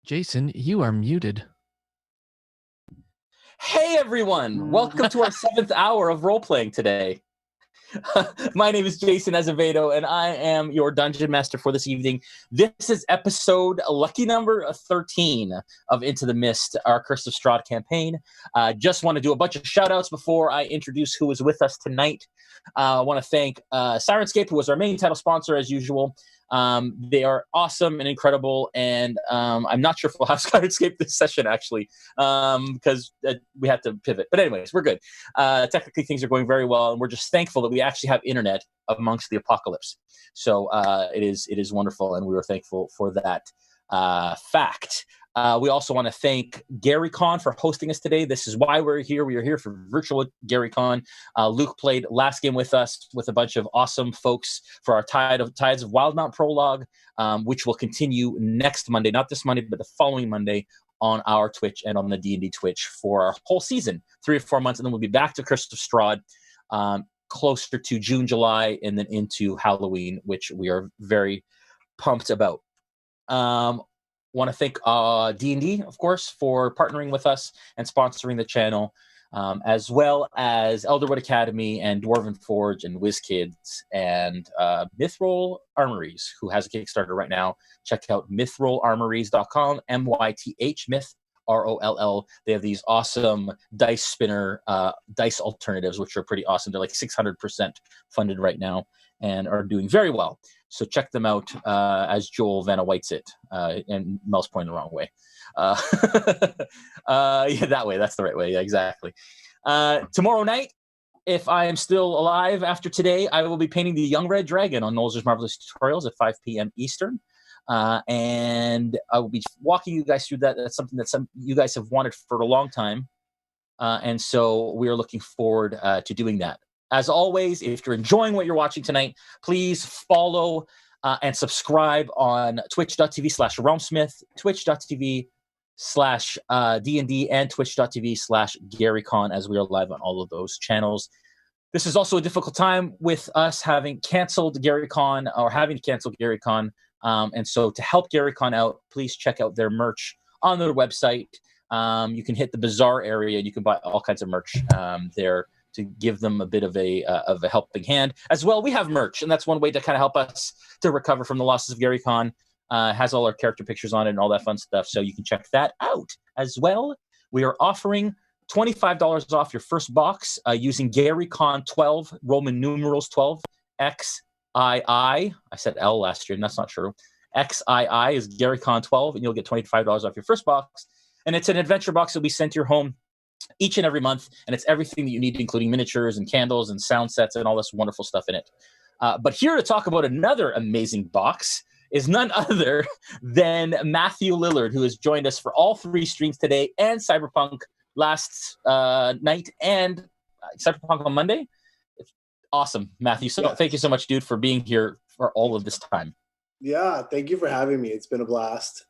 Jason, you are muted. Hey everyone, welcome to our 7th hour of role-playing today. My name is Jason Azevedo, and I am your Dungeon Master for this evening. This is episode lucky number 13 of Into the Mist, our Curse of Strahd campaign. Just want to do a bunch of shout-outs before I introduce who is with us tonight. I want to thank Sirenscape, who was our main title sponsor as usual. They are awesome and incredible, and I'm not sure if we'll have Sirenscape this session, actually, because we had to pivot. But anyways, we're good. Technically, things are going very well, and we're just thankful that we actually have internet amongst the apocalypse. So it is wonderful, and we were thankful for that fact. We also want to thank Gary Con for hosting us today. This is why we're here. We are here for virtual Gary Con. Luke played last game with us with a bunch of awesome folks for our Tides of Wildmount prologue, which will continue next Monday, not this Monday, but the following Monday on our Twitch and on the D&D Twitch for our whole season, 3 or 4 months, and then we'll be back to Curse of Strahd closer to June, July, and then into Halloween, which we are very pumped about. Want to thank D&D, of course, for partnering with us and sponsoring the channel, as well as Elderwood Academy and Dwarven Forge and WizKids and Mythroll Armories, who has a Kickstarter right now. Check out mythrollarmories.com, M-Y-T-H, Myth, R-O-L-L. They have these awesome dice spinner dice alternatives, which are pretty awesome. They're like 600% funded right now and are doing very well. So check them out as Joel Vanna White's it, and Mel's pointing the wrong way. Yeah, that way. That's the right way. Yeah, exactly. Tomorrow night, if I am still alive after today, I will be painting the Young Red Dragon on Nolzur's Marvelous Tutorials at 5 p.m. Eastern. And I will be walking you guys through that. That's something that you guys have wanted for a long time. And so we are looking forward to doing that. As always, if you're enjoying what you're watching tonight, please follow and subscribe on twitch.tv/RealmSmith, twitch.tv/D&D, and twitch.tv/GaryCon, as we are live on all of those channels. This is also a difficult time with us having canceled GaryCon or having to cancel GaryCon. And so to help GaryCon out, please check out their merch on their website. You can hit the bazaar area and you can buy all kinds of merch there to give them a bit of a helping hand. As well, we have merch, and that's one way to kind of help us to recover from the losses of GaryCon. Has all our character pictures on it and all that fun stuff, so you can check that out. As well, we are offering $25 off your first box using GaryCon12, Roman numerals 12, XII. I said L last year, and that's not true. XII is GaryCon12, and you'll get $25 off your first box. And it's an adventure box that we sent to your home each and every month, and it's everything that you need, including miniatures and candles and sound sets and all this wonderful stuff in it. But here to talk about another amazing box is none other than Matthew Lillard, who has joined us for all 3 streams today and Cyberpunk last night and Cyberpunk on Monday. It's awesome, Matthew. So Thank you so much, dude, for being here for all of this time. Yeah, thank you for having me. It's been a blast.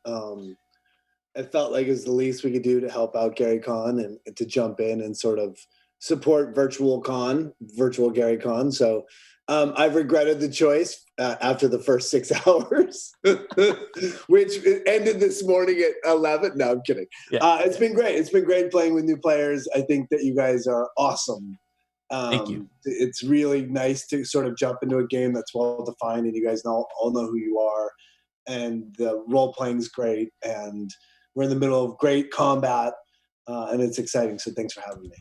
It felt like it was the least we could do to help out GaryCon and to jump in and sort of support virtual Gary Con. So I've regretted the choice after the first 6 hours, which ended this morning at 11. No, I'm kidding. Yeah. It's been great. It's been great playing with new players. I think that you guys are awesome. Thank you. It's really nice to sort of jump into a game that's well-defined and you guys all know who you are. And the role-playing is great. And we're in the middle of great combat, and it's exciting. So thanks for having me.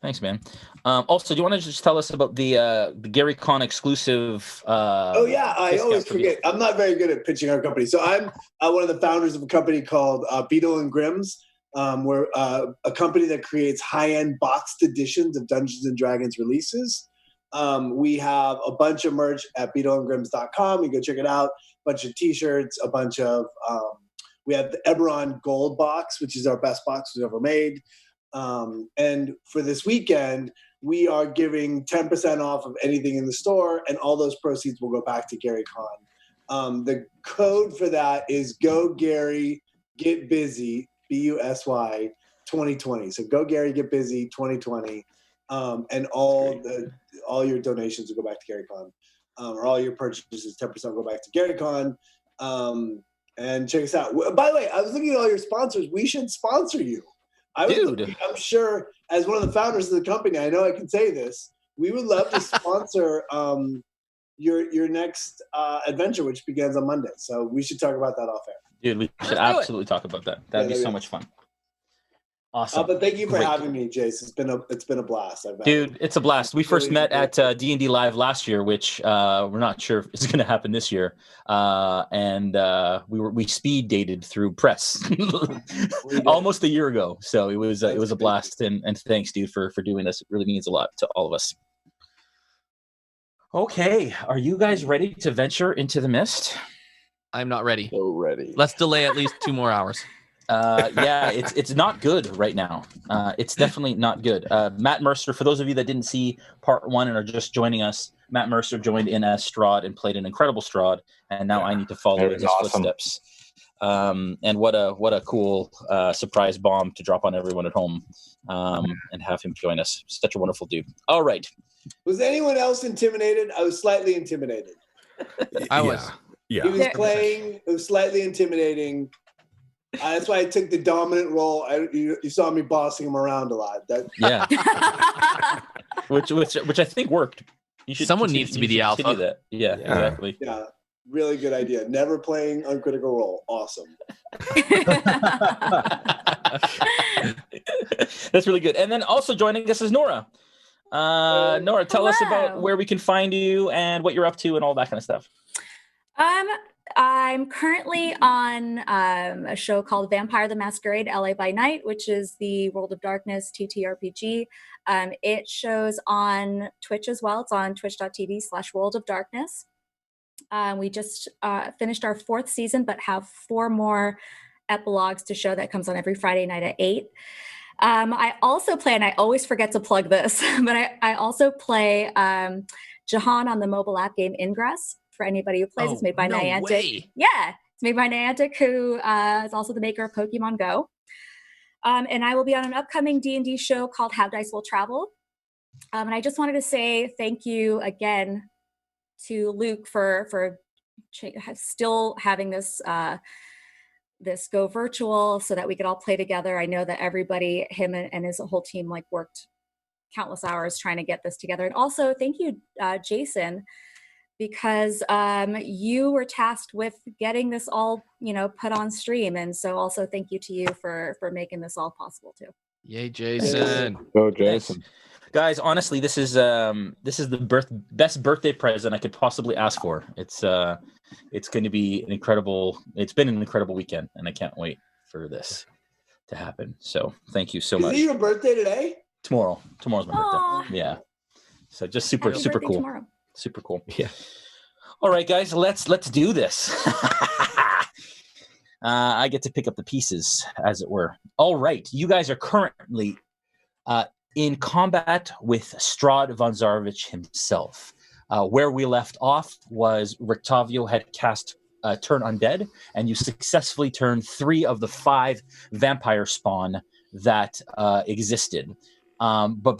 Thanks, man. Also, do you want to just tell us about the GaryCon exclusive? I always forget. I'm not very good at pitching our company. So I'm one of the founders of a company called Beetle and Grimm's. We're a company that creates high-end boxed editions of Dungeons & Dragons releases. We have a bunch of merch at beetleandgrims.com. You go check it out. A bunch of T-shirts, a bunch of... we have the Eberron Gold box, which is our best box we've ever made. And for this weekend, we are giving 10% off of anything in the store, and all those proceeds will go back to GaryCon. The code for that is Go Gary Get Busy, BUSY 2020. So Go Gary Get Busy 2020, and all your donations will go back to GaryCon, or all your purchases 10% will go back to GaryCon. and check us out. By the way, I was looking at all your sponsors. We should sponsor you. Dude. I'm sure, as one of the founders of the company, I know I can say this. We would love to sponsor your next adventure, which begins on Monday. So we should talk about that off air. Dude, we should absolutely talk about that. That'd be so much fun. Awesome. But thank you for having me, Jace. It's been a blast. Dude, it's a blast. We first met at D&D Live last year, which we're not sure if it's going to happen this year. And we speed dated through press almost a year ago. So it was a blast. And thanks, dude, for doing this. It really means a lot to all of us. Okay, are you guys ready to venture into the mist? I'm not ready. So ready. Let's delay at least 2 more hours. It's not good right now. It's definitely not good. Matt Mercer, for those of you that didn't see part 1 and are just joining us, Matt Mercer joined in as Strahd and played an incredible Strahd, and now I need to follow in his footsteps. And what a cool surprise bomb to drop on everyone at home, and have him join us. Such a wonderful dude. All right. Was anyone else intimidated? I was slightly intimidated. I was. Yeah. He was playing. It was slightly intimidating. That's why I took the dominant role. You saw me bossing him around a lot. Which I think worked. Someone needs to be the alpha. That. Yeah, exactly. Yeah, really good idea. Never playing uncritical role. Awesome. That's really good. And then also joining us is Noura. Noura, tell us about where we can find you and what you're up to and all that kind of stuff. I'm currently on a show called Vampire the Masquerade LA by Night, which is the World of Darkness TTRPG. It shows on Twitch as well. It's on twitch.tv/World of Darkness. We just finished our 4th season, but have 4 more epilogues to show that comes on every Friday night at 8. I also play, and I always forget to plug this, but I also play Jahan on the mobile app game Ingress. For anybody who plays, it's made by Niantic. Way. Yeah, it's made by Niantic, who is also the maker of Pokemon Go. And I will be on an upcoming D&D show called How Dice Will Travel. And I just wanted to say thank you again to Luke for still having this this go virtual so that we could all play together. I know that everybody, him and his whole team, worked countless hours trying to get this together. And also thank you, Jason, because you were tasked with getting this all, put on stream. And so also thank you to you for making this all possible too. Yay, Jason. Go, Jason. Thanks. Guys, honestly, this is the best birthday present I could possibly ask for. It's going to be it's been an incredible weekend, and I can't wait for this to happen. So thank you so much. Is it your birthday today? Tomorrow's my Aww. birthday. Yeah. So just super cool. Tomorrow. Super cool. Yeah. All right, guys, let's do this. I get to pick up the pieces, as it were. All right, you guys are currently in combat with Strahd von Zarovich himself. Where we left off was Rictavio had cast Turn Undead, and you successfully turned 3 of the 5 vampire spawn that existed. But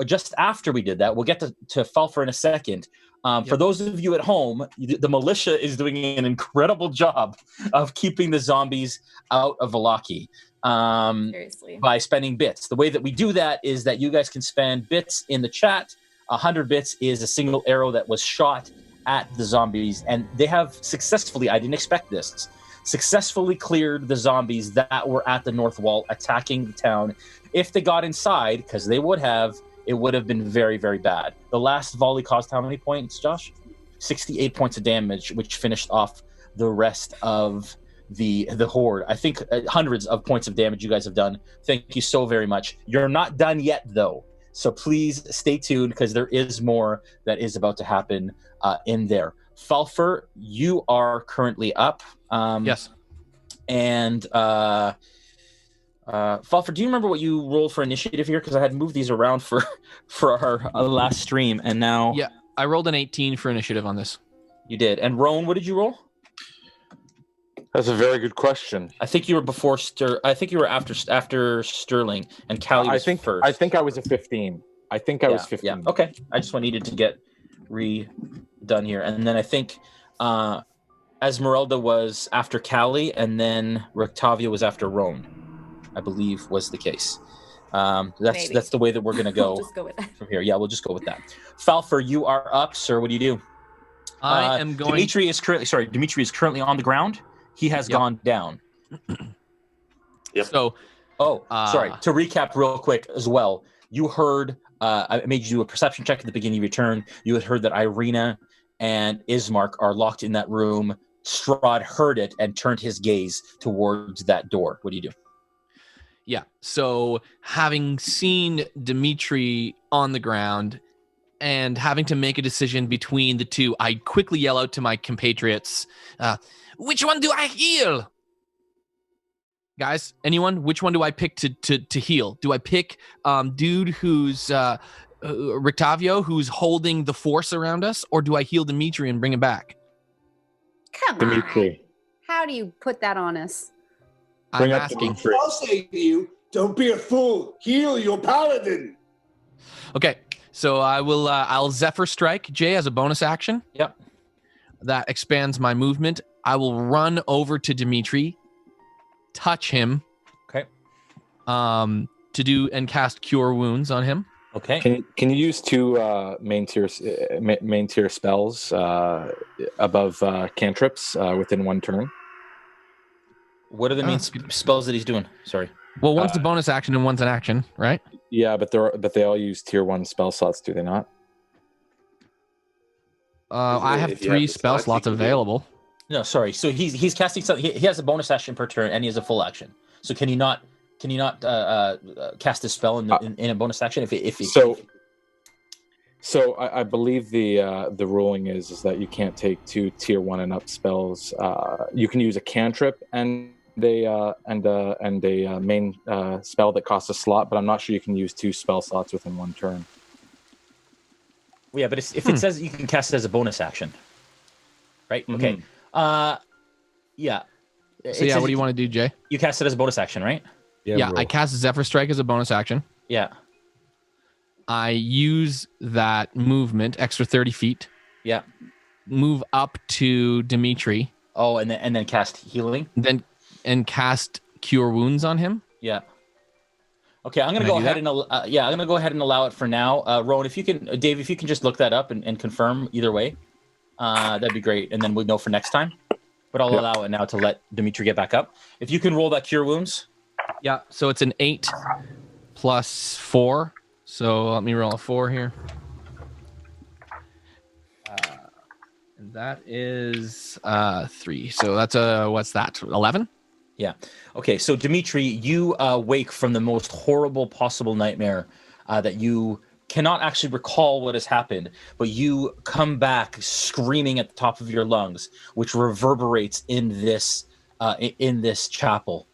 just after we did that, we'll get to Falpher in a second. For those of you at home, the militia is doing an incredible job of keeping the zombies out of Vallaki by spending bits. The way that we do that is that you guys can spend bits in the chat. 100 bits is a single arrow that was shot at the zombies, and they have successfully, I didn't expect this, successfully cleared the zombies that were at the north wall attacking the town. If they got inside, because they would have, it would have been very, very bad. The last volley caused how many points, Josh? 68 points of damage, which finished off the rest of the horde. I think hundreds of points of damage you guys have done. Thank you so very much. You're not done yet, though. So please stay tuned, because there is more that is about to happen in there. Falpher, you are currently up. Yes. And Falpher, do you remember what you rolled for initiative here? Because I had moved these around for our last stream, and now... Yeah, I rolled an 18 for initiative on this. You did. And Rone, what did you roll? That's a very good question. I think you were before I think you were after Sterling, and Callie was first. I think I was a 15. I think I was 15. Yeah. Okay. I just needed to get redone here, and then I think Ezmerelda was after Callie, and then Rictavio was after Rone, I believe was the case. That's the way that we're going to go, Just go with that. from here. Yeah, we'll just go with that. Falpher, you are up, sir. What do you do? I am going. Dmitri is currently on the ground. He has gone down. Yep. So, sorry. To recap real quick as well, you heard. I made you do a perception check at the beginning of your turn. You had heard that Irina and Ismark are locked in that room. Strahd heard it and turned his gaze towards that door. What do you do? yeah. So, having seen Dmitri on the ground and having to make a decision between the two, I quickly yell out to my compatriots, "Which one do I heal?" Guys, anyone? Which one do I pick to heal? Do I pick dude who's Rictavio, who's holding the force around us, or do I heal Dmitri and bring him back? Come Dmitri. on. How do you put that on us? Bring I'm up asking. Dmitri. I'll say to you, don't be a fool. Heal your paladin. Okay, so I'll Zephyr Strike Jay as a bonus action. Yep. That expands my movement. I will run over to Dmitri, touch him. Okay. To do and cast Cure Wounds on him. Okay. Can you use two main tier spells above cantrips within one turn? What are the main spells that he's doing? Sorry. Well, one's a bonus action and one's an action, right? Yeah, but they all use tier 1 spell slots, do they not? I have If you 3 the spell slots you can do it. available. No, sorry. So he's casting something. He has a bonus action per turn, and he has a full action. So can you not cast a spell in a bonus action if So I believe the ruling is that you can't take 2 tier 1 and up spells. You can use a cantrip and a main spell that costs a slot, but I'm not sure you can use 2 spell slots within one turn. Yeah, but if it says you can cast it as a bonus action, right? Mhm. Okay. Yeah. So yeah, what do you want to do, Jay? You cast it as a bonus action, right? Yeah, I cast Zephyr Strike as a bonus action. Yeah. I use that movement, extra 30 feet. Yeah. Move up to Dmitri. Oh, and then cast healing. And cast Cure Wounds on him. Yeah. Okay, I'm gonna go ahead and I'm gonna go ahead and allow it for now. Rone, if you can, Dave, if you can just look that up and confirm either way, that'd be great, and then we'd know for next time. But I'll allow it now to let Dmitri get back up. If you can roll that Cure Wounds. Yeah, so it's an 8 plus 4. So let me roll a 4 here. And that is 3. So that's what's that? 11? Yeah. Okay, so Dmitri, you wake from the most horrible possible nightmare that you cannot actually recall what has happened, but you come back screaming at the top of your lungs, which reverberates in this chapel.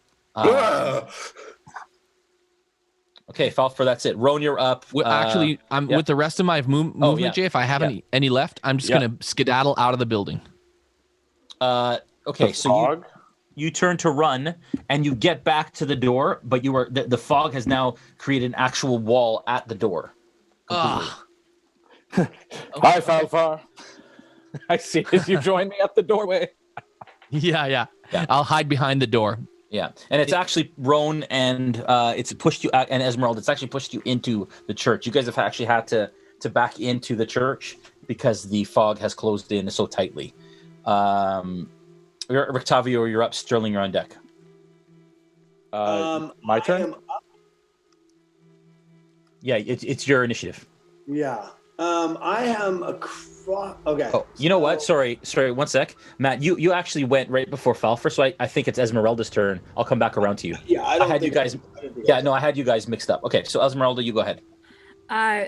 Okay, Falpher, that's it. Rone, you're up. Actually, I'm with the rest of my movement, Jay. If I have any left, I'm just gonna skedaddle out of the building. Okay, so you turn to run and you get back to the door, but the fog has now created an actual wall at the door. Hi, Falpher. I see as you join me at the doorway. Yeah. I'll hide behind the door. Yeah, and it's actually Rone, and it's pushed you out, and Ezmerelda. It's actually pushed you into the church. You guys have actually had to back into the church because the fog has closed in so tightly. Rictavio, you're up. Sterling, you're on deck. My turn. Yeah, it's your initiative. Yeah. I am okay. Oh, you know what? Sorry, 1 sec. Matt, you actually went right before Falpher, so I think it's Ezmerelda's turn. I'll come back around to you. Yeah, I had you guys mixed up. Okay, so Ezmerelda, you go ahead.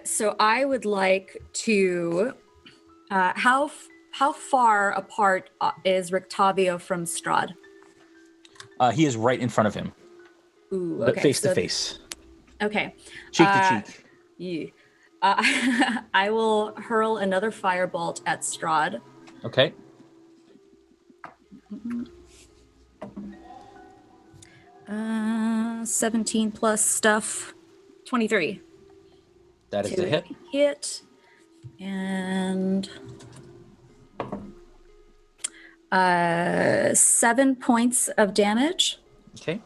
So I would like to how far apart is Rictavio from Strahd? He is right in front of him. Ooh, But okay. face to face. Okay. Cheek to cheek. Yeah. I will hurl another firebolt at Strahd. Okay. 17 plus stuff, 23. That is a hit. And 7 points of damage. Okay.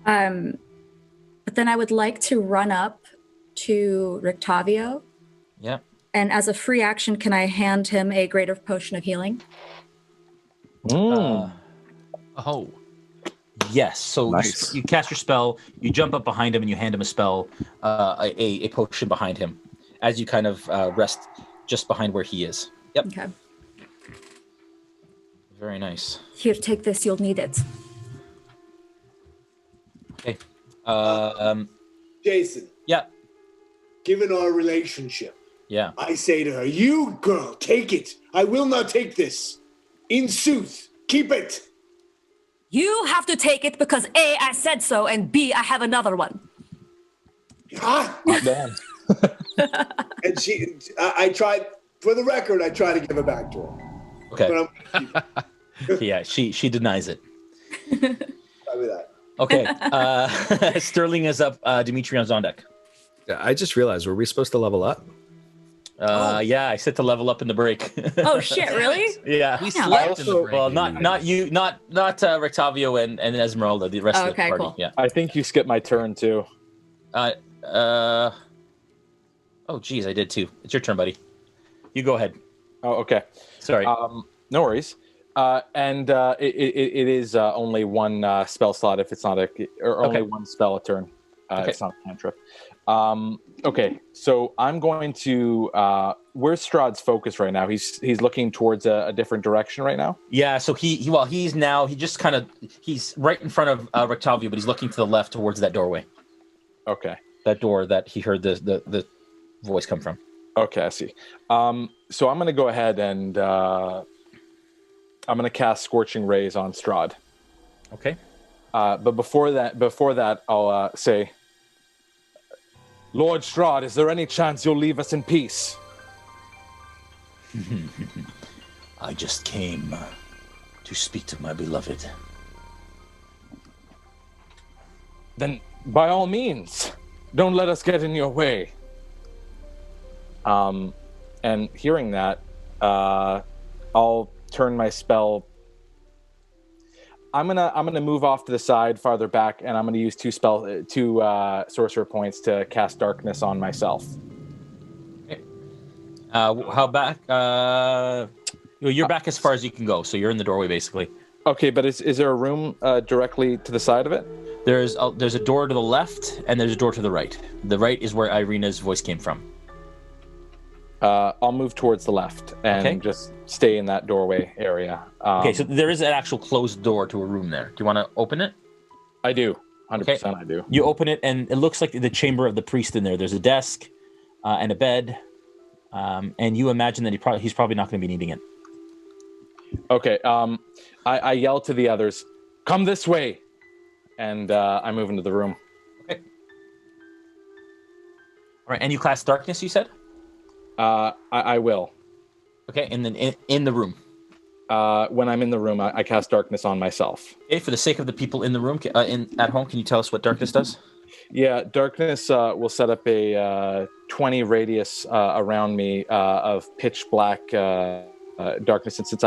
But then I would like to run up to Rictavio. Yeah. And as a free action, can I hand him a greater potion of healing? Oh. Yes. So Nice. you cast your spell, you jump up behind him, and you hand him a spell, a potion behind him, as you kind of rest just behind where he is. Yep. Okay. Very nice. Here, take this. You'll need it. Okay. Jason. Yeah. Given our relationship, Yeah. I say to her, "You girl, take it. I will not take this. In sooth, keep it." You have to take it because A, I said so, and B, I have another one. Huh? Damn. And I tried, for the record, I try to give it back to her. Okay. But Yeah. She denies it. Probably that. Okay. Sterling is up. Dmitri on deck. I just realized, were we supposed to level up? Yeah, I said to level up in the break. Oh shit! Really? Yeah. We slept in the break. Well, not you, not Rictavio and Ezmerelda. The rest of the Okay, party. cool. Yeah. I think you skipped my turn too. Oh, geez, I did too. It's your turn, buddy. You go ahead. Oh, okay. Sorry. No worries. It is only one spell slot if it's not only one spell a turn. Okay. It's not a cantrip. Okay, so I'm going to. Where's Strahd's focus right now? He's looking towards a different direction right now. Yeah. So he's right in front of Rictavio, but he's looking to the left towards that doorway. Okay. That door that he heard the voice come from. Okay, I see. So I'm going to go ahead and I'm going to cast Scorching Rays on Strahd. Okay. But before that, I'll say, Lord Strahd, is there any chance you'll leave us in peace? I just came to speak to my beloved. Then, by all means, don't let us get in your way. And hearing that, I'll turn my spell. I'm gonna move off to the side, farther back, and I'm gonna use two sorcerer points to cast darkness on myself. Okay. How back? You're back as far as you can go, so you're in the doorway basically. Okay, but is there a room directly to the side of it? There's a door to the left, and there's a door to the right. The right is where Irina's voice came from. I'll move towards the left and just stay in that doorway area. Okay, so there is an actual closed door to a room there. Do you want to open it? I do. 100% I do. You open it, and it looks like the chamber of the priest in there. There's a desk and a bed, and you imagine that he's probably not going to be needing it. Okay, I yell to the others, "Come this way!" And I move into the room. Okay. All right, and you cast darkness, you said? I will. Okay, and then in the room. When I'm in the room, I cast darkness on myself. Okay, for the sake of the people in the room, at home, can you tell us what darkness does? Yeah, darkness will set up a 20 radius around me of pitch black darkness, and since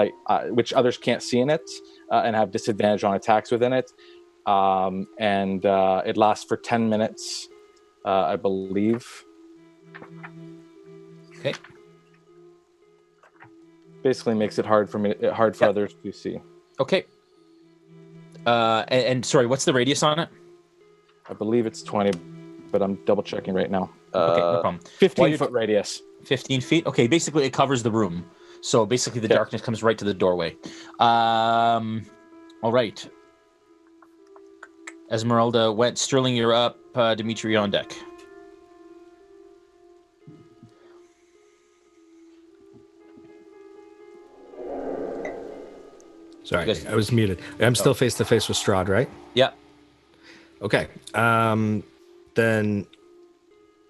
which others can't see in it and have disadvantage on attacks within it, and it lasts for 10 minutes, I believe. Okay. Basically makes it hard for others to see. Okay. And sorry, what's the radius on it? I believe it's 20, but I'm double checking right now. Okay, no problem. 15-foot radius. 15 feet? Okay, basically it covers the room. So basically the darkness comes right to the doorway. All right. Ezmerelda went. Sterling, you're up. Dmitri, on deck. Sorry, I was muted. I'm still face to face with Strahd, right? Yeah. Okay. Then I'm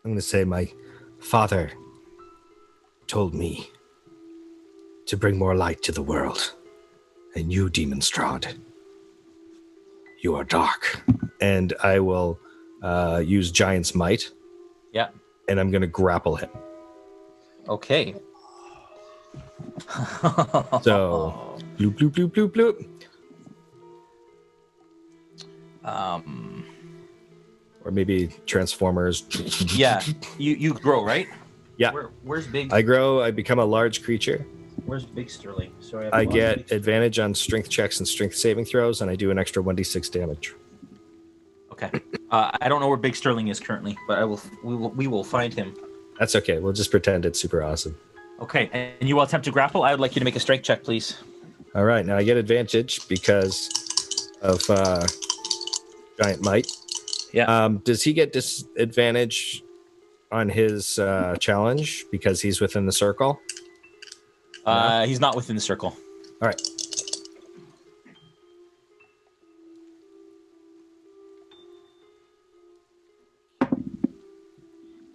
going to say my father told me to bring more light to the world. And you, Demon Strahd, you are dark. And I will use Giant's Might. Yeah. And I'm going to grapple him. Okay. So bloop, bloop, bloop, bloop, bloop. Or maybe Transformers. Yeah, you grow, right? Yeah. Where's Big? I grow. I become a large creature. Where's Big Sterling? Sorry, I get advantage on strength checks and strength saving throws, and I do an extra 1d6 damage. Okay. I don't know where Big Sterling is currently, but we will find him. That's okay. We'll just pretend it's super awesome. Okay, and you will attempt to grapple. I would like you to make a strength check, please. All right. Now I get advantage because of giant might. Yeah. Does he get disadvantage on his challenge because he's within the circle? No? He's not within the circle. All right.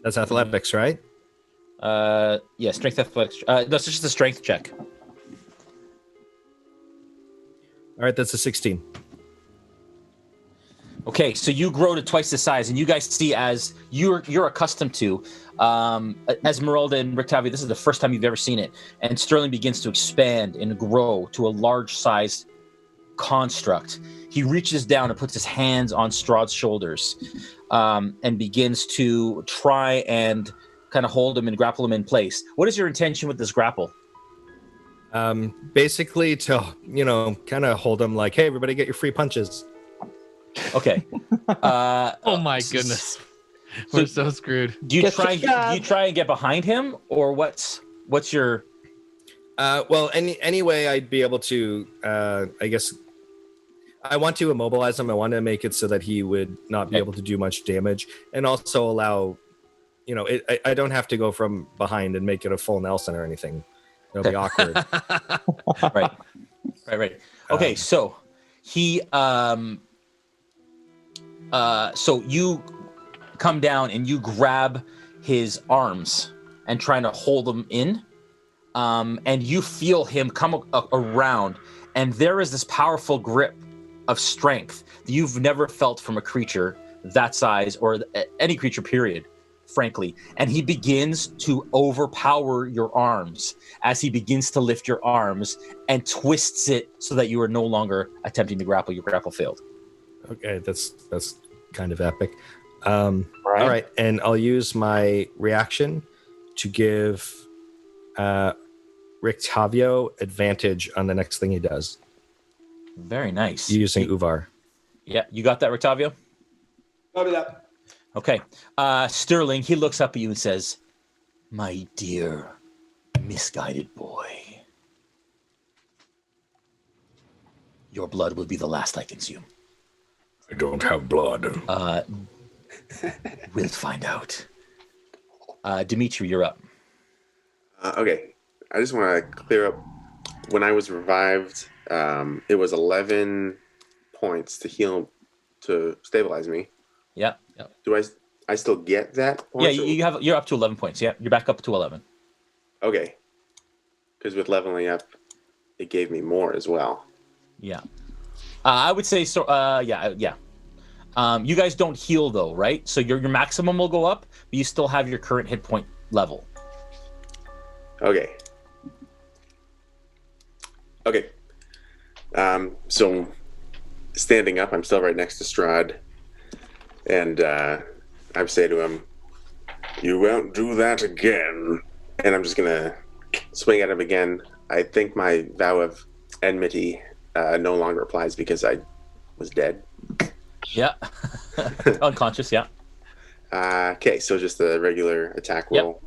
That's athletics, right? Yeah, strength athletics. That's just a strength check. All right, that's a 16. Okay, so you grow to twice the size, and you guys see, as you're accustomed to, Ezmerelda and Rictavio, this is the first time you've ever seen it, and Sterling begins to expand and grow to a large-sized construct. He reaches down and puts his hands on Strahd's shoulders, and begins to try and kind of hold him and grapple him in place. What is your intention with this grapple? Basically to, kind of hold him like, hey, everybody get your free punches. Okay. Oh my goodness. We're so screwed. Do you try and get behind him, or what's your well, any way I'd be able to I guess I want to immobilize him. I want to make it so that he would not be able to do much damage, and also allow, I don't have to go from behind and make it a full Nelson or anything. It'll be awkward. Right. Okay, so he so you come down and you grab his arms and trying to hold him in, and you feel him come around, and there is this powerful grip of strength that you've never felt from a creature that size, or any creature, period, frankly. And he begins to overpower your arms as he begins to lift your arms and twists it so that you are no longer attempting to grapple. Your grapple failed. Okay, that's kind of epic. All right, and I'll use my reaction to give Rictavio advantage on the next thing he does. Very nice. Using Uvar. Yeah, you got that, Rictavio? Copy that. Okay. Sterling, he looks up at you and says, "My dear misguided boy, your blood will be the last I consume." I don't have blood. We'll find out. Dmitri, you're up. Okay. I just want to clear up. When I was revived, it was 11 points to heal, to stabilize me. Yeah. Do I still get that? Yeah, you're up to 11 points. Yeah, you're back up to 11. Okay. Because with leveling up, it gave me more as well. Yeah. I would say so. Yeah. You guys don't heal though, right? So your maximum will go up, but you still have your current hit point level. Okay. So standing up, I'm still right next to Strahd, and I say to him, "You won't do that again." And I'm just gonna swing at him again. I think my vow of enmity no longer applies because I was dead. Yeah. Unconscious, yeah. Okay, so just the regular attack roll.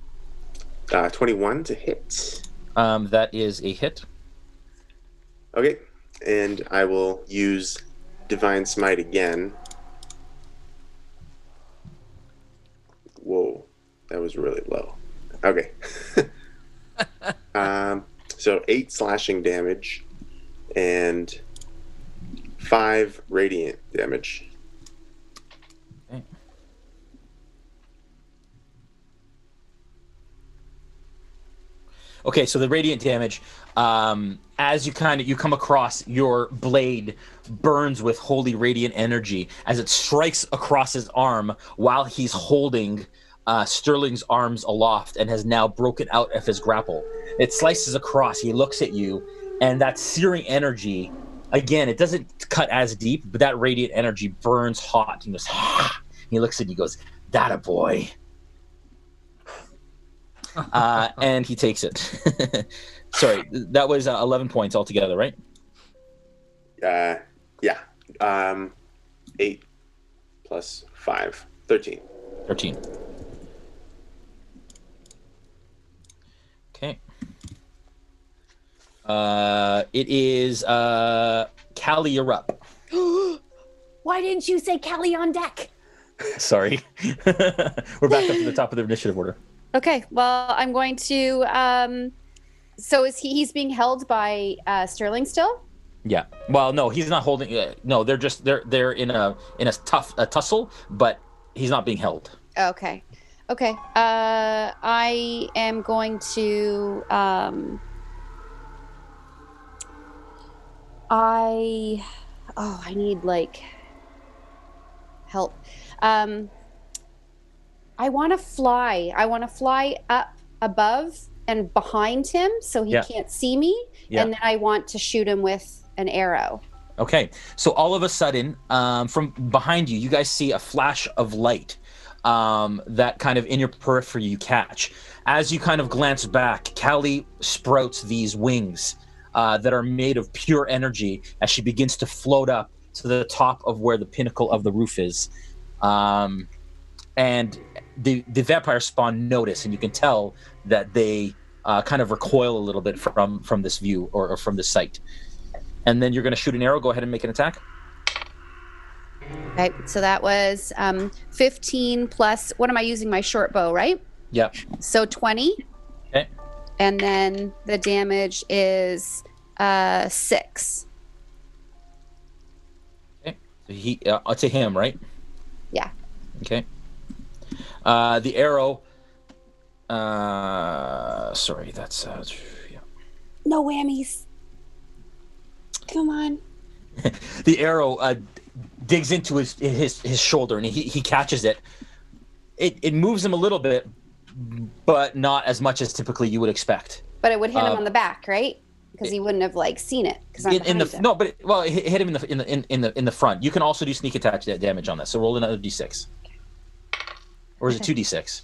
21 to hit. That is a hit. Okay, and I will use Divine Smite again. Whoa, that was really low. Okay. So 8 slashing damage and 5 radiant damage. Okay, so the radiant damage, as you come across, your blade burns with holy radiant energy as it strikes across his arm while he's holding Sterling's arms aloft and has now broken out of his grapple. It slices across. He looks at you, And that searing energy, again, it doesn't cut as deep, but that radiant energy burns hot. He goes, he looks at you, he goes, "That a boy." And he takes it. Sorry, that was 11 points altogether, right? Yeah. 8 plus 5, 13. 13. Okay. It is Callie, you're up. Why didn't you say Callie on deck? Sorry. We're back up to the top of the initiative order. Okay, well, I'm going to. So is he's being held by Sterling still? Yeah. Well, no, he's not holding. No, they're in a tussle, but he's not being held. Okay. I am going to. I need like help. I want to fly. I want to fly up above and behind him so he can't see me. Yeah. And then I want to shoot him with an arrow. Okay. So all of a sudden, from behind you, you guys see a flash of light that kind of in your periphery you catch. As you kind of glance back, Callie sprouts these wings that are made of pure energy as she begins to float up to the top of where the pinnacle of the roof is. And the vampire spawn notice, and you can tell that they kind of recoil a little bit from this view or from this sight. And then you're going to shoot an arrow. Go ahead and make an attack. Okay, so that was 15 plus, what am I using? My short bow, right? Yep. So 20. Okay. And then the damage is 6. Okay. So to him, right? Yeah. Okay. The arrow. Sorry, that's yeah. No whammies. Come on. The arrow digs into his shoulder, and he catches it. It moves him a little bit, but not as much as typically you would expect. But it would hit him on the back, right? Because he wouldn't have seen it. No, but it hit him in the front. You can also do sneak attack damage on this. So roll another d6. Or is it 2d6?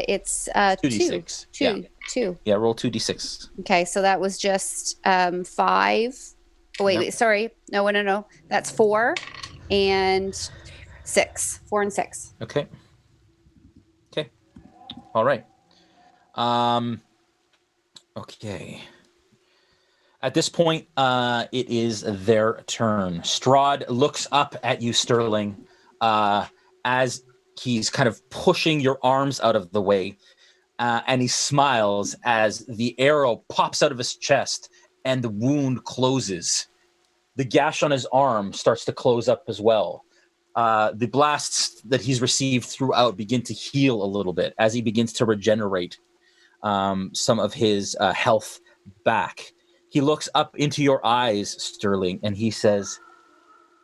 It's 2d6. 2. Yeah, roll 2d6. Okay, so that was just 5. Oh, wait, sorry. No. That's 4 and 6. 4 and 6. Okay. All right. Okay. At this point, it is their turn. Strahd looks up at you, Sterling, as he's kind of pushing your arms out of the way, and he smiles as the arrow pops out of his chest and the wound closes. The gash on his arm starts to close up as well. The blasts that he's received throughout begin to heal a little bit as he begins to regenerate some of his health back. He looks up into your eyes, Sterling, and he says,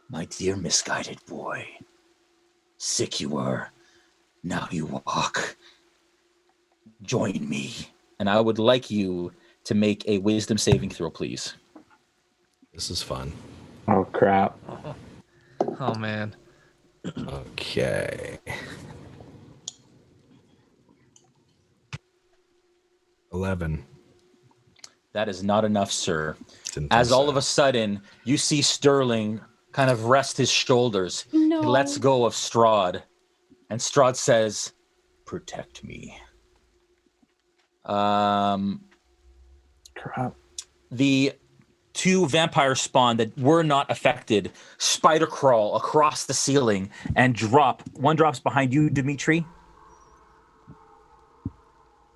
"My dear misguided boy, sick you were, now you walk. Join me, and I would like you to make a wisdom saving throw, please." This is fun. Oh, crap. Oh, man. Okay. 11. That is not enough, sir. As all of a sudden, you see Sterling kind of rest his shoulders. No. He lets go of Strahd, and Strahd says, "Protect me." Crap. The 2 vampire spawn that were not affected spider crawl across the ceiling and drop. One drops behind you, Dmitri.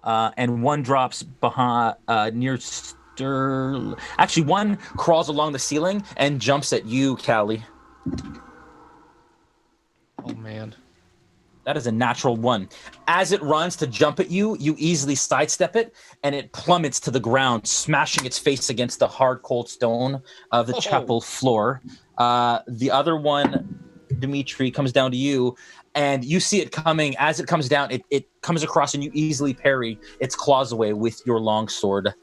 And one drops behind near Sterling. Actually, one crawls along the ceiling and jumps at you, Callie. Oh, man. That is a natural 1. As it runs to jump at you, you easily sidestep it, and it plummets to the ground, smashing its face against the hard, cold stone of the chapel floor. The other one, Dmitri, comes down to you, and you see it coming. As it comes down, it comes across, and you easily parry its claws away with your long sword.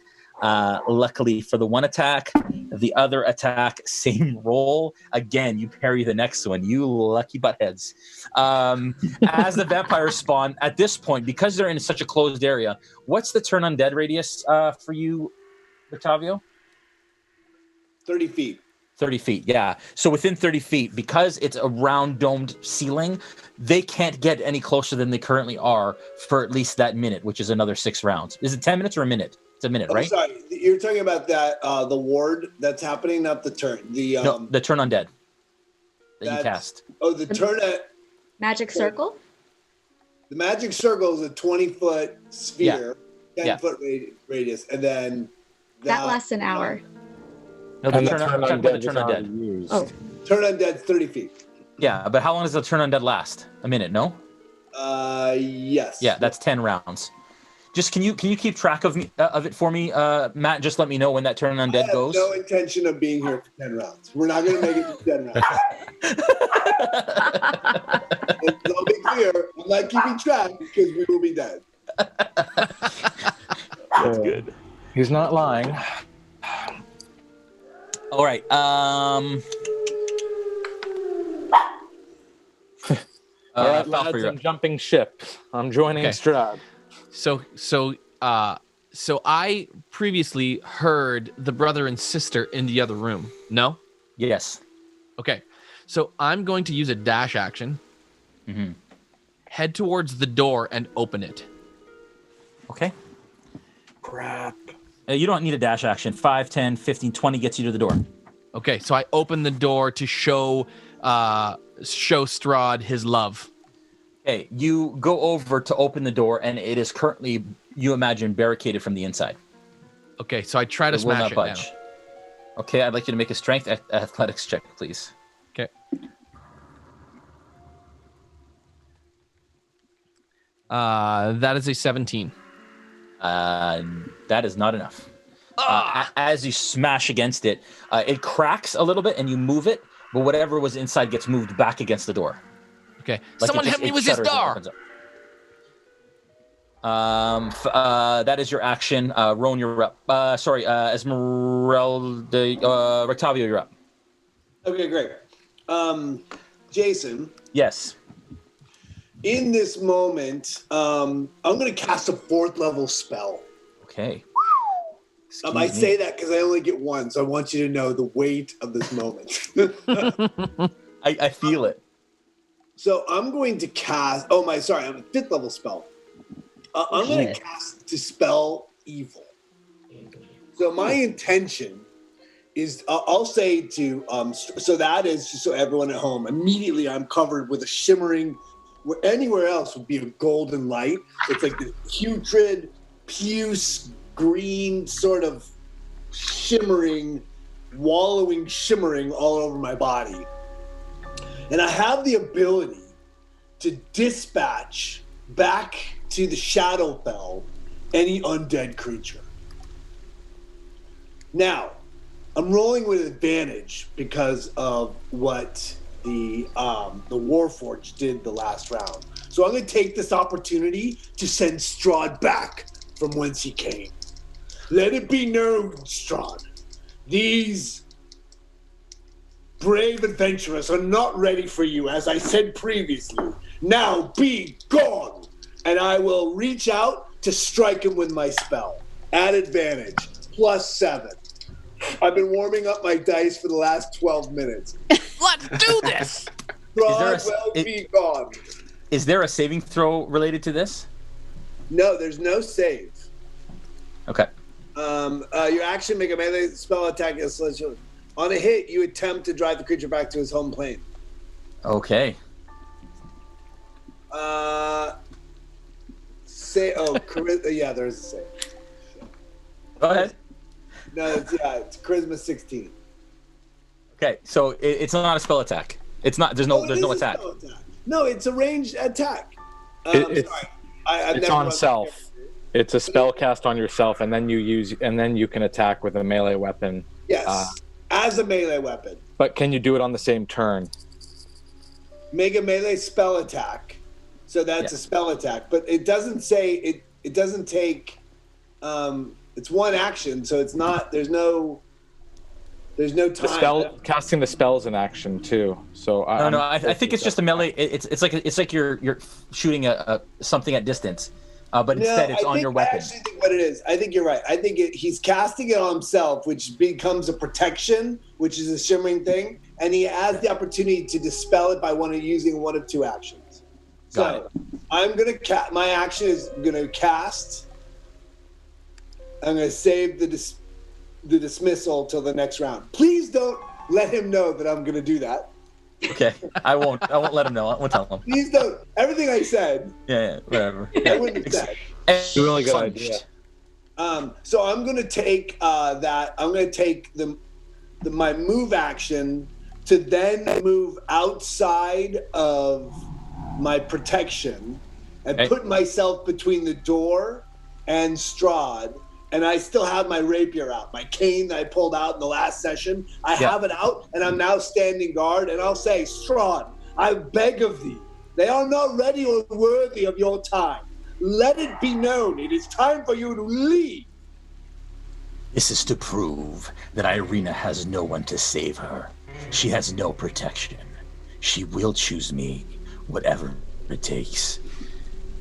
Luckily for the one attack, the other attack, same roll. Again, you parry the next one. You lucky buttheads. As the vampires spawn, at this point, because they're in such a closed area, what's the turn undead radius for you, Rictavio? 30 feet. 30 feet, yeah. So within 30 feet, because it's a round domed ceiling, they can't get any closer than they currently are for at least that minute, which is another 6 rounds. Is it 10 minutes or a minute? It's a minute, right? Sorry, you're talking about that the ward that's happening, not the turn. No, the turn undead that you cast. Oh, the turn at Magic circle? The magic circle is a 20-foot sphere, 10-foot radius, and then that lasts an hour. No, the turn undead. Oh. Turn undead 30 feet. Yeah, but how long does the turn undead last? A minute, no? Yes. Yeah, that's 10 rounds. Just can you keep track of it for me, Matt? Just let me know when that turn undead goes. No intention of being here for 10 rounds. We're not going to make it to 10 rounds. I'll be clear. I'm not keeping track because we will be dead. That's good. He's not lying. All right. All right, lads, I'm jumping ship. I'm joining Strahd. So I previously heard the brother and sister in the other room. No? Yes. Okay. So I'm going to use a dash action. Mm-hmm. Head towards the door and open it. Okay. Crap. You don't need a dash action. 5, 10, 15, 20 gets you to the door. Okay, so I open the door to show Strahd his love. Okay, you go over to open the door, and it is currently, you imagine, barricaded from the inside. Okay, so I try to smash it now. Okay, I'd like you to make a strength athletics check, please. Okay. That is a 17. That is not enough. As you smash against it, it cracks a little bit, and you move it, but whatever was inside gets moved back against the door. Okay. Like someone help me with this door. That is your action. Rone, you're up. Ezmerelda, Rictavio, you're up. Okay, great. Jason. Yes. In this moment, I'm going to cast a 4th level spell. Okay. I say that because I only get one, so I want you to know the weight of this moment. I feel it. So I'm going to cast. I'm a 5th level spell. I'm going to cast Dispel Evil. So my intention is, I'll say to, so that is just so everyone at home. Immediately, I'm covered with a shimmering. Where anywhere else would be a golden light. It's like this putrid, puce, green sort of shimmering all over my body. And I have the ability to dispatch back to the Shadowfell any undead creature. Now, I'm rolling with advantage because of what the Warforged did the last round. So I'm going to take this opportunity to send Strahd back from whence he came. Let it be known, Strahd, these brave adventurers are not ready for you, as I said previously. Now be gone! And I will reach out to strike him with my spell. At advantage, +7. I've been warming up my dice for the last 12 minutes. Let's do this! Strahd will be gone. Is there a saving throw related to this? No, there's no save. Okay. Your action, make a melee spell attack against celestial. On a hit, you attempt to drive the creature back to his home plane. Okay. Yeah, there's a save. Go ahead. No, it's charisma 16. Okay, so it's not a spell attack. It's not. There's no attack. No, it's a ranged attack. It's on self. It's a spell cast on yourself, and then you can attack with a melee weapon. Yes, as a melee weapon. But can you do it on the same turn? Make a melee spell attack. So that's a spell attack, but it doesn't say it doesn't take It's one action, so it's not. There's no time. Casting the spells in action too. So I think it's just a melee. It's like you're shooting something at distance, but instead it's on your weapon. I actually think what it is. I think you're right. I think he's casting it on himself, which becomes a protection, which is a shimmering thing, and he has the opportunity to dispel it by using one of two actions. So I'm gonna my action is gonna cast. I'm gonna save the dismissal till the next round. Please don't let him know that I'm going to do that. Okay, I won't let him know. I won't tell him. Please don't. Everything I said. Yeah, whatever. I wouldn't have said. It's a really good idea. So I'm going to take that. I'm going to take my move action to then move outside of my protection and put myself between the door and Strahd. And I still have my rapier out, my cane that I pulled out in the last session. I have it out, and I'm now standing guard. And I'll say, Strahd, I beg of thee, they are not ready or worthy of your time. Let it be known, it is time for you to leave. This is to prove that Irina has no one to save her. She has no protection. She will choose me, whatever it takes.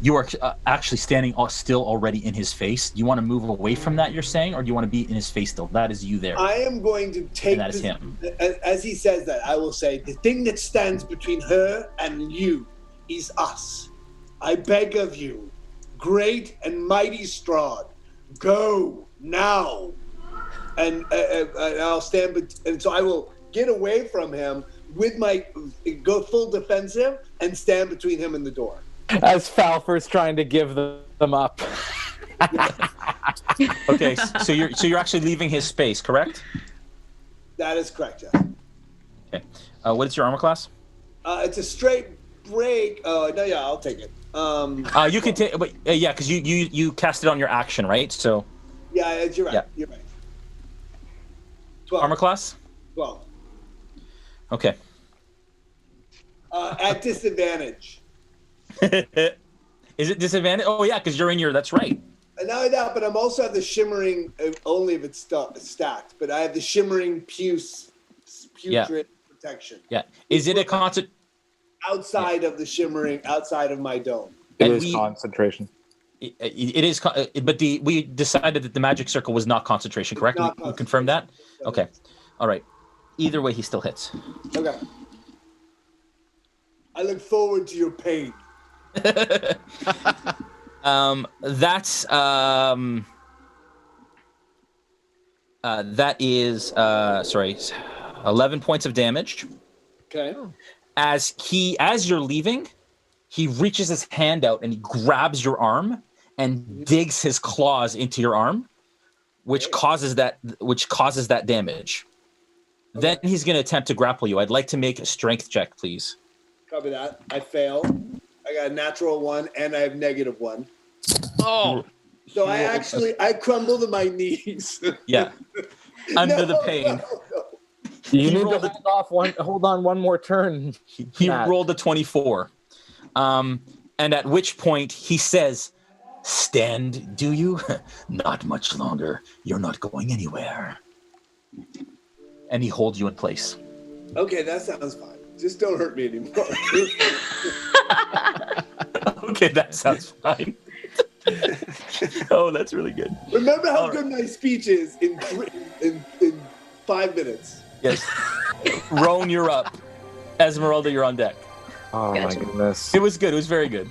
You are actually standing still already in his face. Do you want to move away from that, you're saying, or do you want to be in his face still? That is you there. I am going to take and that is him. As he says that, I will say, the thing that stands between her and you is us. I beg of you, great and mighty Strahd, go now. And I'll stand, and so I will get away from him with go full defensive and stand between him and the door. As Falpher's trying to give them up. Okay, so you're actually leaving his space, correct? That is correct, yes. Okay. What is your armor class? It's a straight break. No, yeah, I'll take it. You can take, but yeah, because you cast it on your action, right? So. Yeah, you're right. Yeah. You're right. 12. Armor class? 12. Okay. At disadvantage. Is it disadvantage? Oh yeah, because you're in your. That's right. Not only that, but I'm also have the shimmering. Only if it's stacked, but I have the shimmering putrid protection. Yeah. Is it a concert? Outside of the shimmering, outside of my dome. It is concentration. It is, but we decided that the magic circle was not concentration, correct? We confirmed that. Okay. All right. Either way, he still hits. Okay. I look forward to your pain. That is 11 points of damage. Okay. As you're leaving, he reaches his hand out and he grabs your arm and digs his claws into your arm, which causes that damage. Okay. Then he's going to attempt to grapple you. I'd like to make a strength check, please. Copy that. I fail. I got a natural 1 and I have -1. Oh. So I crumble to my knees. Yeah. Under the pain. No. You need to hold on one more turn. He rolled a 24. And at which point he says, "Stand, do you? Not much longer. You're not going anywhere." And he holds you in place. Okay, that sounds fine. Just don't hurt me anymore. Okay, that sounds fine. Oh, that's really good. Remember how good my speech is in 5 minutes. Yes. Rone, you're up. Ezmerelda, you're on deck. Oh my goodness. It was good. It was very good.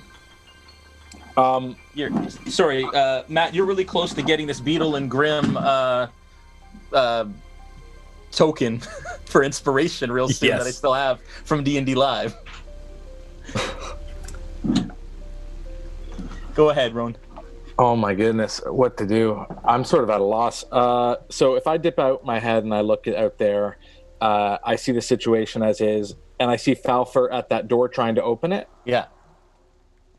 Sorry, Matt, you're really close to getting this Beetle and Grimm token for inspiration real soon that I still have from D&D Live. Go ahead, Rone. Oh my goodness, what to do? I'm sort of at a loss. So if I dip out my head and I look out there, I see the situation as is, and I see Falpher at that door trying to open it. Yeah.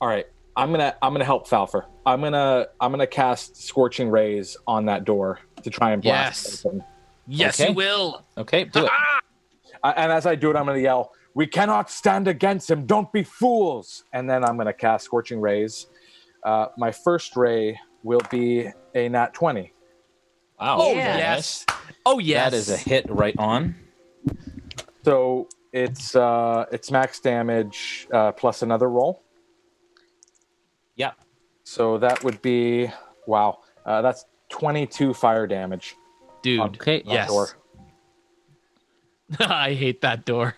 All right, I'm gonna help Falpher. I'm gonna cast Scorching Rays on that door to try and blast it open. Yes, you will. Okay, do it. And as I do it, I'm gonna yell, "We cannot stand against him! Don't be fools!" And then I'm gonna cast Scorching Rays. My first ray will be a nat 20. Wow. Oh, Yeah. yes. Oh, yes. That is a hit right on. So it's max damage plus another roll. Yeah. So that would be that's 22 fire damage. Dude. Okay. Yes. Door. I hate that door.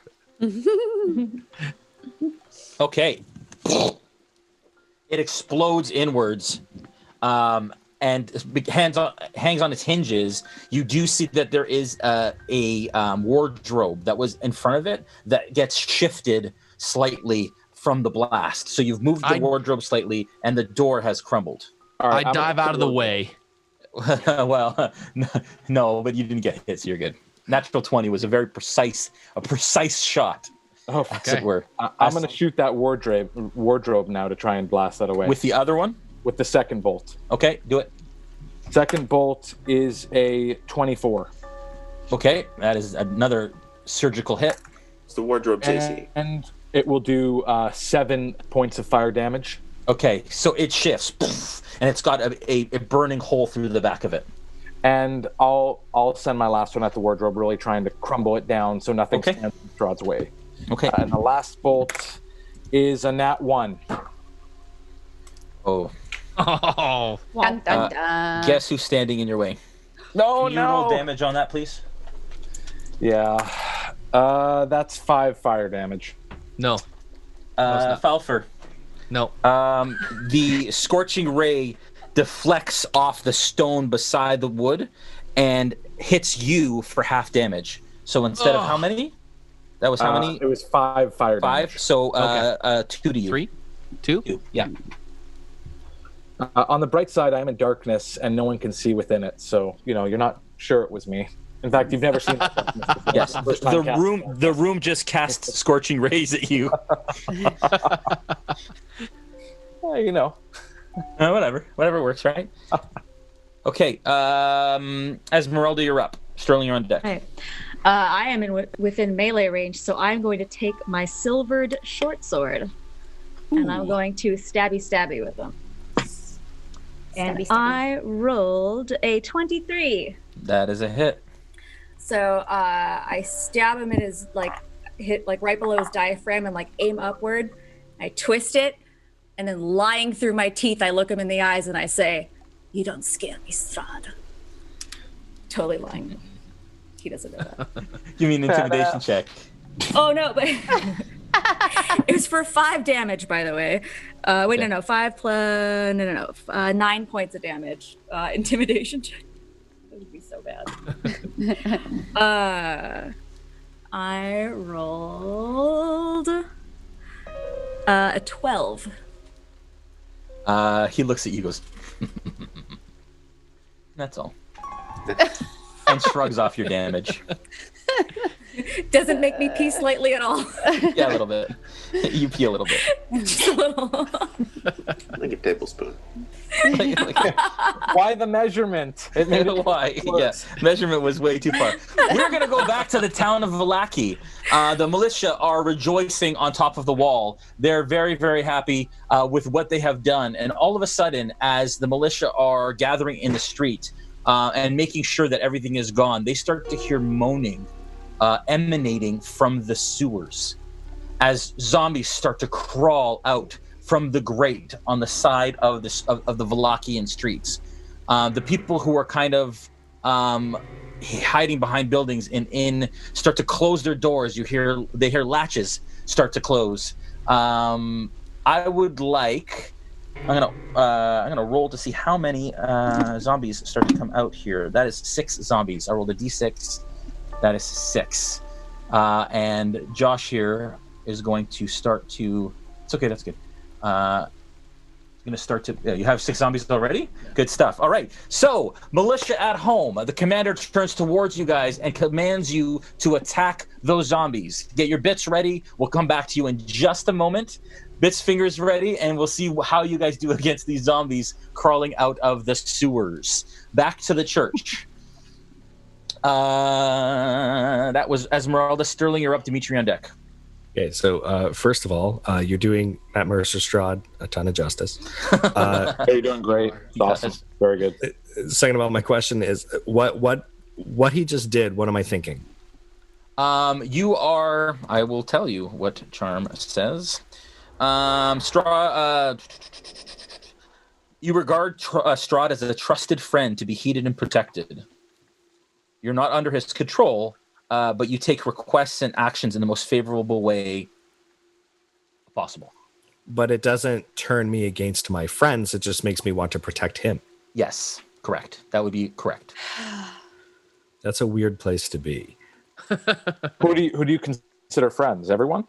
Okay. It explodes inwards, and hangs on its hinges. You do see that there is a wardrobe that was in front of it that gets shifted slightly from the blast. So you've moved the wardrobe slightly, and the door has crumbled. All right, I dive out of the way. Well, no, but you didn't get hit, so you're good. Natural 20 was a precise shot. Oh, as it were. I'm going to shoot that wardrobe now to try and blast that away. With the other one? With the second bolt. Okay, do it. Second bolt is a 24. Okay, that is another surgical hit. It's the wardrobe, JC. And it will do 7 points of fire damage. Okay, so it shifts, and it's got a burning hole through the back of it. And I'll send my last one at the wardrobe, really trying to crumble it down so nothing stands in Strahd's way. Okay. And the last bolt is a nat 1. Oh. Oh. Dun, dun, dun. Guess who's standing in your way? No, Can you roll damage on that, please? Yeah. That's 5 fire damage. No. Falpher. No. The scorching ray deflects off the stone beside the wood and hits you for half damage. So instead of how many? That was how many? It was 5 fire damage. 5. So 2 to you. 3? 2? 2. Yeah. On the bright side, I'm in darkness and no one can see within it. So, you're not sure it was me. In fact, you've never seen that darkness before. Yes. The room just casts scorching rays at you. Well, Whatever works, right? Okay. Ezmerelda, you're up. Sterling, you're on deck. Right. I am within melee range, so I'm going to take my silvered short sword, and I'm going to stabby with them. And Stabby. I rolled a 23. That is a hit. So I stab him in his hit right below his diaphragm and aim upward. I twist it, and then lying through my teeth, I look him in the eyes and I say, "You don't scare me, Strahd." Totally lying. He doesn't know that. You mean intimidation check? Oh no, but it was for 5 damage, by the way. 5 plus 9 points of damage. Intimidation check. That would be so bad. I rolled a 12. He looks at you, goes, "That's all," and shrugs off your damage. Doesn't make me pee slightly at all. Yeah, a little bit. You pee a little bit. Just a little. Like a tablespoon. why the measurement? It made it Why? Yes, measurement was way too far. We're gonna go back to the town of Vallaki. The militia are rejoicing on top of the wall. They're very, very happy with what they have done. And all of a sudden, as the militia are gathering in the street and making sure that everything is gone, they start to hear moaning emanating from the sewers as zombies start to crawl out from the grate on the side of the Vallakian streets. The people who are kind of hiding behind buildings and in start to close their doors. They hear latches start to close. I would like. I'm gonna roll to see how many zombies start to come out here. That is 6 zombies. I rolled a d6. That is 6. And Josh here is going to start to. It's okay. That's good. Going to start to. You have 6 zombies already. Good stuff. All right. So militia at home. The commander turns towards you guys and commands you to attack those zombies. Get your bits ready. We'll come back to you in just a moment. Bits, fingers ready, and we'll see how you guys do against these zombies crawling out of the sewers. Back to the church. That was Ezmerelda. Sterling, you're up. Dmitri on deck. Okay, so first of all, you're doing Matt Mercer Strahd a ton of justice. Hey, you're doing great. It's awesome. Very good. Second of all, my question is, what he just did, what am I thinking? You are, I will tell you what charm says. You regard Strahd as a trusted friend to be heeded and protected. You're not under his control, but you take requests and actions in the most favorable way possible. But it doesn't turn me against my friends. It just makes me want to protect him. Yes, correct. That would be correct. That's a weird place to be. Who do you consider friends? Everyone?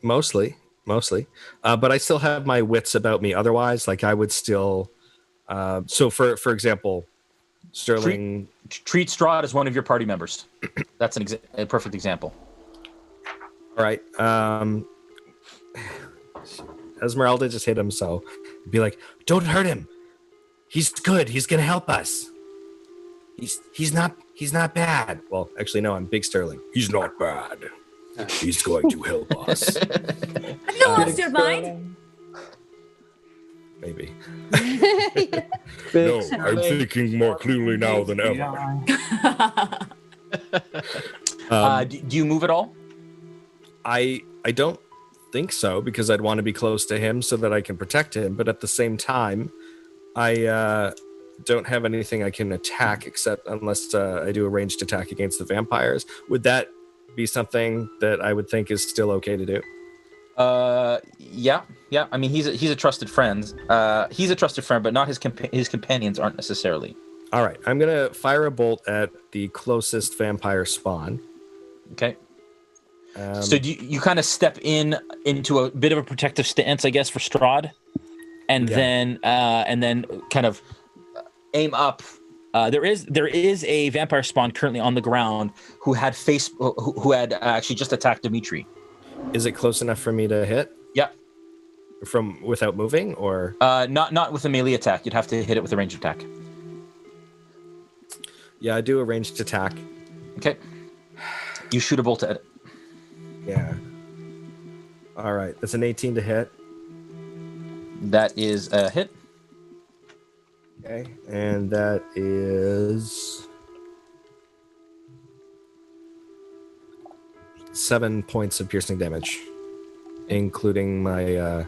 Mostly. But I still have my wits about me. Otherwise, like I would still. So for example, Sterling treat Strahd as one of your party members. That's a perfect example. All right. Ezmerelda just hit him, so be like, "Don't hurt him. He's good. He's gonna help us. He's not bad." Well, actually, no. I'm Big Sterling. He's not bad. He's going to help us. Have you lost your mind? Maybe. No, I'm thinking more clearly now than ever. Do you move at all? I don't think so, because I'd want to be close to him so that I can protect him. But at the same time, I don't have anything I can attack except unless I do a ranged attack against the vampires. Would that be something that I would think is still okay to do? Yeah. I mean, he's a trusted friend. He's a trusted friend, but not his companions aren't necessarily. All right, I'm gonna fire a bolt at the closest vampire spawn. Okay. So do you kind of step into a bit of a protective stance, I guess, for Strahd, and then kind of aim up. There is a vampire spawn currently on the ground who had actually just attacked Dmitri. Is it close enough for me to hit? Yeah. From without moving, or not with a melee attack. You'd have to hit it with a ranged attack. Yeah, I do a ranged attack. Okay. You shoot a bolt at it. Yeah. All right, that's an 18 to hit. That is a hit. Okay, and that is 7 points of piercing damage, including my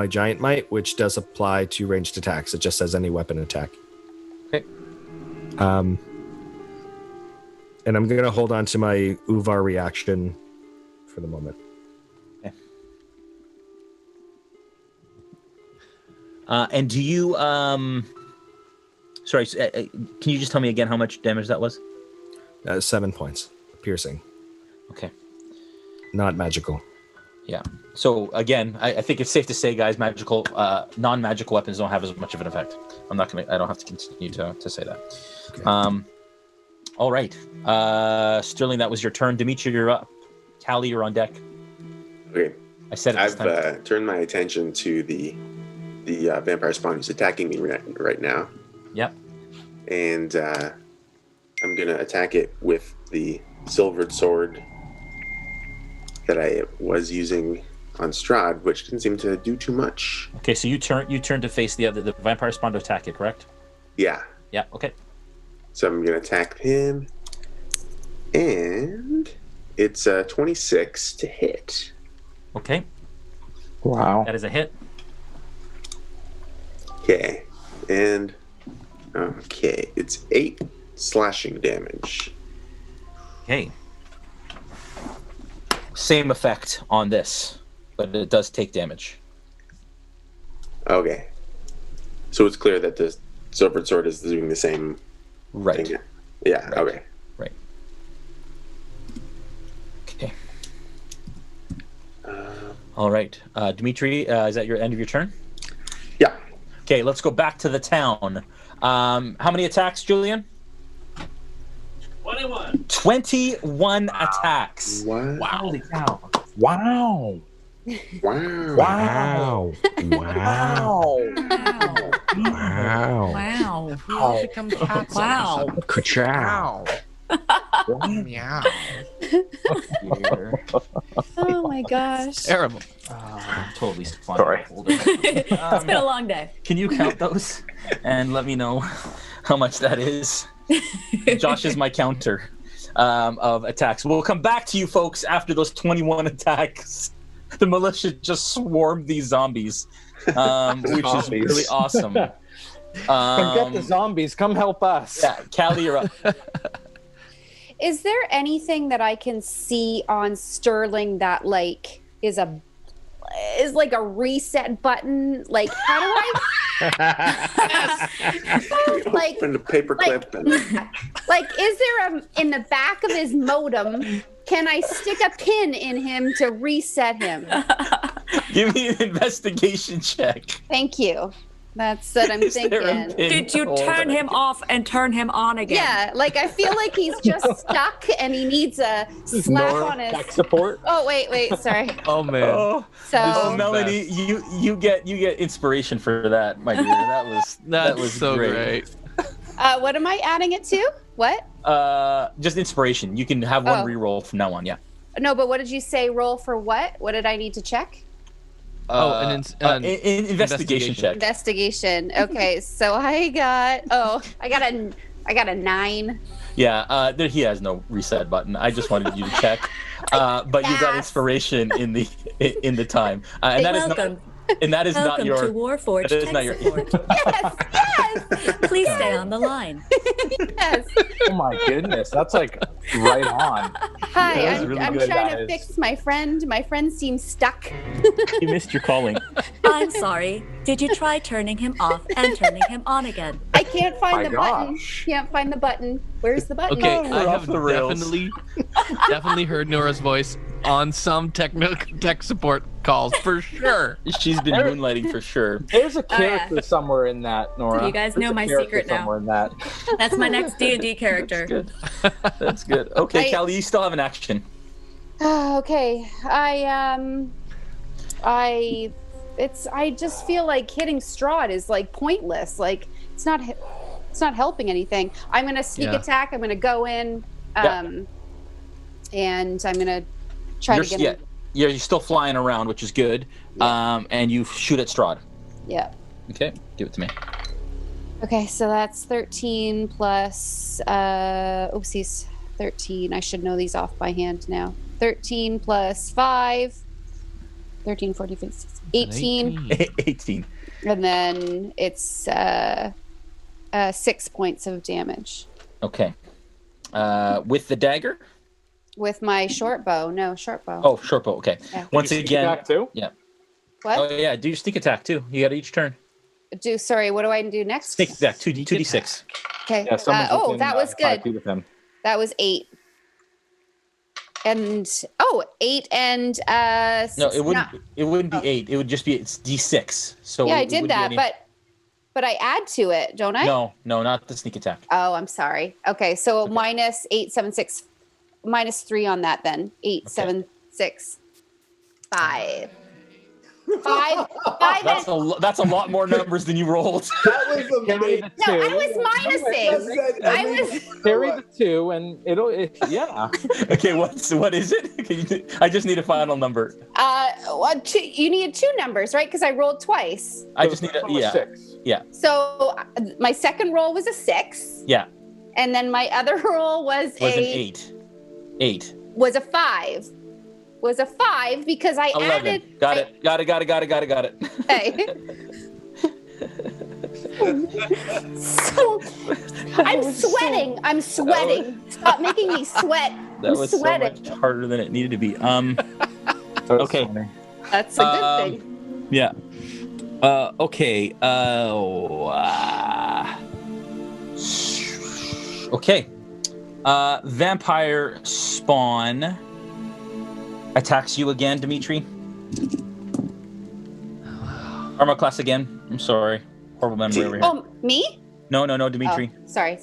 giant might, which does apply to ranged attacks. It just says any weapon attack. Okay. And I'm gonna hold on to my Uvar reaction for the moment. Okay. And do you sorry, can you just tell me again how much damage that was? 7 points piercing. Okay. Not magical. Yeah. So again, I think it's safe to say, guys, non-magical weapons don't have as much of an effect. I don't have to continue to say that. Okay. All right. Sterling, that was your turn. Dmitri, you're up. Callie, you're on deck. Okay. I said it this time. I've turned my attention to the vampire spawn who's attacking me right now. Yep. And I'm going to attack it with the silvered sword that I was using on Strahd, which didn't seem to do too much. Okay, so you turn to face the vampire spawn to attack it, correct? Yeah. Yeah, okay. So I'm going to attack him, and it's 26 to hit. Okay. Wow. That is a hit. Okay, and it's 8 slashing damage. Okay. Same effect on this, but it does take damage. Okay. So it's clear that the silvered sword is doing the same right thing. Yeah, right. Okay. Right. Okay. All right. Dmitri, is that your end of your turn? Yeah. Okay, let's go back to the town. How many attacks, Julian? 21 attacks. Wow. Holy cow. Wow. Wow. Wow. Wow. Wow. Wow. Wow. Become cats. Wow. Ka-chow. Meow. Oh my gosh. Terrible. Totally fine. Sorry. It's been a long day. Can you count those and let me know how much that is? Josh is my counter of attacks. We'll come back to you folks after those 21 attacks. The militia just swarmed these zombies, which is really awesome. Forget the zombies. Come help us. Yeah, Callie, you're up. Is there anything that I can see on Sterling that like is like a reset button? Like how do I like Open the paperclip. like is there in the back of his modem, can I stick a pin in him to reset him? Give me an investigation check. Thank you. That's what I'm thinking. Did you turn him off and turn him on again? Yeah, like I feel like he's just stuck and he needs a slap on his Tech support. Oh wait, sorry. Oh man. So Melanie, you get inspiration for that, my dear. That was so great. what am I adding it to? What? Just inspiration. You can have one reroll from now on. Yeah. No, but what did you say? Roll for what? What did I need to check? An investigation check. Investigation. Okay, so I got a 9. Yeah, he has no reset button. I just wanted you to check. But you got inspiration in the time, and that is Welcome. not Welcome your. to Warforged That is Tech not your. Support. Yes. Please stay on the line. Yes. Oh my goodness, that's like right on. Hi, Yeah, I'm, really I'm good, trying to guys. fix my friend. My friend seems stuck. You missed your calling. I'm sorry. Did you try turning him off and turning him on again? I can't find My the button. gosh. Can't find the button. Where's the button? Okay, we're I off have the rails. definitely heard Nora's voice on some tech support calls for sure. She's been moonlighting for sure. There's a character somewhere in that, Nora. You guys know There's a my character secret now. somewhere in that. That's my next D&D character. Good. That's good. Okay, Callie, you still have an action. Okay. I just feel like hitting Strahd is like pointless. Like it's not helping anything. I'm gonna sneak attack. I'm gonna go in, and I'm gonna try to get him. Yeah, you're still flying around, which is good. And you shoot at Strahd. Yeah. Okay, give it to me. Okay, so that's 13 plus. Oopsies, 13. I should know these off by hand now. 13 plus 5. 13, 14, 15, 18. 18. And then it's 6 points of damage. Okay. With the dagger? With my short bow. No, short bow. Oh, short bow. Okay. Yeah. Once again. Attack too? Yeah. What? Oh, yeah. Do your sneak attack too. You got each turn. Sorry, what do I do next? Sneak attack. 2d6. Okay. Yeah, someone's within, that was 5 good. feet of him. That was 8. And 8 and No, it wouldn't be 8. It would just be it's d6. So yeah, I it did wouldn't be that, any- but I add to it, don't I? No, not the sneak attack. Oh, I'm sorry. Okay, so minus 8, 7, 6, minus 3 on that then. 8, 7, 6, 5. 5. That's a lot more numbers than you rolled. That was amazing. No, I was minusing. I was. Carry the 2 and yeah. Okay, what is it? I just need a final number. You need 2 numbers, right? Because I rolled twice. I just need a 6. Yeah. So my second roll was a 6. Yeah. And then my other roll was an 8. 8. Was a 5. Was a 5 because I 11. added. Got it. Okay. So I'm sweating. Stop making me sweat. That I'm was sweating. so much harder than it needed to be. Okay. That's a good thing. Yeah. Okay. Okay. Vampire spawn attacks you again, Dmitri. Armor class again. I'm sorry. Horrible memory over here. Oh, me? No, Dmitri. Oh, sorry.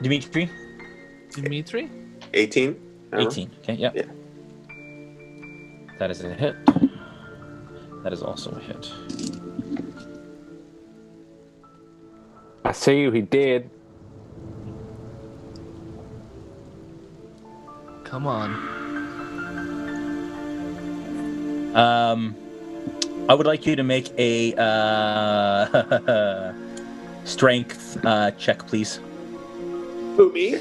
Dmitri? 18. 18. Okay, yep. Yeah. That is a hit. That is also a hit. I see you, he did. Come on. I would like you to make a strength check, please. Who, me?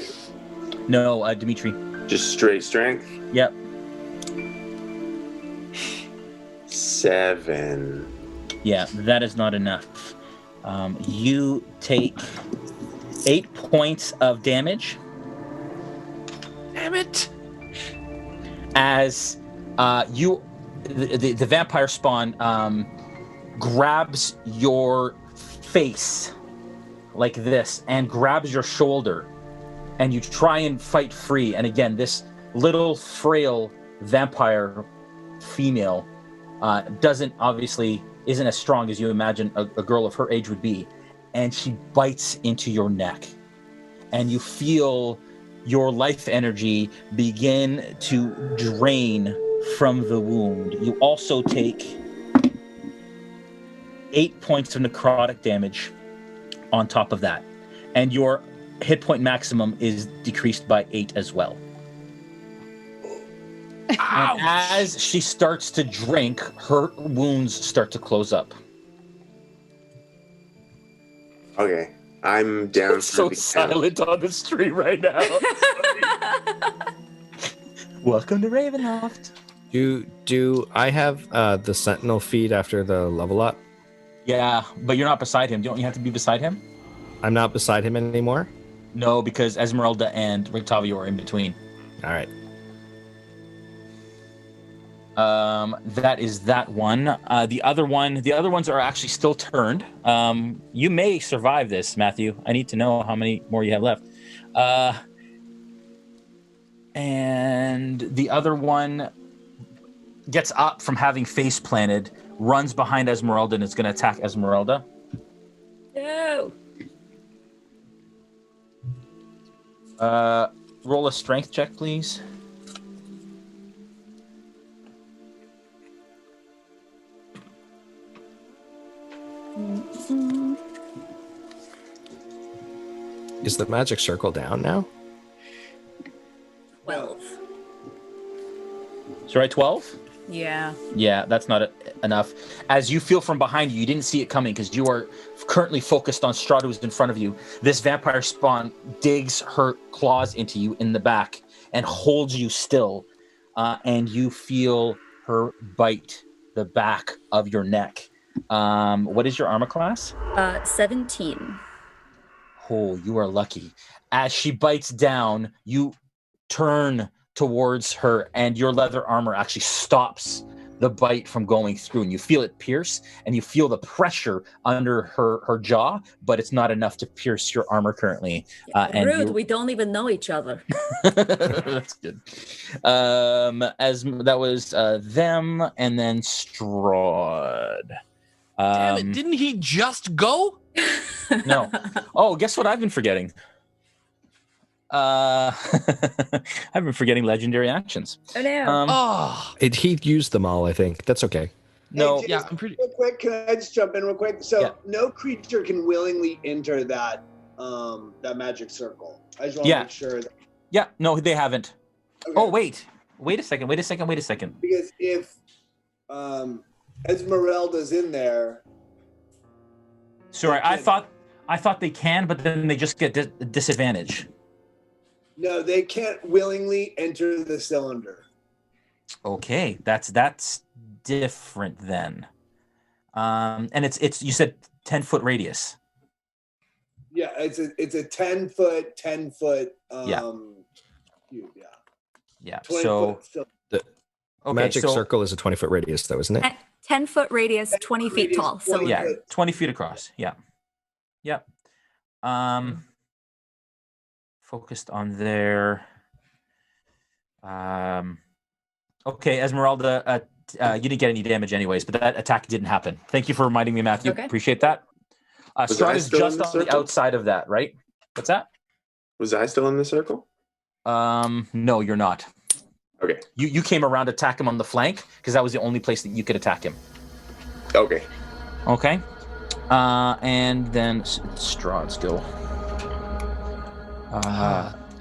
No, Dmitri. Just straight strength? Yep. 7. Yeah, that is not enough. You take 8 points of damage. Damn it! As the vampire spawn grabs your face like this and grabs your shoulder, and you try and fight free. And again, this little frail vampire female isn't as strong as you imagine a girl of her age would be, and she bites into your neck, and you feel your life energy begin to drain from the wound. You also take 8 points of necrotic damage on top of that, and your hit point maximum is decreased by 8 as well. And as she starts to drink, her wounds start to close up. Okay, I'm down It's so the silent on the street right now. Welcome to Ravenloft. Do I have the Sentinel feed after the level up? Yeah, but you're not beside him. Don't you have to be beside him? I'm not beside him anymore? No, because Ezmerelda and Rictavio are in between. All right. That is that one. The other ones are actually still turned. You may survive this, Matthew. I need to know how many more you have left. And the other one gets up from having face planted, runs behind Ezmerelda, and is going to attack Ezmerelda. No. Roll a strength check, please. Is the magic circle down now? 12. Sorry, 12? Yeah. Yeah, that's not enough. As you feel from behind you, you didn't see it coming because you are currently focused on Strahd, who's in front of you. This vampire spawn digs her claws into you in the back and holds you still, and you feel her bite the back of your neck. What is your armor class? 17. Oh, you are lucky. As she bites down, you turn towards her, and your leather armor actually stops the bite from going through, and you feel it pierce, and you feel the pressure under her jaw, but it's not enough to pierce your armor currently. Rude, we don't even know each other. That's good. As that was them, and then Strahd. Damn it, didn't he just go? No. Oh, guess what I've been forgetting? I've been forgetting legendary actions. Oh, no. He used them all, I think. That's okay. No. Hey, Yeah, I'm pretty. Real quick, can I just jump in real quick? So Yeah. no creature can willingly enter that magic circle. I just want to make sure. Yeah, no, they haven't. Okay. Oh, wait a second. Because if Ezmerelda's in there. Sorry, I thought they can, but then they just get disadvantage. No, they can't willingly enter the cylinder. Okay, that's different then. And it's you said 10-foot radius. Yeah, it's a 10-foot. Cube, yeah. Yeah. 20 So foot still. okay, Magic circle is a 20-foot radius, though, isn't it? 10-foot radius, 20 feet tall. So yeah, 20 feet across. Yeah. Yep. Focused on there. Okay, Ezmerelda, you didn't get any damage anyways, but that attack didn't happen. Thank you for reminding me, Matthew. Okay. Appreciate that. Strahd is just on the outside of that, right? What's that? Was I still in the circle? No, you're not. Okay. You came around to attack him on the flank because that was the only place that you could attack him. Okay. Okay. And then Strahd's go.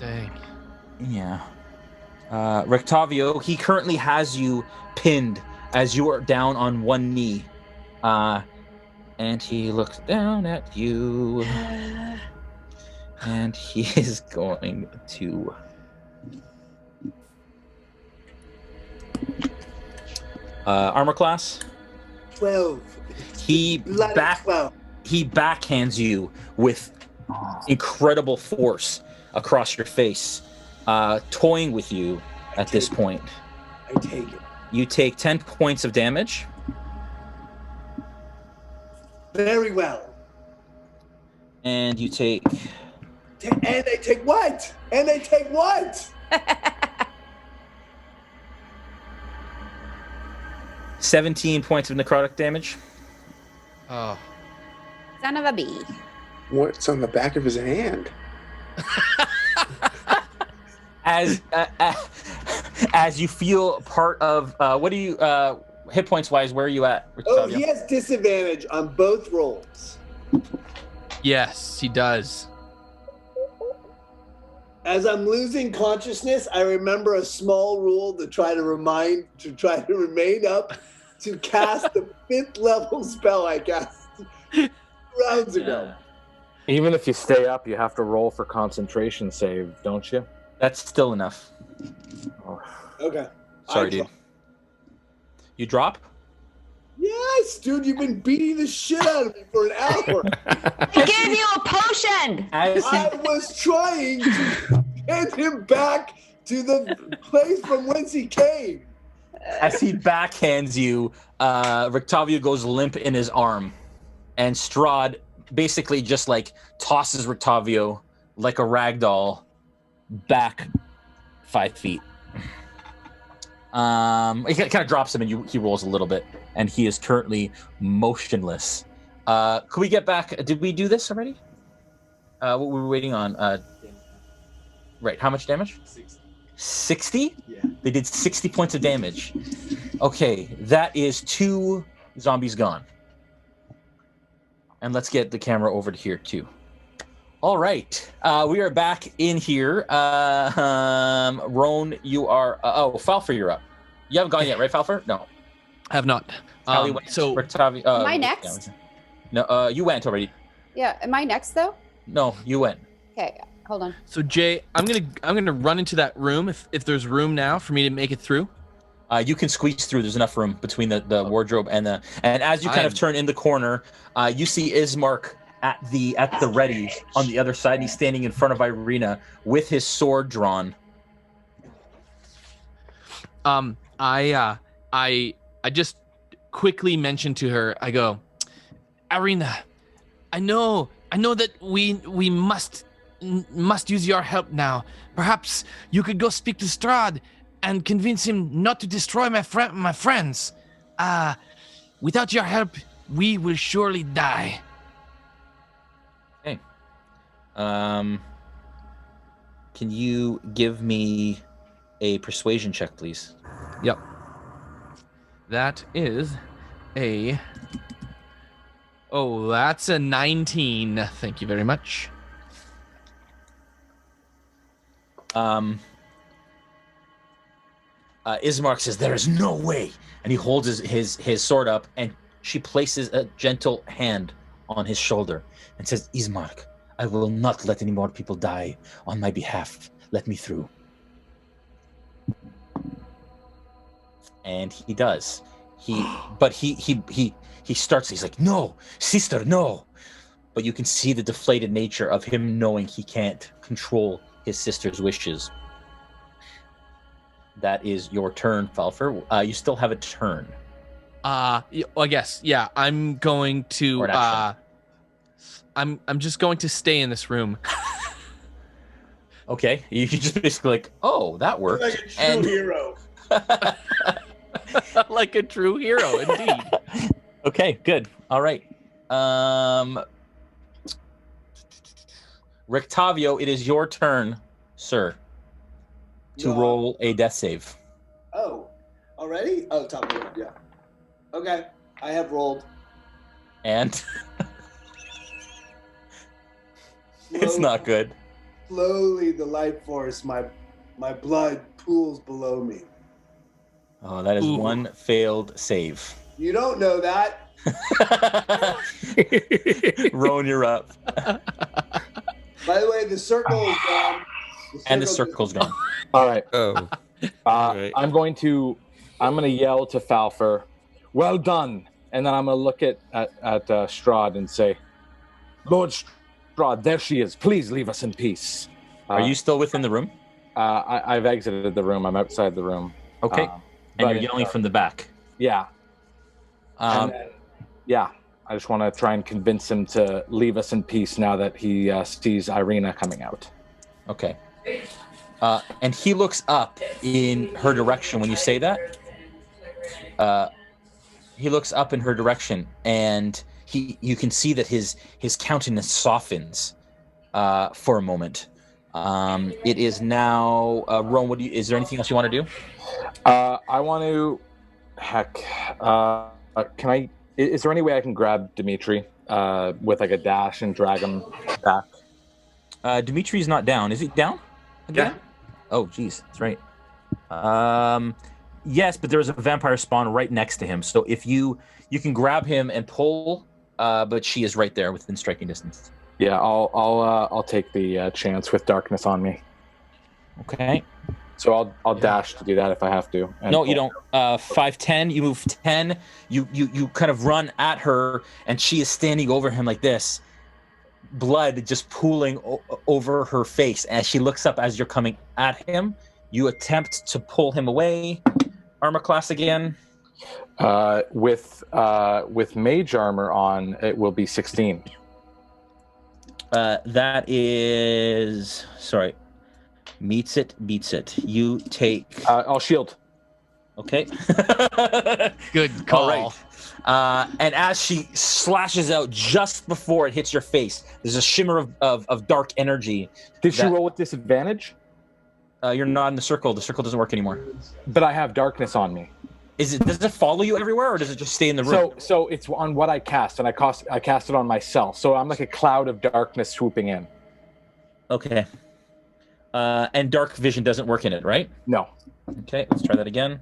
Dang. Yeah. Rictavio, he currently has you pinned as you are down on one knee. And he looks down at you. And he is going to... armor class? 12. He backhands you with incredible force across your face, toying with you at this point. I take it. You take 10 points of damage. Very well. And you take... And they take what? 17 points of necrotic damage. Oh. Son of a bee. What's on the back of his hand? As you feel part of what do you hit points wise? Where are you at? Oh, he has disadvantage on both rolls. Yes, he does. As I'm losing consciousness, I remember a small rule to try to remain up to cast the 5th level spell I cast rounds ago. Even if you stay up, you have to roll for concentration save, don't you? That's still enough. Oh. Okay. Sorry, dude. You drop? Yes, dude, you've been beating the shit out of me for an hour. He gave you a potion. I was trying to get him back to the place from whence he came. As he backhands you, Rictavio goes limp in his arm, and Strahd basically just like tosses Rictavio like a rag doll back 5 feet. He kind of drops him, and he rolls a little bit, and he is currently motionless. Could we get back? Did we do this already? What were we waiting on? Right, how much damage? 60? Yeah. They did 60 points of damage. Okay, that is 2 zombies gone. And let's get the camera over to here, too. All right, we are back in here. Rone, you are... Falpher, you're up. You haven't gone yet, right, Falpher? No. I have not. Callie went. So Rictavio, Am I next? No, you went already. Yeah, am I next though? No, you went. Okay, hold on. So Jay, I'm gonna run into that room if there's room now for me to make it through. You can squeeze through. There's enough room between the wardrobe and as you kind of turn in the corner, you see Ismark at the ready on the other side. He's standing in front of Irina with his sword drawn. I just quickly mentioned to her, I go, Irina, I know that we must use your help now. Perhaps you could go speak to Strahd and convince him not to destroy my friends. Without your help, we will surely die. Okay. Can you give me a persuasion check, please? Yep. That is that's a 19. Thank you very much. Ismark says, "There is no way," and he holds his sword up, and she places a gentle hand on his shoulder and says, "Ismark, I will not let any more people die on my behalf. Let me through." And he does. He starts. He's like, "No, sister, no." But you can see the deflated nature of him knowing he can't control his sister's wishes. That is your turn, Falpher. You still have a turn. I guess. Yeah, I'm going to. I'm just going to stay in this room. Okay, you just basically like, oh, that worked. Like a true hero. Like a true hero, indeed. Okay, good. All right. Rictavio, it is your turn, sir, to roll a death save. Oh, already? Oh, top of it, yeah. Okay, I have rolled. And it's not good. Slowly, the life force, my my blood pools below me. Oh, that is one failed save. You don't know that. Rone, you're up. By the way, the circle is gone. And the circle's gone. All right. Oh. Right. I'm going to yell to Falpher, "Well done!" And then I'm going to look at Strahd and say, "Lord Strahd, there she is. Please leave us in peace." Are you still within the room? I've exited the room. I'm outside the room. Okay. And you're yelling from the back. Yeah. I just want to try and convince him to leave us in peace now that he sees Irina coming out. Okay. And he looks up in her direction when you say that. He looks up in her direction, and you can see that his countenance softens for a moment. It is now Rone. Is there anything else you want to do? I want to. Can I? Is there any way I can grab Dmitri with like a dash and drag him back? Dimitri's not down. Is he down again? Yeah. Oh, geez, that's right. Yes, but there's a vampire spawn right next to him. So if you can grab him and pull, but she is right there within striking distance. Yeah, I'll take the chance with darkness on me. Okay. So I'll dash to do that if I have to. No, you don't. 5'10", you move 10. You kind of run at her, and she is standing over him like this. Blood just pooling over her face as she looks up as you're coming at him. You attempt to pull him away. Armor class again. With mage armor on, it will be 16. That is beats it. You take. I'll shield. Okay. Good call. All right. And as she slashes out just before it hits your face, there's a shimmer of dark energy. Did she roll with disadvantage? You're not in the circle. The circle doesn't work anymore. But I have darkness on me. Does it follow you everywhere, or does it just stay in the room? So it's on what I cast, and I cast it on myself. So I'm like a cloud of darkness swooping in. Okay. And dark vision doesn't work in it, right? No. Okay, let's try that again.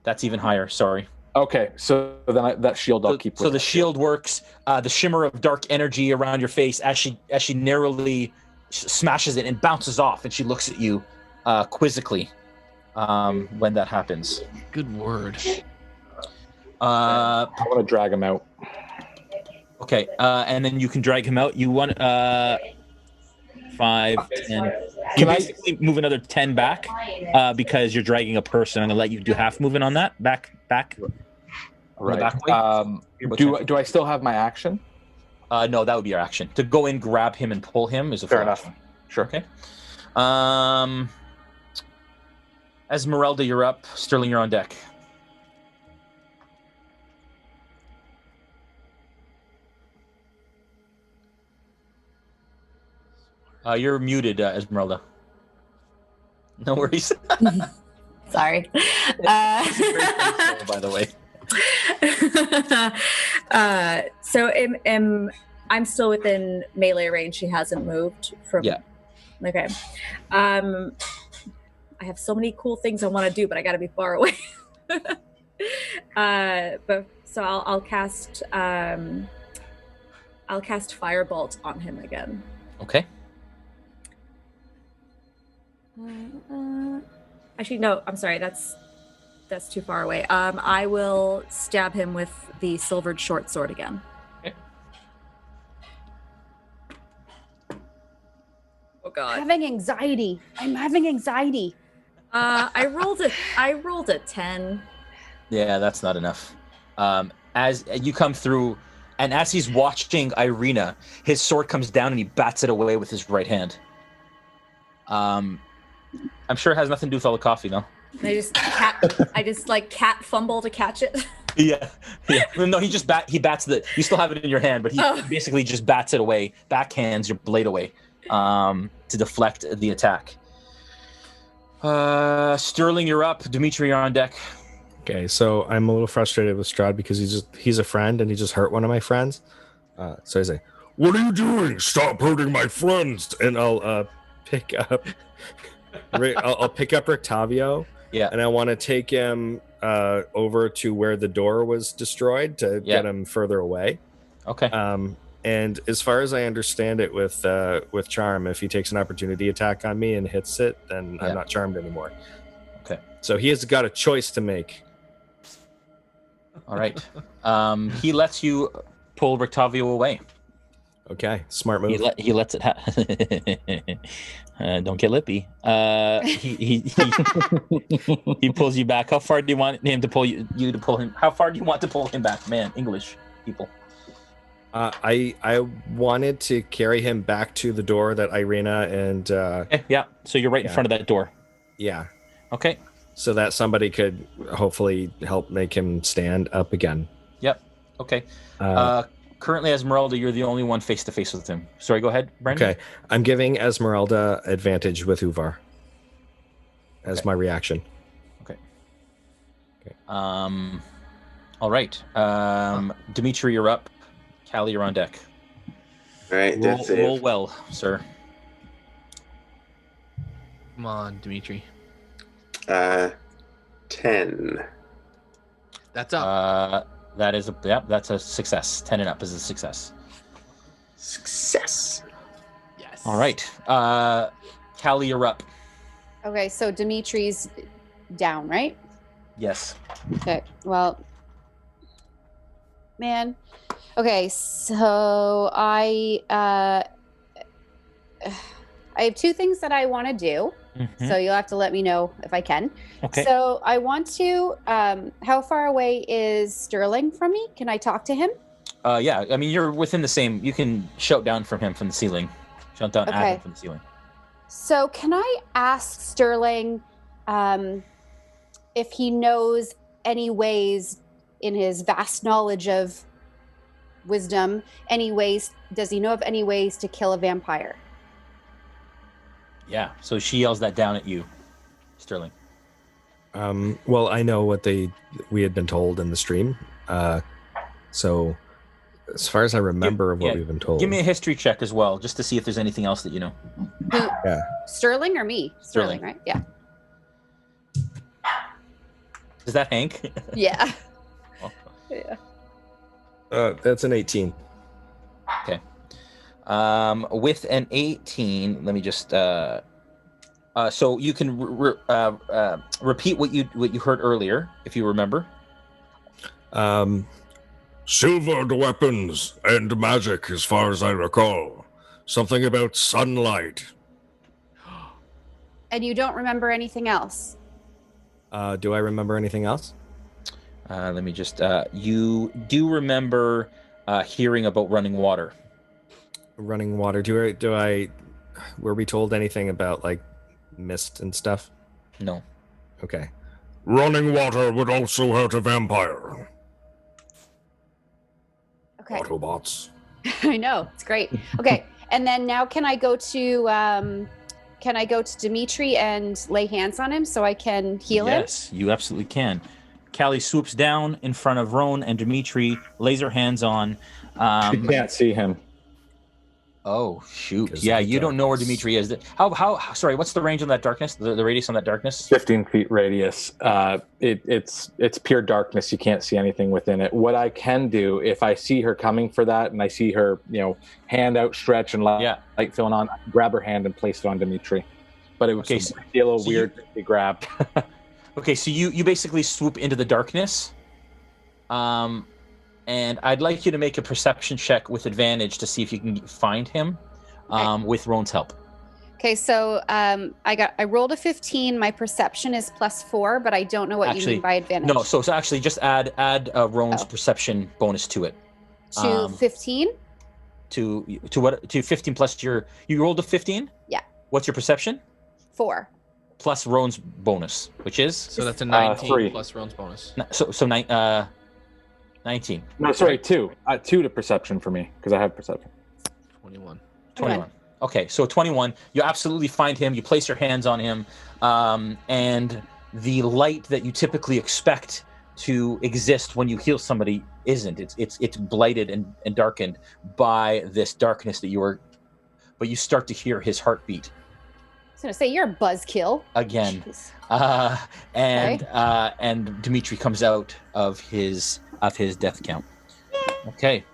That's even higher. Sorry. Okay, so then that shield I'll keep. So the shield works. The shimmer of dark energy around your face as she narrowly smashes it and bounces off, and she looks at you quizzically when that happens. Good word. I want to drag him out. Okay, and then you can drag him out. You want 5, 10. You basically move another 10 back because you're dragging a person. I'm gonna let you do half movement on that. Back. Right. Back way. Do I still have my action? No, that would be your action. To go in, grab him, and pull him is a fair full enough. action. Sure. Okay. Ezmerelda, you're up. Sterling, you're on deck. You're muted, Ezmerelda. No worries. Sorry. By the way. So I'm still within melee range. She hasn't moved from. Yeah. Okay. I have so many cool things I want to do, but I got to be far away. But so I'll cast Firebolt on him again. Okay. Actually, no. I'm sorry. That's too far away. I will stab him with the silvered short sword again. Okay. Oh God. I'm having anxiety. I rolled a 10. Yeah, that's not enough. As you come through, and as he's watching Irina, his sword comes down and he bats it away with his right hand. I'm sure it has nothing to do with all the coffee, though. I just cat fumble to catch it. Yeah. No, he bats you still have it in your hand, but he basically just bats it away, backhands your blade away, to deflect the attack. Sterling, you're up. Dmitri, you're on deck. Okay, so I'm a little frustrated with Strahd because he's a friend and he just hurt one of my friends. So I say, "What are you doing? Stop hurting my friends!" And I'll pick up I'll pick up Rictavio. Yeah. And I want to take him over to where the door was destroyed to get him further away. Okay. And as far as I understand it with Charm, if he takes an opportunity attack on me and hits it, then I'm not charmed anymore. Okay. So he has got a choice to make. All right. He lets you pull Rictavio away. Okay, smart move. He lets it don't get lippy. He pulls you back. How far do you want him to pull you to pull him? How far do you want to pull him back? Man, English people. I wanted to carry him back to the door that Irina and yeah. So you're right in front of that door. Yeah. Okay. So that somebody could hopefully help make him stand up again. Yep. Okay. Currently, Ezmerelda, you're the only one face to face with him. Sorry, go ahead, Brandon. Okay. I'm giving Ezmerelda advantage with Uvar as my reaction. Okay. All right. Dmitri, you're up. Callie, you're on deck. All right. Roll well, sir. Come on, Dmitri. 10. That's up. That's a success. 10 and up is a success. Success. Yes. All right. Callie, you're up. Okay, so Dimitri's down, right? Yes. Okay, well, man. Okay, so I have two things that I want to do. Mm-hmm. So you'll have to let me know if I can. Okay. So I want to, how far away is Sterling from me? Can I talk to him? Yeah, I mean, you're within the same, you can shout down from him from the ceiling. Shout down at him from the ceiling. So can I ask Sterling if he knows any ways in his vast knowledge of wisdom, does he know of any ways to kill a vampire? Yeah, so she yells that down at you, Sterling. Well, I know what we had been told in the stream. So as far as I remember of what we've been told. Give me a history check as well, just to see if there's anything else that you know. Yeah. Sterling or me? Sterling, right? Yeah. Is that Hank? Yeah. Yeah. That's an 18. Okay. With an 18, let me just so you can repeat what you heard earlier, if you remember. Silvered weapons and magic, as far as I recall. Something about sunlight. And you don't remember anything else? Do I remember anything else? Let me just you do remember hearing about running water. Running water. Were we told anything about like mist and stuff? No. Okay. Running water would also hurt a vampire. Okay. Autobots. I know, it's great. Okay, and then now can I go to Dmitri and lay hands on him so I can heal him? Yes, you absolutely can. Callie swoops down in front of Rone and Dmitri, lays her hands on. You can't see him. Oh shoot! Yeah, you don't know where Dmitri is. How? Sorry, what's the range on that darkness? The radius on that darkness? 15 feet radius. It's pure darkness. You can't see anything within it. What I can do, if I see her coming for that, and I see her, hand outstretched and light filling on, I can grab her hand and place it on Dmitri. But it would be a little weird to be grabbed. Okay, so you basically swoop into the darkness. And I'd like you to make a perception check with advantage to see if you can find him with Rone's help. Okay, so I rolled a 15. My perception is +4, but I don't know what you mean by advantage. No, so actually just add Rone's perception bonus to it. To 15? To what? To 15 plus you rolled a 15? Yeah. What's your perception? 4. Plus Rone's bonus, which is? So that's a 19 3. plus Rone's bonus. So 19. No, sorry, 2. 2 to perception for me, because I have perception. 21. 21. Okay, so 21. You absolutely find him. You place your hands on him, and the light that you typically expect to exist when you heal somebody isn't. It's blighted and darkened by this darkness that you are. But you start to hear his heartbeat, was gonna say you're a buzzkill. Again. Jeez. And Dmitri comes out of his death count. Okay.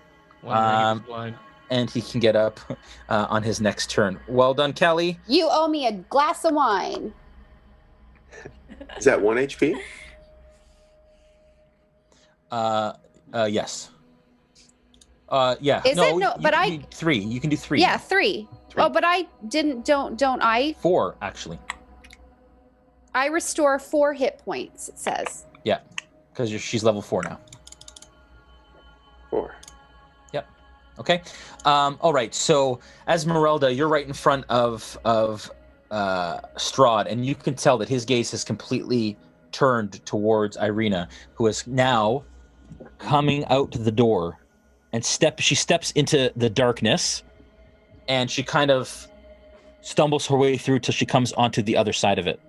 And he can get up on his next turn. Well done, Callie. You owe me a glass of wine. Is that 1 HP? Yes. Yeah. Is it? No, but I... 3. You can do 3. Yeah, 3. Oh, but I didn't... Don't I... 4, actually. I restore 4 hit points, it says. Yeah, because she's level 4 now. 4. Yep. Okay. All right. So, Ezmerelda, you're right in front of Strahd, and you can tell that his gaze has completely turned towards Irina, who is now coming out the door, and she steps into the darkness, and she kind of stumbles her way through till she comes onto the other side of it.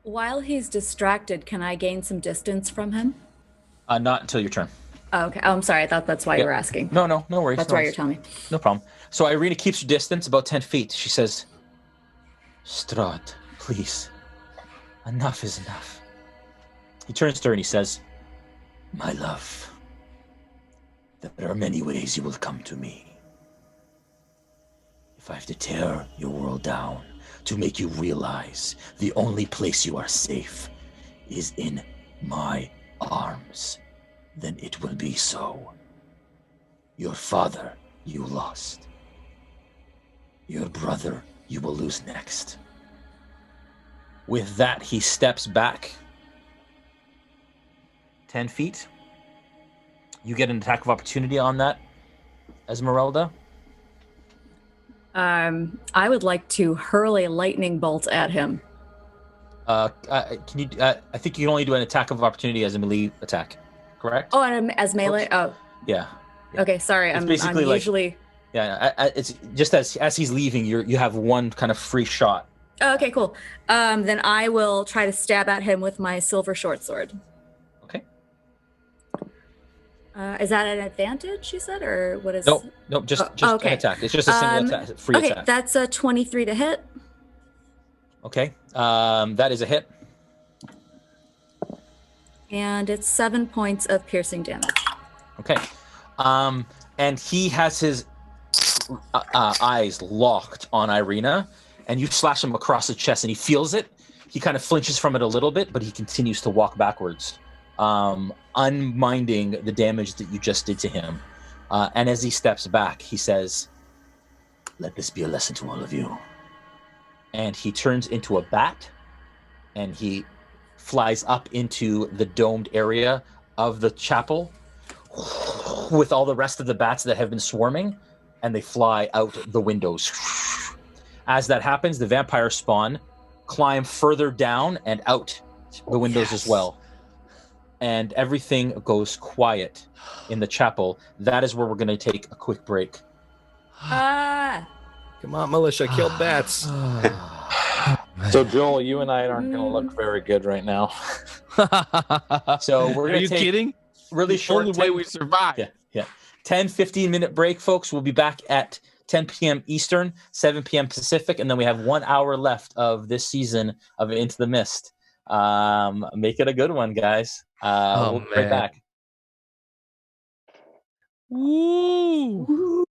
While he's distracted, can I gain some distance from him? Not until your turn. Oh, okay. Oh, I'm sorry. I thought that's why you were asking. No worries. That's why you're telling me. No problem. So Irina keeps her distance about 10 feet. She says, Strahd, please. Enough is enough. He turns to her and he says, my love, there are many ways you will come to me. If I have to tear your world down to make you realize the only place you are safe is in my arms, then it will be so. Your father, you lost. Your brother, you will lose next. With that, he steps back 10 feet. You get an attack of opportunity on that, Ezmerelda. I would like to hurl a lightning bolt at him. Can you? I think you can only do an attack of opportunity as a melee attack, correct? Oh, and as melee. Oh, yeah. Okay, sorry. I'm usually. Yeah, it's just as he's leaving, you have one kind of free shot. Oh, okay, cool. Then I will try to stab at him with my silver short sword. Okay. Is that an advantage, you said, or what is? Nope, just an attack. It's just a single attack, free attack. Okay, that's a 23 to hit. Okay, that is a hit. And it's 7 points of piercing damage. Okay, and he has his eyes locked on Irina, and you slash him across the chest, and he feels it. He kind of flinches from it a little bit, but he continues to walk backwards, unminding the damage that you just did to him. And as he steps back, he says, "Let this be a lesson to all of you." And he turns into a bat, and he flies up into the domed area of the chapel with all the rest of the bats that have been swarming, and they fly out the windows. As that happens, the vampire spawn climb further down and out the windows as well. And everything goes quiet in the chapel. That is where we're going to take a quick break. Come on, militia, kill bats. So, Joel, you and I aren't going to look very good right now. So we're going to take... Are you kidding? Really short. The only way we survive. Yeah. 10, 15-minute break, folks. We'll be back at 10 p.m. Eastern, 7 p.m. Pacific, and then we have 1 hour left of this season of Into the Mist. Make it a good one, guys. We'll be right back. Woo!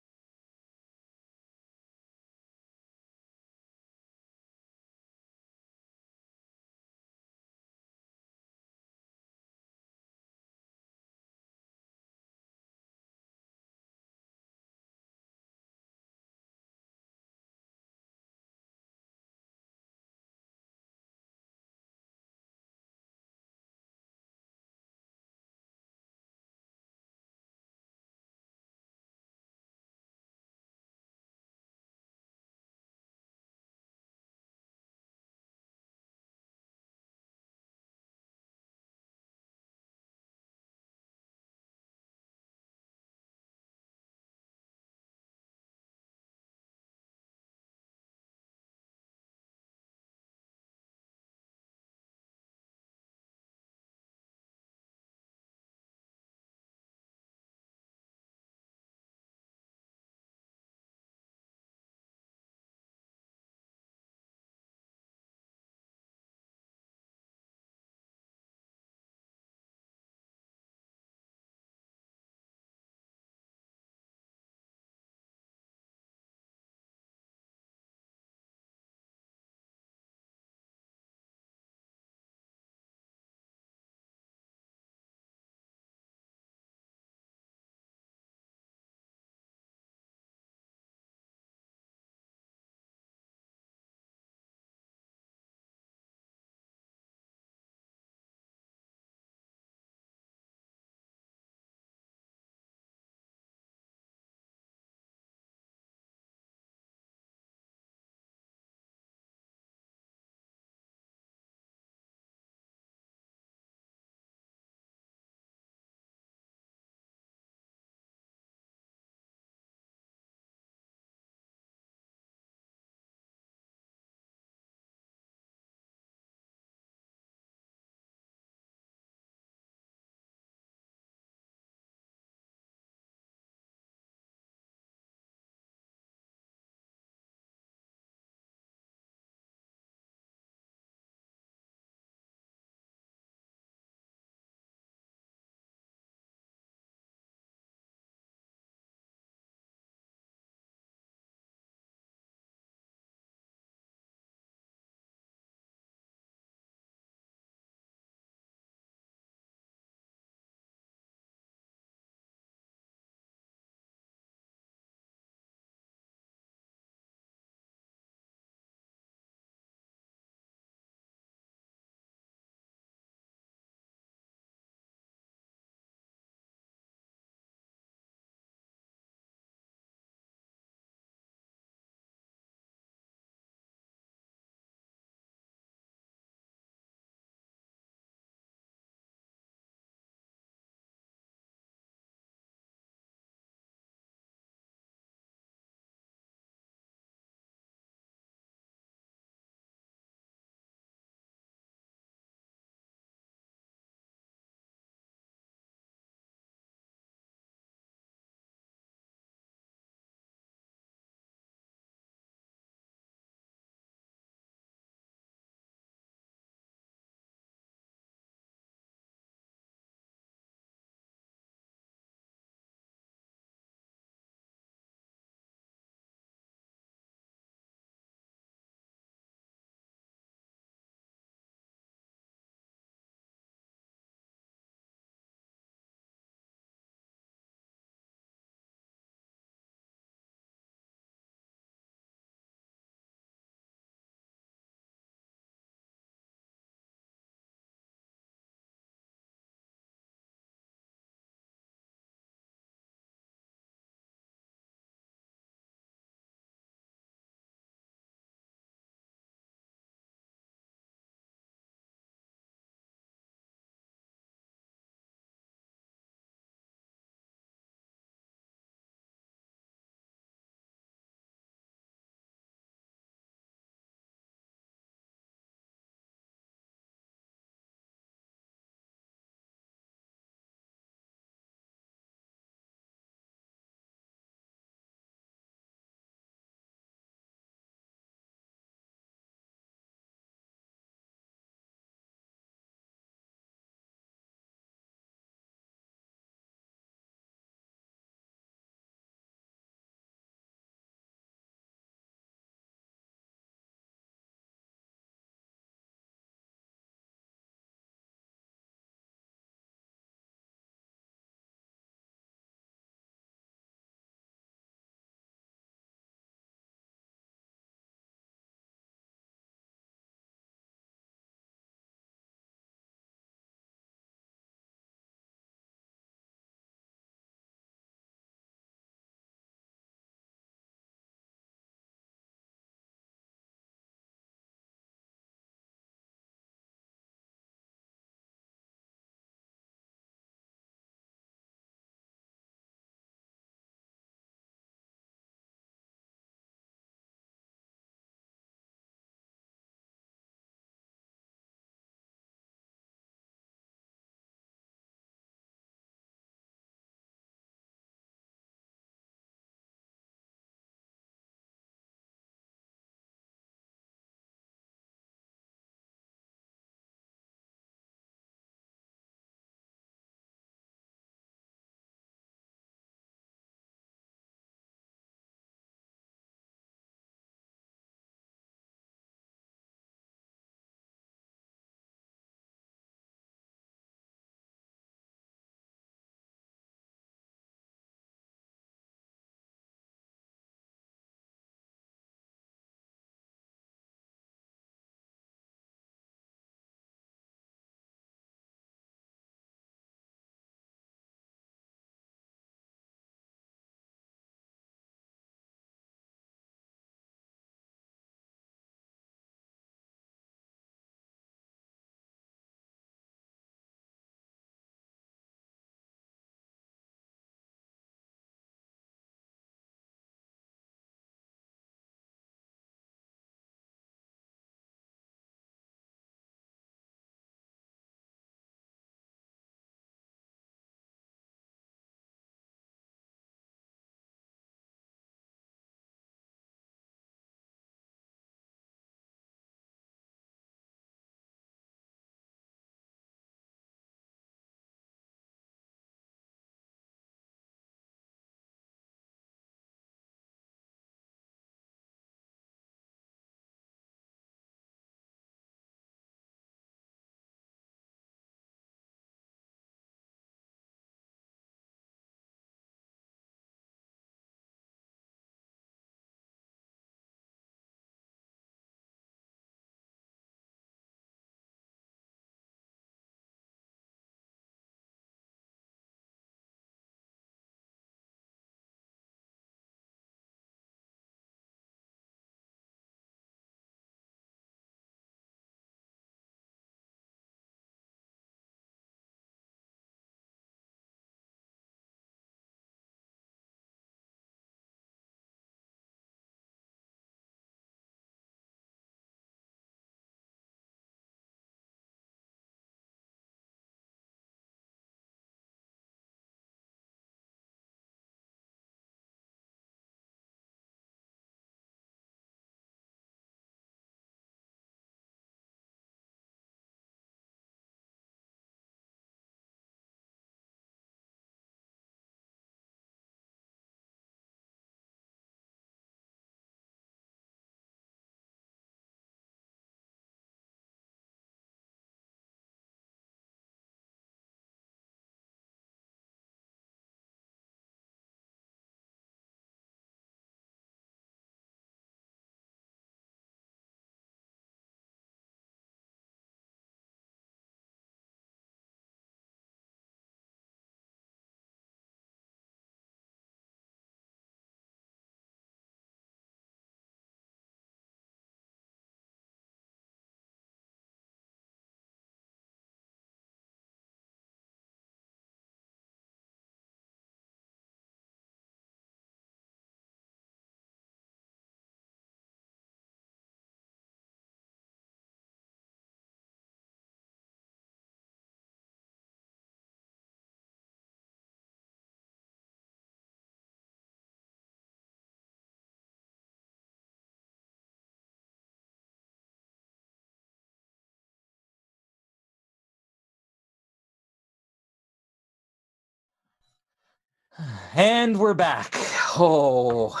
And we're back. Oh,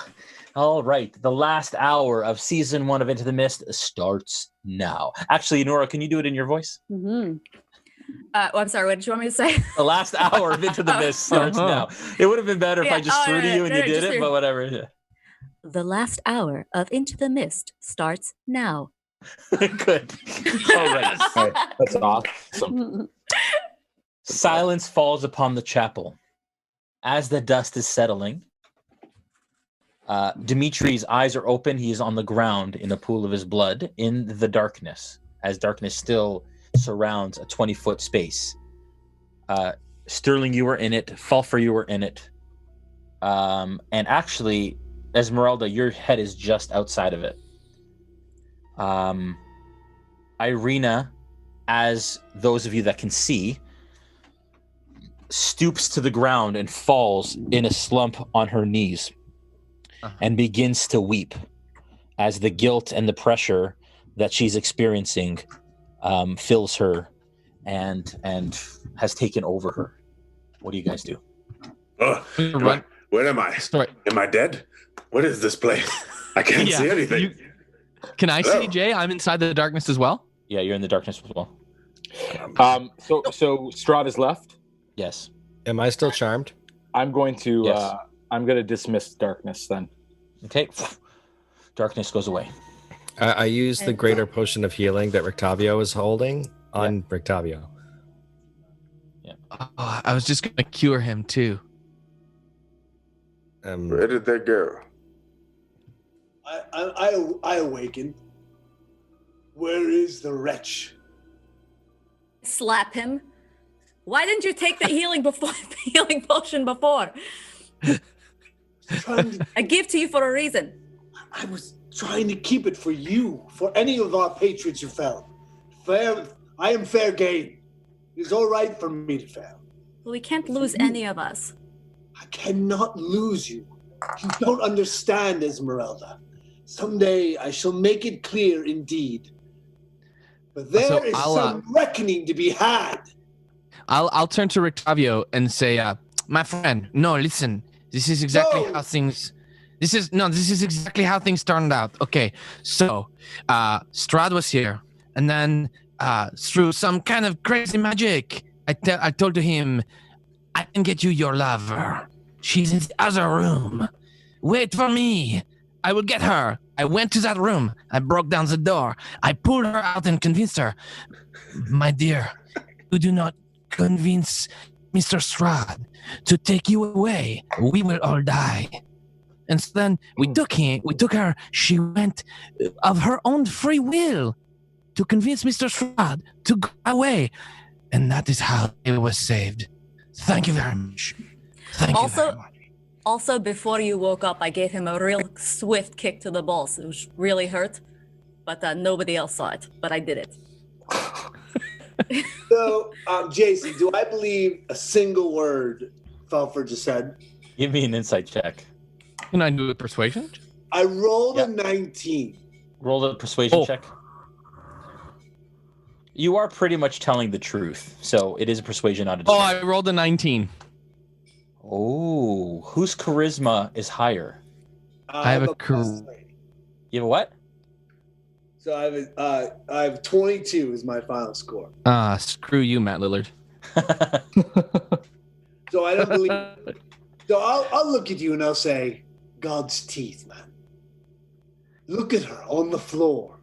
all right. The last hour of season 1 of Into the Mist starts now. Actually, Noura, can you do it in your voice? Mm-hmm. I'm sorry. What did you want me to say? The last hour of Into the Mist starts now. It would have been better if I just threw to you and you did it, but whatever. Yeah. The last hour of Into the Mist starts now. Good. All right. That's awesome. Silence falls upon the chapel. As the dust is settling, Dmitri's eyes are open. He is on the ground in a pool of his blood in the darkness, as darkness still surrounds a 20-foot space. Sterling, you were in it. Falpher, you were in it. And actually, Ezmerelda, your head is just outside of it. Irina, as those of you that can see, stoops to the ground and falls in a slump on her knees and begins to weep as the guilt and the pressure that she's experiencing fills her and has taken over her. What do you guys do? Where am I? Sorry. Am I dead? What is this place? I can't see anything. Can I see, Jay? I'm inside the darkness as well. Yeah, you're in the darkness as well. So Strahd is left. Yes. Am I still charmed? I'm going to dismiss darkness then. Okay. Darkness goes away. I use the greater potion of healing that Rictavio is holding on Rictavio. Yeah. Oh, I was just going to cure him too. Where did they go? I awaken. Where is the wretch? Slap him. Why didn't you take the healing potion before? I give to you for a reason. I was trying to keep it for you, for any of our patriots who fell. I am fair game. It is all right for me to fail. Well, we can't lose any of us. I cannot lose you. You don't understand, Ezmerelda. Someday I shall make it clear indeed. But there is some reckoning to be had. I'll turn to Rictavio and say, my friend, no, listen. This is exactly how things. This is exactly how things turned out. Okay, so Strahd was here, and then through some kind of crazy magic, I told to him, I can get you your lover. She's in the other room. Wait for me. I will get her. I went to that room. I broke down the door. I pulled her out and convinced her. My dear, you do not convince Mr. Strahd to take you away. We will all die. And so then we took her. She went of her own free will to convince Mr. Strahd to go away. And that is how it was saved. Thank you very much. Thank you very much. Also, before you woke up, I gave him a real swift kick to the balls. It was really hurt, but nobody else saw it, but I did it. So, Jason, do I believe a single word Falpher just said? Give me an insight check. Can I do a persuasion? I rolled a 19. Roll the persuasion check. You are pretty much telling the truth, so it is a persuasion, not a deception. I rolled a 19. Oh, whose charisma is higher? I have a You have a what? So I have 22 is my final score. Screw you, Matt Lillard. So I don't believe. So I'll look at you and I'll say, God's teeth, man. Look at her on the floor,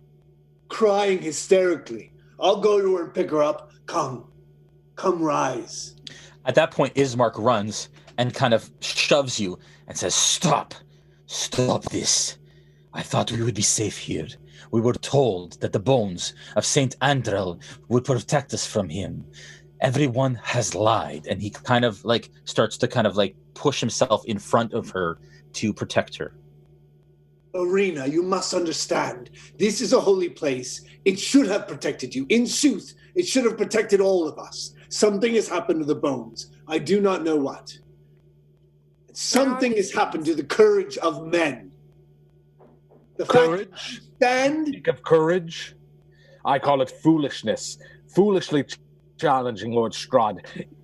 crying hysterically. I'll go to her and pick her up. Come rise. At that point, Ismark runs and kind of shoves you and says, Stop this. I thought we would be safe here. We were told that the bones of Saint Andrel would protect us from him. Everyone has lied. And he kind of starts to push himself in front of her to protect her. Irina, you must understand. This is a holy place. It should have protected you. In sooth, it should have protected all of us. Something has happened to the bones. I do not know what. Something has happened to the courage of men. The Courage? Stand. Speak of courage. I call it foolishness. Foolishly challenging Lord Strahd.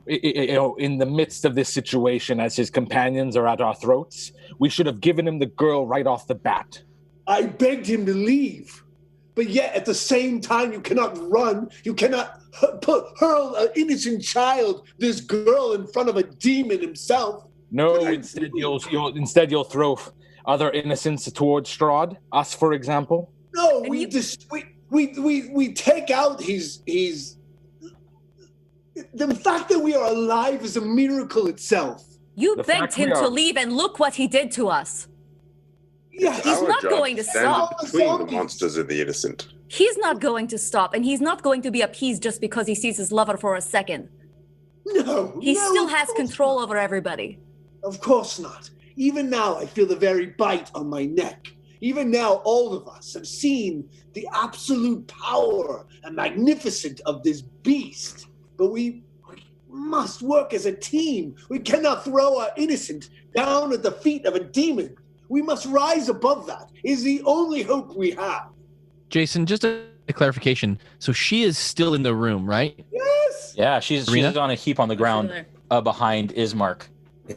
In the midst of this situation, as his companions are at our throats, we should have given him the girl right off the bat. I begged him to leave, but yet at the same time, you cannot run. You cannot hurl an innocent child, this girl, in front of a demon himself. No, instead you'll throw other innocents towards Strahd. Us, for example. No, we take out his. The fact that we are alive is a miracle itself. You begged him to leave, and look what he did to us. Yeah, he's not going to stop. Between the monsters and the innocent. He's not going to stop, and he's not going to be appeased just because he sees his lover for a second. No, he still has control over everybody. Of course not. Even now, I feel the very bite on my neck. Even now, all of us have seen the absolute power and magnificence of this beast. But we must work as a team. We cannot throw our innocent down at the feet of a demon. We must rise above that. It is the only hope we have. Jason, just a clarification. So she is still in the room, right? Yes. Yeah, she's on a heap on the ground behind Ismark.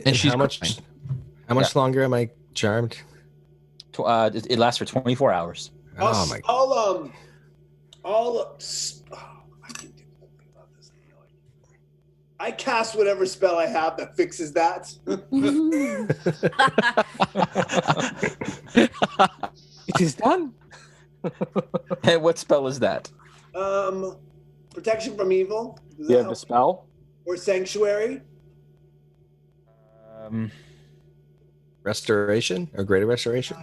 And she's how much longer am I charmed? It lasts for 24 hours. Oh my God. I cast whatever spell I have that fixes that. It is done. Hey, what spell is that? Protection from evil. You have the spell? Or sanctuary. Restoration or greater restoration?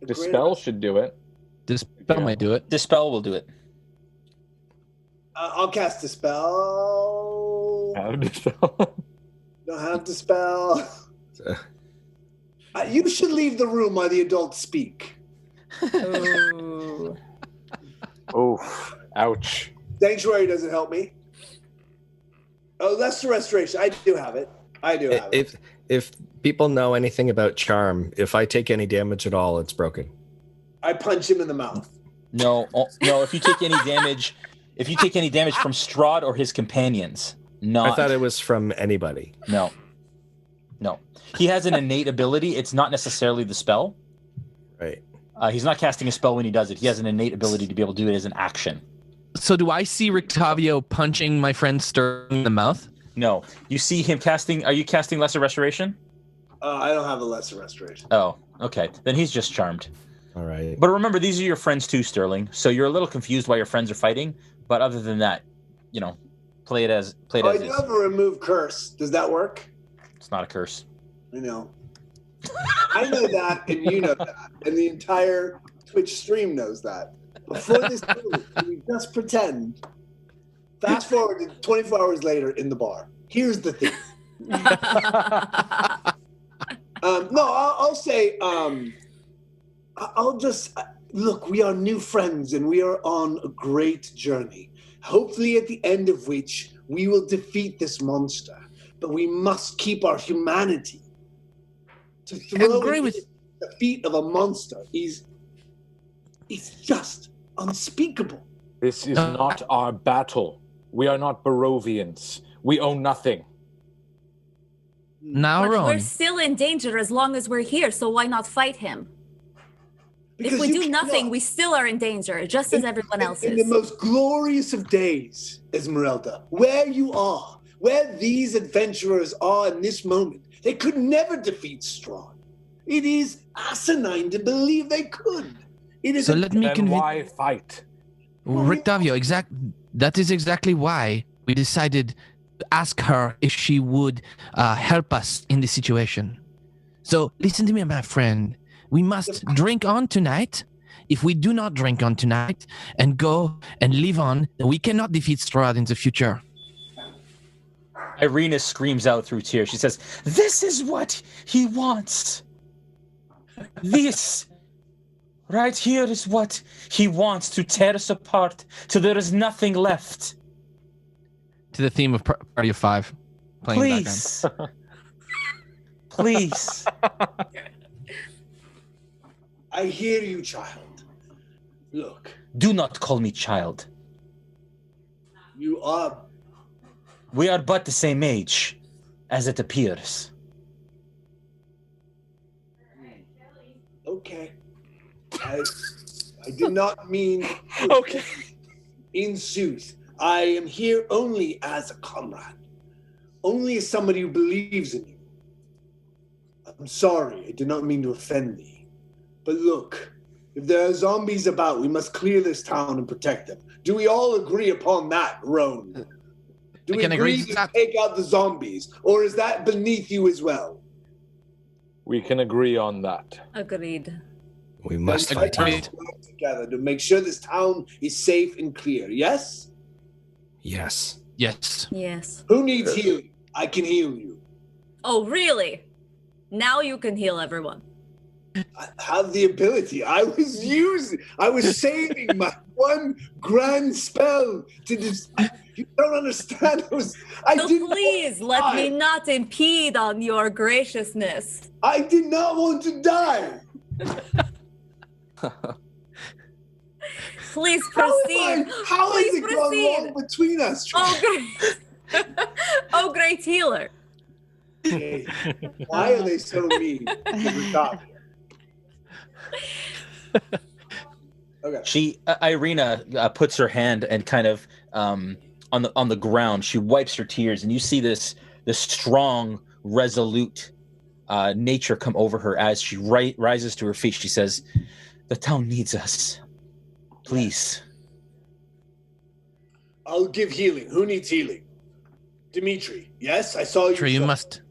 Dispel should do it. Dispel might do it. Dispel will do it. I'll cast Dispel. Have Dispel. Don't have Dispel. You should leave the room while the adults speak. Oh, ouch. Sanctuary doesn't help me. Oh, Lesser Restoration. I do have it. If people know anything about charm, if I take any damage at all, it's broken. I punch him in the mouth. No. If you take any damage, from Strahd or his companions, not. I thought it was from anybody. No. He has an innate ability. It's not necessarily the spell. Right. He's not casting a spell when he does it. He has an innate ability to be able to do it as an action. So do I see Rictavio punching my friend Sterling in the mouth? No. You see him casting... Are you casting Lesser Restoration? I don't have a Lesser Restoration. Oh, okay. Then he's just charmed. All right. But remember, these are your friends too, Sterling. So you're a little confused why your friends are fighting. But other than that, play it as I do have a remove curse. Does that work? It's not a curse. I know. I know that, and you know that. And the entire Twitch stream knows that. Before this move, we just pretend. Fast forward to 24 hours later in the bar. Here's the thing. I'll say, I'll just, look, we are new friends and we are on a great journey. Hopefully at the end of which we will defeat this monster. But we must keep our humanity. To throw the feet of a monster is just unspeakable. This is not our battle. We are not Barovians. We own nothing. Now, but Rone. we're still in danger as long as we're here, so why not fight him? Because if we do nothing, we still are in danger, just as everyone else is. In the most glorious of days, Ezmerelda, where you are, where these adventurers are in this moment, they could never defeat Strahd. It is asinine to believe they could. It is. So let me convince. Why fight? Rictavio, that is exactly why we decided to ask her if she would help us in this situation. So listen to me, my friend. We must drink on tonight. If we do not drink on tonight and go and live on, then we cannot defeat Strahd in the future. Irina screams out through tears. She says, "This is what he wants. This right here is what he wants, to tear us apart till there is nothing left." To the theme of Party of Five. Please. Please. I hear you, child. Look. Do not call me child. You are We are but the same age, as it appears. Okay. I did not mean Okay. in sooth. I am here only as a comrade. Only as somebody who believes in you. I'm sorry, I did not mean to offend thee. But look, if there are zombies about, we must clear this town and protect them. Do we all agree upon that, Rone? Do we agree to take out the zombies? Or is that beneath you as well? We can agree on that. Agreed. We must fight it. Work together to make sure this town is safe and clear, yes? Yes. Yes. Yes. Who needs healing? I can heal you. Oh, really? Now you can heal everyone. I have the ability. I was saving my one grand spell to just. You don't understand. Please let me not impede on your graciousness. I did not want to die. Please proceed. How has it gone wrong between us? Oh, great healer. Hey, why are they so mean? Okay. Irina puts her hand and kind of on the ground. She wipes her tears, and you see this strong, resolute nature come over her as she rises to her feet. She says, "The town needs us. Please." I'll give healing. Who needs healing? Dmitri. Yes, I saw you. Dmitri, you must.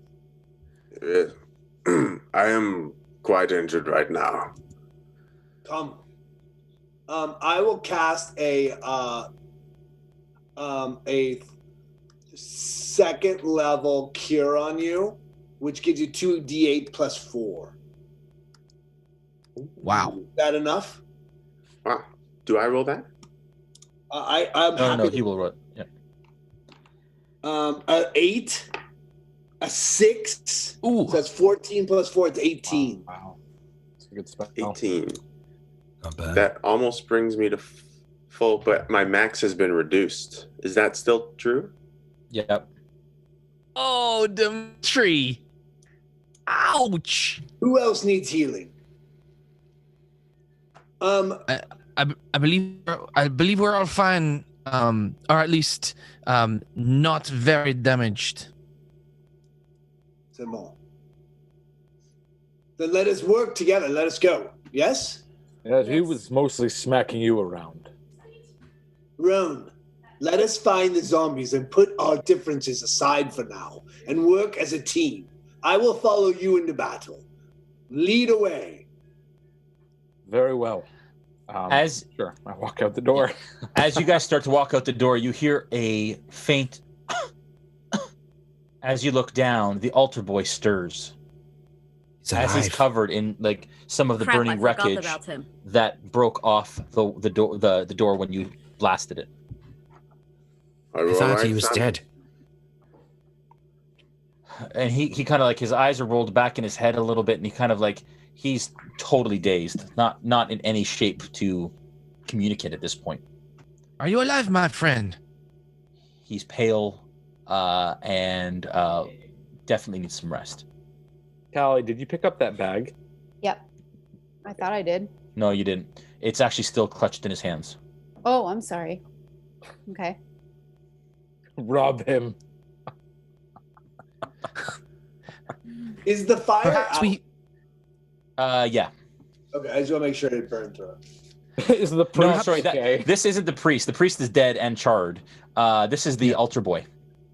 I am quite injured right now. Come. I will cast a second level cure on you, which gives you 2d8 plus 4. Wow. Is that enough? Wow. Do I roll that? I'm happy. No, he will roll. Yeah. An 8, a 6. Ooh. So that's 14 plus 4. It's 18. Wow. That's a good spell. 18. Not bad. That almost brings me to full, but my max has been reduced. Is that still true? Yep. Oh, Dmitri. Ouch. Who else needs healing? I believe we're all fine, or at least not very damaged. C'est bon. Then let us work together. Let us go. Yes? Yeah, he was mostly smacking you around. Rone, let us find the zombies and put our differences aside for now and work as a team. I will follow you into battle. Lead away. Very well. Sure, I walk out the door. As you guys start to walk out the door, you hear a faint. As you look down, the altar boy stirs. As he's covered in like some of the burning wreckage that broke off the door when you blasted it. I thought he was dead. And he kind of like his eyes are rolled back in his head a little bit, and he kind of like he's totally dazed, not in any shape to communicate at this point. Are you alive, my friend? He's pale and definitely needs some rest. Callie, did you pick up that bag? Yep. I thought I did. No, you didn't. It's actually still clutched in his hands. Oh, I'm sorry. Okay. Rob him. Is the fire out? Yeah. Okay, I just want to make sure it burned through. Is the priest No, sorry, okay? this isn't the priest. The priest is dead and charred. This is the altar boy.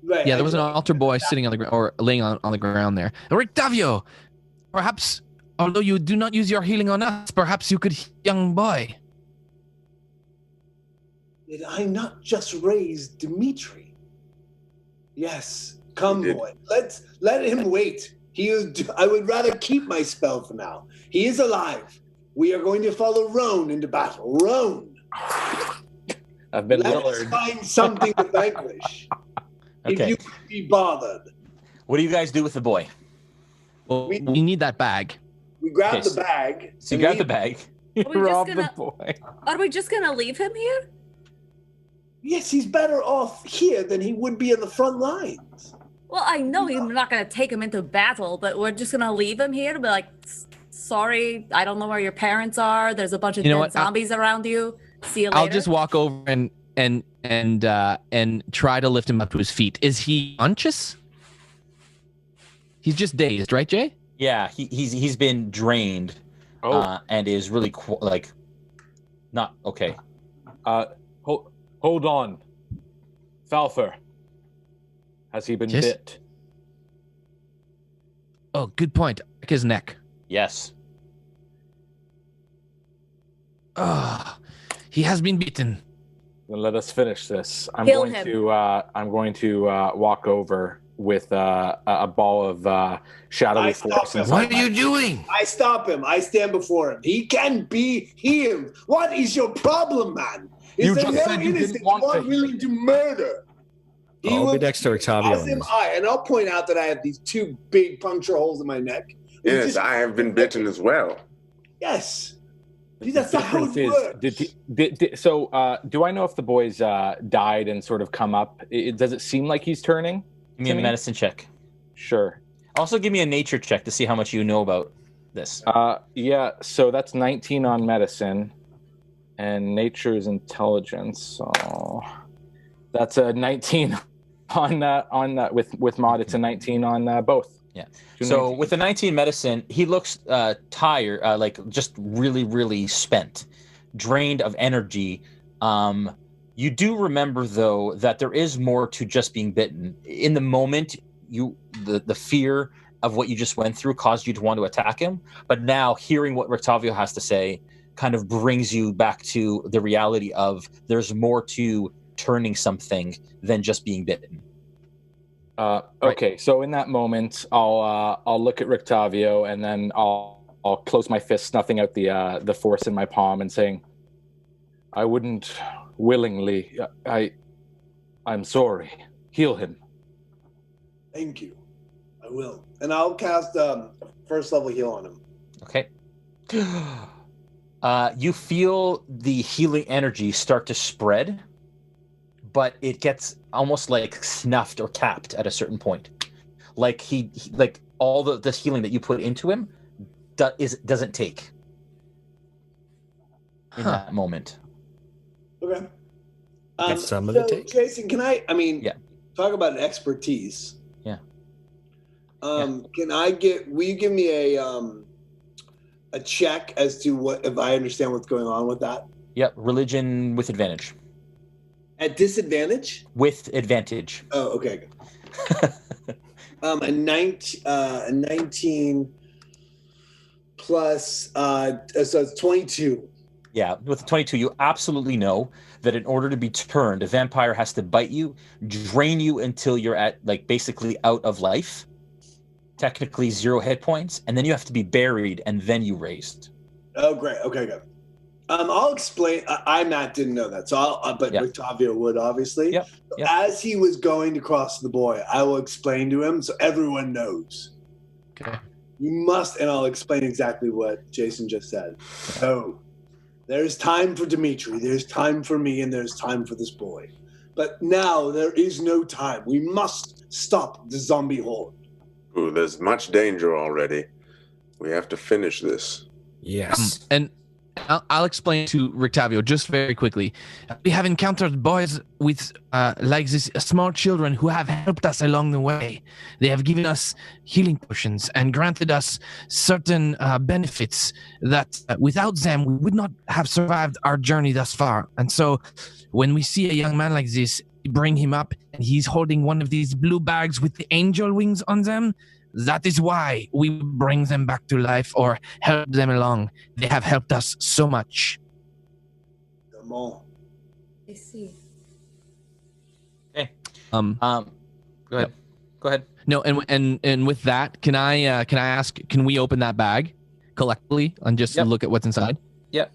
Right, Yeah, there was an altar boy sitting on the ground or laying on the ground there. Rictavio, perhaps, although you do not use your healing on us, perhaps you could, young boy. Did I not just raise Dmitri? Yes, come, boy. Let him wait. I would rather keep my spell for now. He is alive. We are going to follow Rone into battle. Rone. I've been Let us Lillard. find something to vanquish. Okay. If you can be bothered. What do you guys do with the boy? Well, we need that bag. We grab the bag. So you grab the bag. Are we just gonna leave him here? Yes, he's better off here than he would be in the front lines. Well, I know you're not going to take him into battle, but we're just going to leave him here to be like, sorry, I don't know where your parents are. There's a bunch of dead zombies around you. See you later. I'll just walk over and try to lift him up to his feet. Is he unconscious? He's just dazed, right, Jay? Yeah, he's been drained, and is really not okay. Hold on, Falpher. Has he been bit? Oh, good point. Check his neck. Yes. He has been bitten. Then let us finish this. I'm Kill going him. to walk over with a ball of shadowy force. What are you doing? I stop him. I stand before him. He can be healed. What is your problem, man? Is there no innocent you are willing to murder? I'll be next to Rictavio. And I'll point out that I have these 2 big puncture holes in my neck. Yes, I have been bitten as well. Yes. That's not how it works. Do I know if the boys died and sort of come up? Does it seem like he's turning? Give me a medicine check. Sure. Also, give me a nature check to see how much you know about this. Yeah. So that's 19 on medicine, and nature is intelligence. So that's a 19 on with mod. It's a 19 on both. Yeah. So with the 19 medicine, he looks tired, just really, really spent, drained of energy. You do remember, though, that there is more to just being bitten. In the moment, the fear of what you just went through caused you to want to attack him. But now hearing what Rictavio has to say kind of brings you back to the reality of there's more to turning something than just being bitten. Okay, so in that moment, I'll look at Rictavio, and then I'll close my fist, snuffing out the force in my palm, and saying, "I wouldn't willingly. I'm sorry. Heal him." Thank you. I will, and I'll cast first level heal on him. Okay. You feel the healing energy start to spread, but it gets almost like snuffed or capped at a certain point. Like he all this healing that you put into him doesn't take in that moment. Okay. Some of it takes. Jason, talk about expertise. Yeah. Will you give me a check as to if I understand what's going on with that? Yep. Religion with advantage. At disadvantage? With advantage. Oh, okay. A 19 plus, so it's 22. Yeah, with 22, you absolutely know that in order to be turned, a vampire has to bite you, drain you until you're at, basically out of life, technically 0 hit points, and then you have to be buried, and then you raised. Oh, great. Okay, good. I'll explain. Matt didn't know that, so but Rictavio would, obviously. Yep. As he was going to cross the boy, I will explain to him so everyone knows. Okay. You must, and I'll explain exactly what Jason just said. Oh, there's time for Dmitri, there's time for me, and there's time for this boy. But now there is no time. We must stop the zombie horde. Ooh, there's much danger already. We have to finish this. Yes. And I'll explain to Rictavio just very quickly. We have encountered boys with like this small children who have helped us along the way. They have given us healing potions and granted us certain benefits that without them we would not have survived our journey thus far. And so when we see a young man like this, we bring him up and he's holding one of these blue bags with the angel wings on them. That is why we bring them back to life or help them along. They have helped us so much. Come on. I see. Okay. Go ahead. Go ahead. No, and with that, can I ask? Can we open that bag collectively and just look at what's inside? Yep.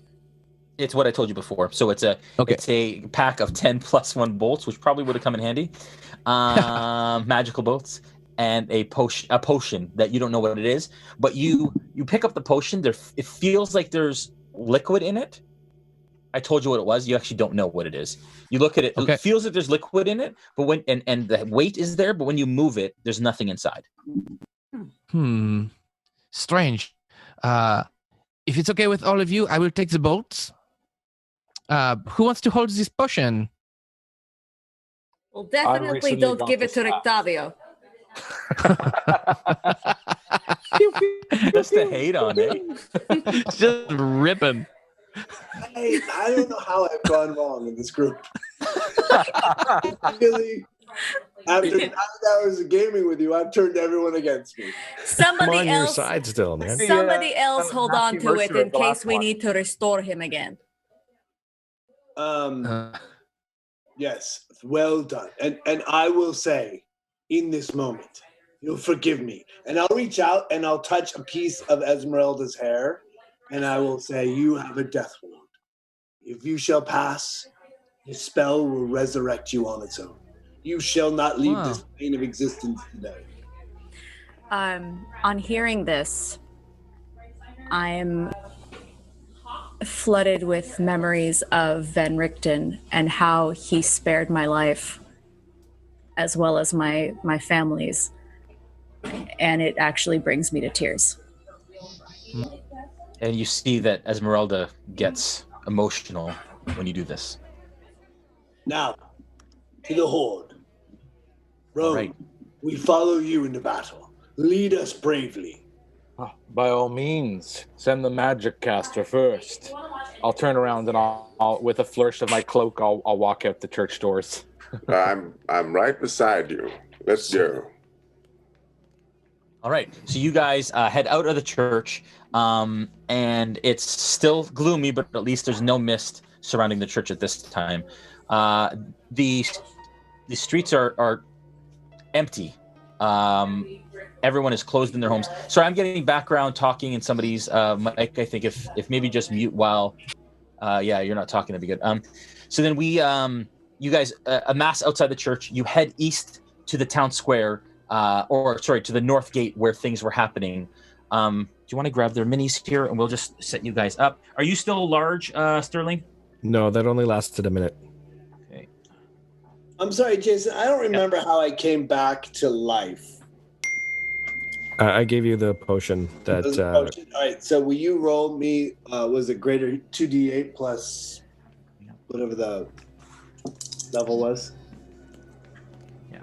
It's what I told you before. So it's a pack of 10 plus 1 bolts, which probably would have come in handy. Magical bolts. And a potion that you don't know what it is, but you pick up the potion. It feels like there's liquid in it, I told you what it was. You actually don't know what it is. You look at it. Okay. It feels like there's liquid in it, but when and the weight is there, but when you move it, there's nothing inside. Strange. If it's okay with all of you, I will take the bolts. Who wants to hold this potion? Well, definitely don't give it to Rictavio. Just to hate on it. Just ripping. I don't know how I've gone wrong in this group. Really, after 9 hours of gaming with you, I've turned everyone against me. I'm on your side still, man. Somebody else hold on to it in case we need to restore him again. Yes, well done. And I will say, in this moment, you'll forgive me. And I'll reach out and I'll touch a piece of Ezmerelda's hair, and I will say, you have a death wound. If you shall pass, the spell will resurrect you on its own. You shall not leave this plane of existence today. On hearing this, I'm flooded with memories of Van Richten and how he spared my life, as well as my family's. And it actually brings me to tears. And you see that Ezmerelda gets emotional when you do this. Now, to the Horde. Rone, we follow you into battle. Lead us bravely. By all means, send the magic caster first. I'll turn around and I'll with a flourish of my cloak, I'll walk out the church doors. I'm right beside you. Let's go. All right, so you guys head out of the church, and it's still gloomy, but at least there's no mist surrounding the church at this time. The streets are empty. Everyone is closed in their homes. Sorry, I'm getting background talking in somebody's mic. I think if maybe just mute while, you're not talking, that'd be good. So then you guys amass outside the church. You head east to the town square. To the north gate where things were happening. Do you want to grab their minis here, and we'll just set you guys up? Are you still large, Sterling? No, that only lasted a minute. Okay. I'm sorry, Jason. I don't remember how I came back to life. I gave you the potion that. All right. So will you roll me? Was it greater 2d8 plus whatever the level was?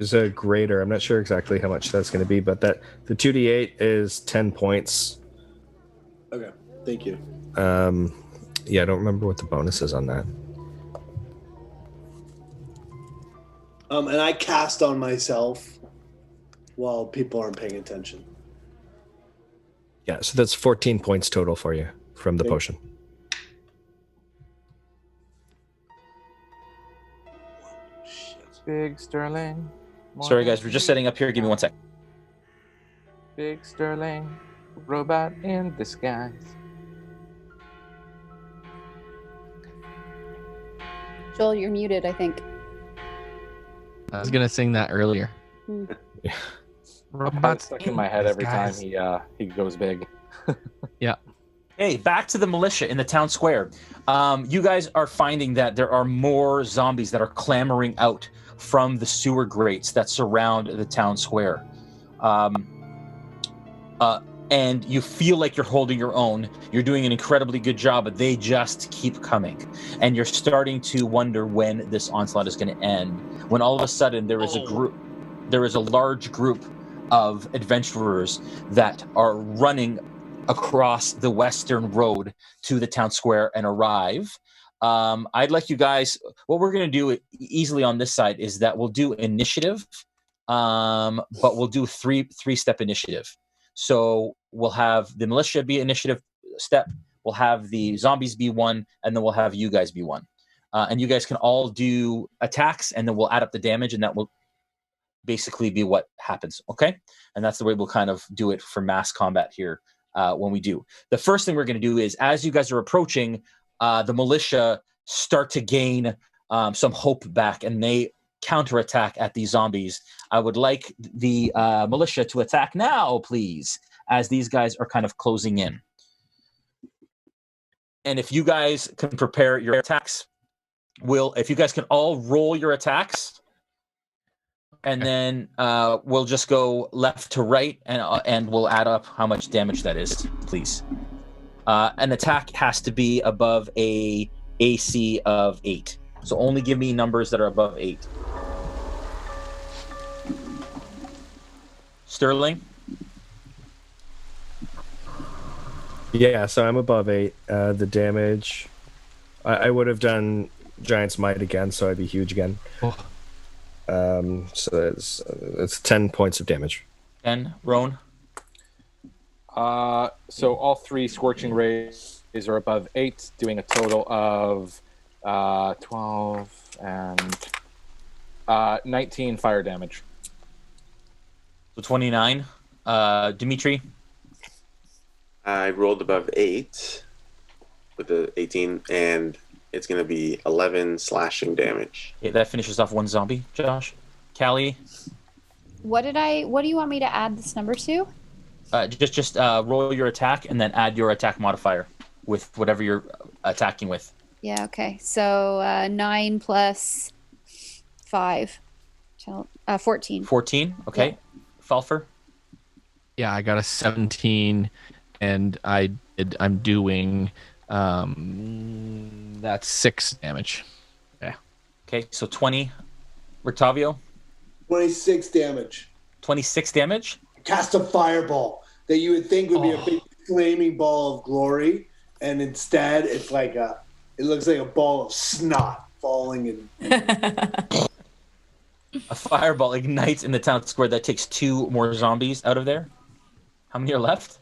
Is a greater. I'm not sure exactly how much that's going to be, but the 2d8 is 10 points. Okay, thank you. I don't remember what the bonus is on that. And I cast on myself while people aren't paying attention. Yeah, so that's 14 points total for you from the potion. Big Sterling. Sorry, guys, we're just setting up here. Give me 1 sec. Big Sterling, robot in disguise. Joel, you're muted, I think. I was gonna sing that earlier. Yeah. Robot's stuck in my head every time he goes big. Yeah. Hey, back to the militia in the town square. You guys are finding that there are more zombies that are clamoring out from the sewer grates that surround the town square. And you feel like you're holding your own. You're doing an incredibly good job, but they just keep coming. And you're starting to wonder when this onslaught is going to end. When all of a sudden there is a large group of adventurers that are running across the western road to the town square and arrive. I'd like you guys, what we're going to do easily on this side is that we'll do initiative, but we'll do three-step initiative. So we'll have the militia be initiative step, we'll have the zombies be one, and then we'll have you guys be one. And you guys can all do attacks, and then we'll add up the damage, and that will basically be what happens, okay? And that's the way we'll kind of do it for mass combat here when we do. The first thing we're going to do is, as you guys are approaching, the militia start to gain some hope back, and they counterattack at these zombies. I would like the militia to attack now, please, as these guys are kind of closing in. And if you guys can prepare your attacks, if you guys can all roll your attacks, and then we'll just go left to right, and we'll add up how much damage that is, please. An attack has to be above a AC of 8. So only give me numbers that are above 8. Sterling? Yeah, so I'm above 8. The damage, I would have done Giant's Might again, so I'd be huge again. Oh. So it's 10 points of damage. 10. Rone? So all 3 Scorching Rays are above 8, doing a total of 12 and 19 fire damage. So 29. Dmitri? I rolled above 8 with the 18, and it's going to be 11 slashing damage. Okay, that finishes off 1 zombie. Josh? Callie? What do you want me to add this number to? Just roll your attack and then add your attack modifier with whatever you're attacking with. Yeah, okay. So 9 plus 5. 14. 14, okay. Yeah. Falpher? Yeah, I got a 17, and I'm doing that's 6 damage. Yeah. Okay, so 20. Rictavio? 26 damage. 26 damage? Cast a fireball that you would think would be a big flaming ball of glory, and instead it looks like a ball of snot falling in. A fireball ignites in the town square. That takes 2 more zombies out of there. How many are left?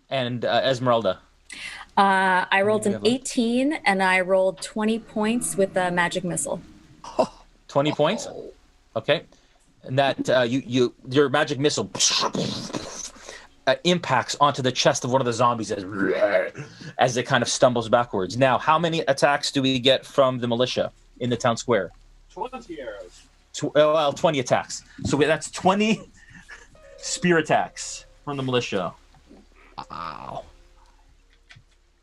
And Ezmerelda. I rolled an 18, and I rolled 20 points with a magic missile. 20 points? Okay. And that your magic missile impacts onto the chest of one of the zombies as it kind of stumbles backwards. Now, how many attacks do we get from the militia in the town square? 20 arrows. 20 attacks. So that's 20 spear attacks from the militia. Wow.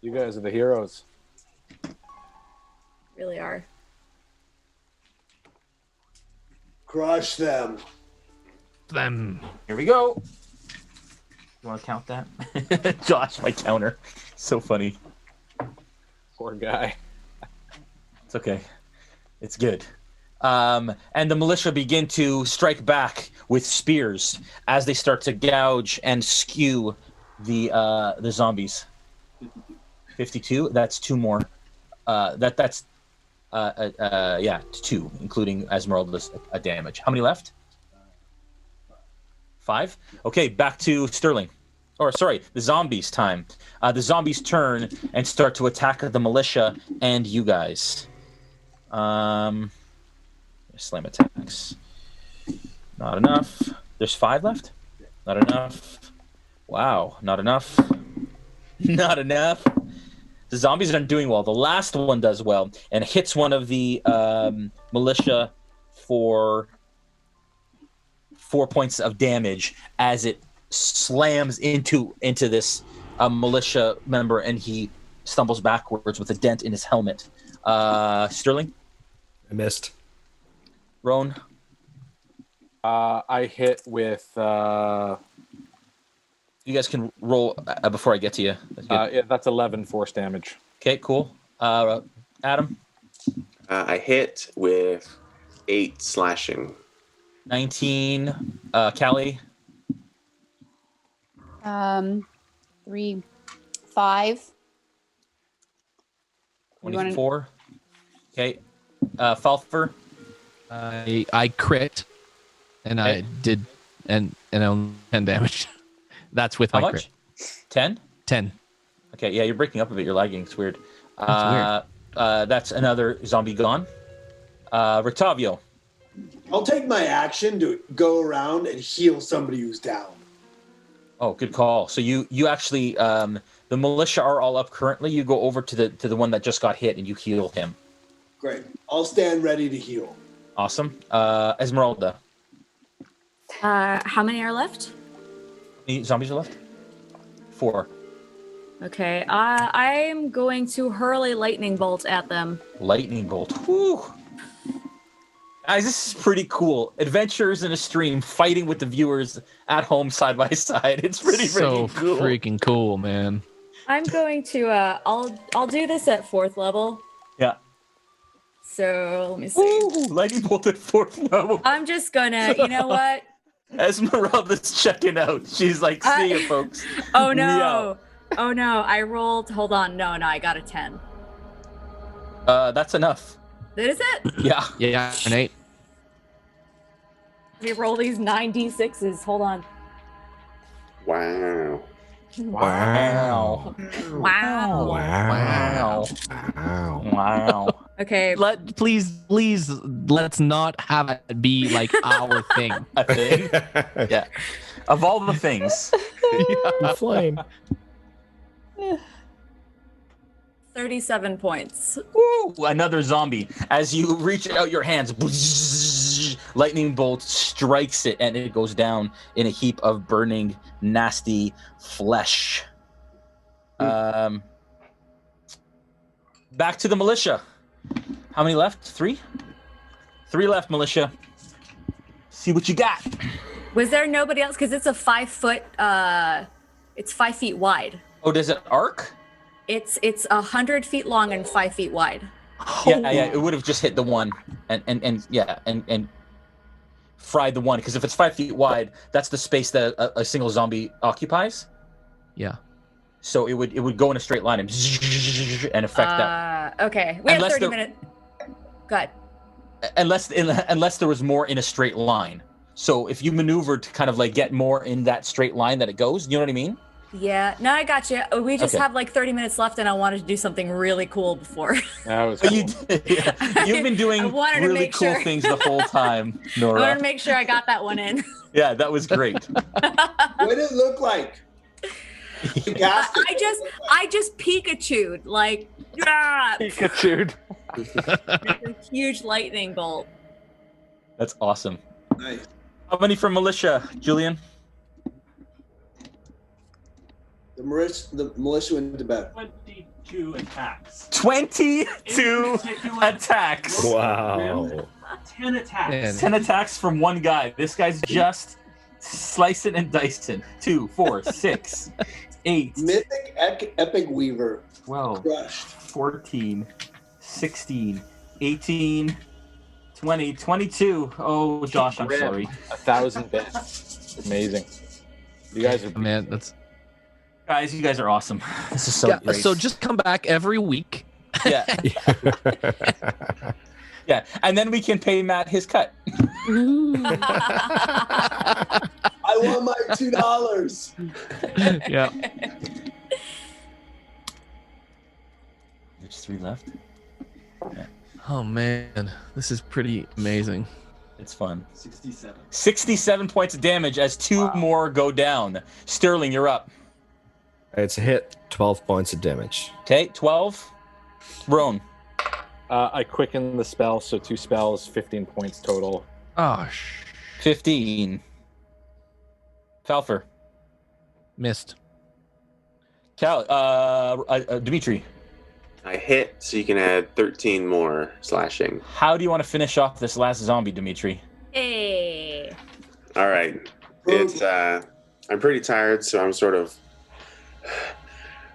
You guys are the heroes. Really are. Crush them. Here we go. You want to count that? Josh, my counter. So funny. Poor guy. It's okay. It's good. And the militia begin to strike back with spears as they start to gouge and skew the zombies. 52. That's 2 more. That's 2, including Ezmerelda's damage. How many left? 5. Okay, back to Sterling. Or sorry, the zombies' time. The zombies turn and start to attack the militia and you guys. Slam attacks. Not enough. There's 5 left? Not enough. Wow, not enough. Not enough. The zombies aren't doing well. The last one does well and hits one of the militia for 4 points of damage as it slams into this militia member, and he stumbles backwards with a dent in his helmet. Sterling? I missed. Rone? I hit with... You guys can roll before I get to you. Yeah, that's 11 force damage. Okay, cool. Adam? I hit with 8 slashing. 19. Callie? 3, 5. 24. Okay. Falpher? I crit, and I did, and only 10 damage. That's with How my much? crit. 10? 10. Okay, yeah, you're breaking up a bit. You're lagging. It's weird. That's weird. That's another zombie gone. Rictavio. I'll take my action to go around and heal somebody who's down. Oh, good call. So you actually, the militia are all up currently. You go over to the one that just got hit and you heal him. Great. I'll stand ready to heal. Awesome. Ezmerelda. How many are left? How many zombies are left? 4. Okay, I'm going to hurl a lightning bolt at them. Lightning bolt. Whew. Guys, this is pretty cool. Adventures in a stream, fighting with the viewers at home side by side. It's pretty so cool. Freaking cool, man. I'm going to I'll do this at 4th level. Yeah. So let me see. Ooh, lightning bolt at 4th level. I'm just gonna, you know what? Ezmerelda's checking out. She's like, see you, folks. Oh no. Oh no, I rolled. Hold on. No, I got a 10. That's enough. Is it? Yeah. Yeah, an 8. Let me roll these 9d6s. Hold on. Wow. Wow. Wow. Wow. Wow. Wow. Okay, please, let's not have it be like our thing. A thing? Yeah. Of all the things. Yeah. Flame. 37 points. Woo! Another zombie. As you reach out your hands, lightning bolt strikes it, and it goes down in a heap of burning, nasty flesh. Back to the militia. How many left? 3? 3 left, militia. See what you got. Was there nobody else? Because it's a 5 foot. It's 5 feet wide. Oh, does it arc? It's 100 feet long and 5 feet wide. Yeah, it would have just hit the one, and fried the one. Because if it's 5 feet wide, that's the space that a single zombie occupies. Yeah. So it would go in a straight line and affect that. Okay, we have 30 minutes. Go ahead. Unless there was more in a straight line. So if you maneuvered to kind of like get more in that straight line that it goes, you know what I mean? Yeah, no, I got you. We just have like 30 minutes left, and I wanted to do something really cool before. That was cool. You've been doing really cool things the whole time, Noura. I wanted to make sure I got that one in. Yeah, that was great. What did it look like? I just Pikacha'd, like, Pikacha'd. a huge lightning bolt. That's awesome. Nice. How many from militia, Julian? The militia went to bed. 22 attacks. 22 attacks. Wow. 10 attacks. Man. 10 attacks from one guy. This guy's just slicing and dicing. 2, 4, 6, 8. Mythic Epic Weaver. 12, Crushed. 14, 16, 18, 20, 22. Oh, Josh, I'm sorry. 1,000 bits. Amazing. You guys are... Man, that's... Guys, you guys are awesome. This is so great. So just come back every week. Yeah. Yeah, and then we can pay Matt his cut. I want my $2. Yeah. There's 3 left. Yeah. Oh man, this is pretty amazing. It's fun. 67 points of damage as 2 more go down. Sterling, you're up. It's a hit. 12 points of damage. Okay, 12. Rone. I quicken the spell, so 2 spells, 15 points total. Oh, 15. Falpher. Missed. Callie. Dmitri. I hit, so you can add 13 more slashing. How do you want to finish off this last zombie, Dmitri? Hey. All right. It's I'm pretty tired, so I'm sort of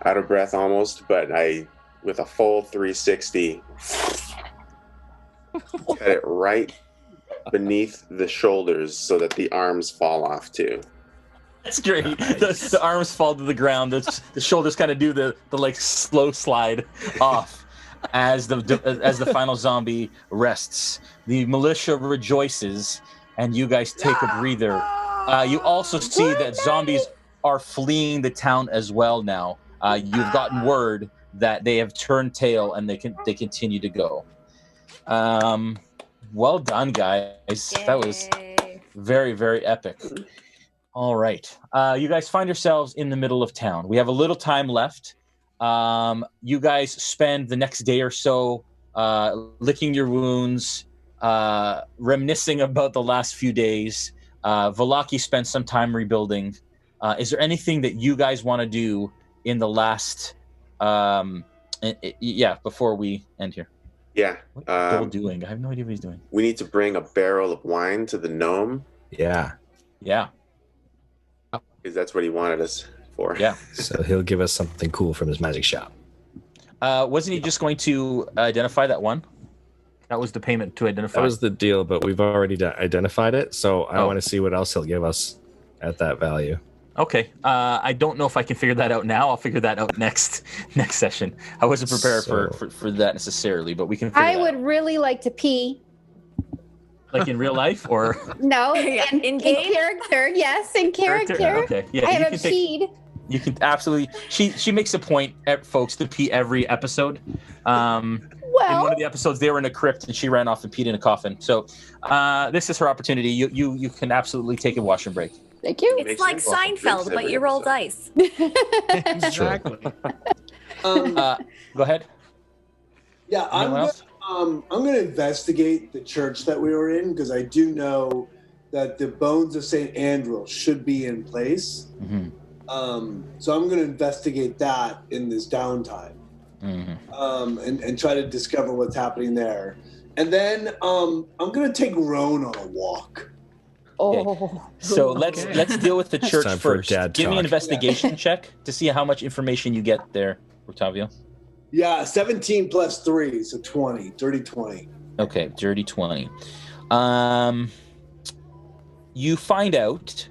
out of breath almost, but with a full 360, cut it right beneath the shoulders so that the arms fall off too. That's great. Nice. The arms fall to the ground. The shoulders kind of do the like slow slide off as the final zombie rests. The militia rejoices, and you guys take a breather. You also see that zombies are fleeing the town as well now. You've gotten word that they have turned tail and they continue to go. Well done, guys. Yay. That was very, very epic. All right. You guys find yourselves in the middle of town. We have a little time left. You guys spend the next day or so licking your wounds, reminiscing about the last few days. Vallaki spent some time rebuilding. Is there anything that you guys want to do in the last, before we end here. Yeah. What's Dole doing? I have no idea what he's doing. We need to bring a barrel of wine to the gnome. Yeah. Yeah. Because that's what he wanted us for. Yeah. So he'll give us something cool from his magic shop. Wasn't he just going to identify that one? That was the payment to identify. That was the deal, but we've already identified it, so I want to see what else he'll give us at that value. Okay. I don't know if I can figure that out now. I'll figure that out next session. I wasn't prepared for that necessarily, but we can figure I would really like to pee. Like in real life, or no, in character. Yes, in character. Okay. Yeah, I haven't peed. You can absolutely. She makes a point, folks, to pee every episode. In one of the episodes, they were in a crypt, and she ran off and peed in a coffin. So this is her opportunity. You can absolutely take a washroom break. Thank you. It's like Seinfeld, but you roll dice. Exactly. Go ahead. Yeah, I'm going to investigate the church that we were in, because I do know that the bones of St. Andrew should be in place. Mm-hmm. So I'm going to investigate that in this downtime. Mm-hmm. And try to discover what's happening there. And then I'm going to take Rone on a walk. Okay. So let's deal with the church first. Give me an investigation check to see how much information you get there, Rictavio. Yeah, 17 plus 3, so 20. Dirty 20. Okay, dirty 20. You find out,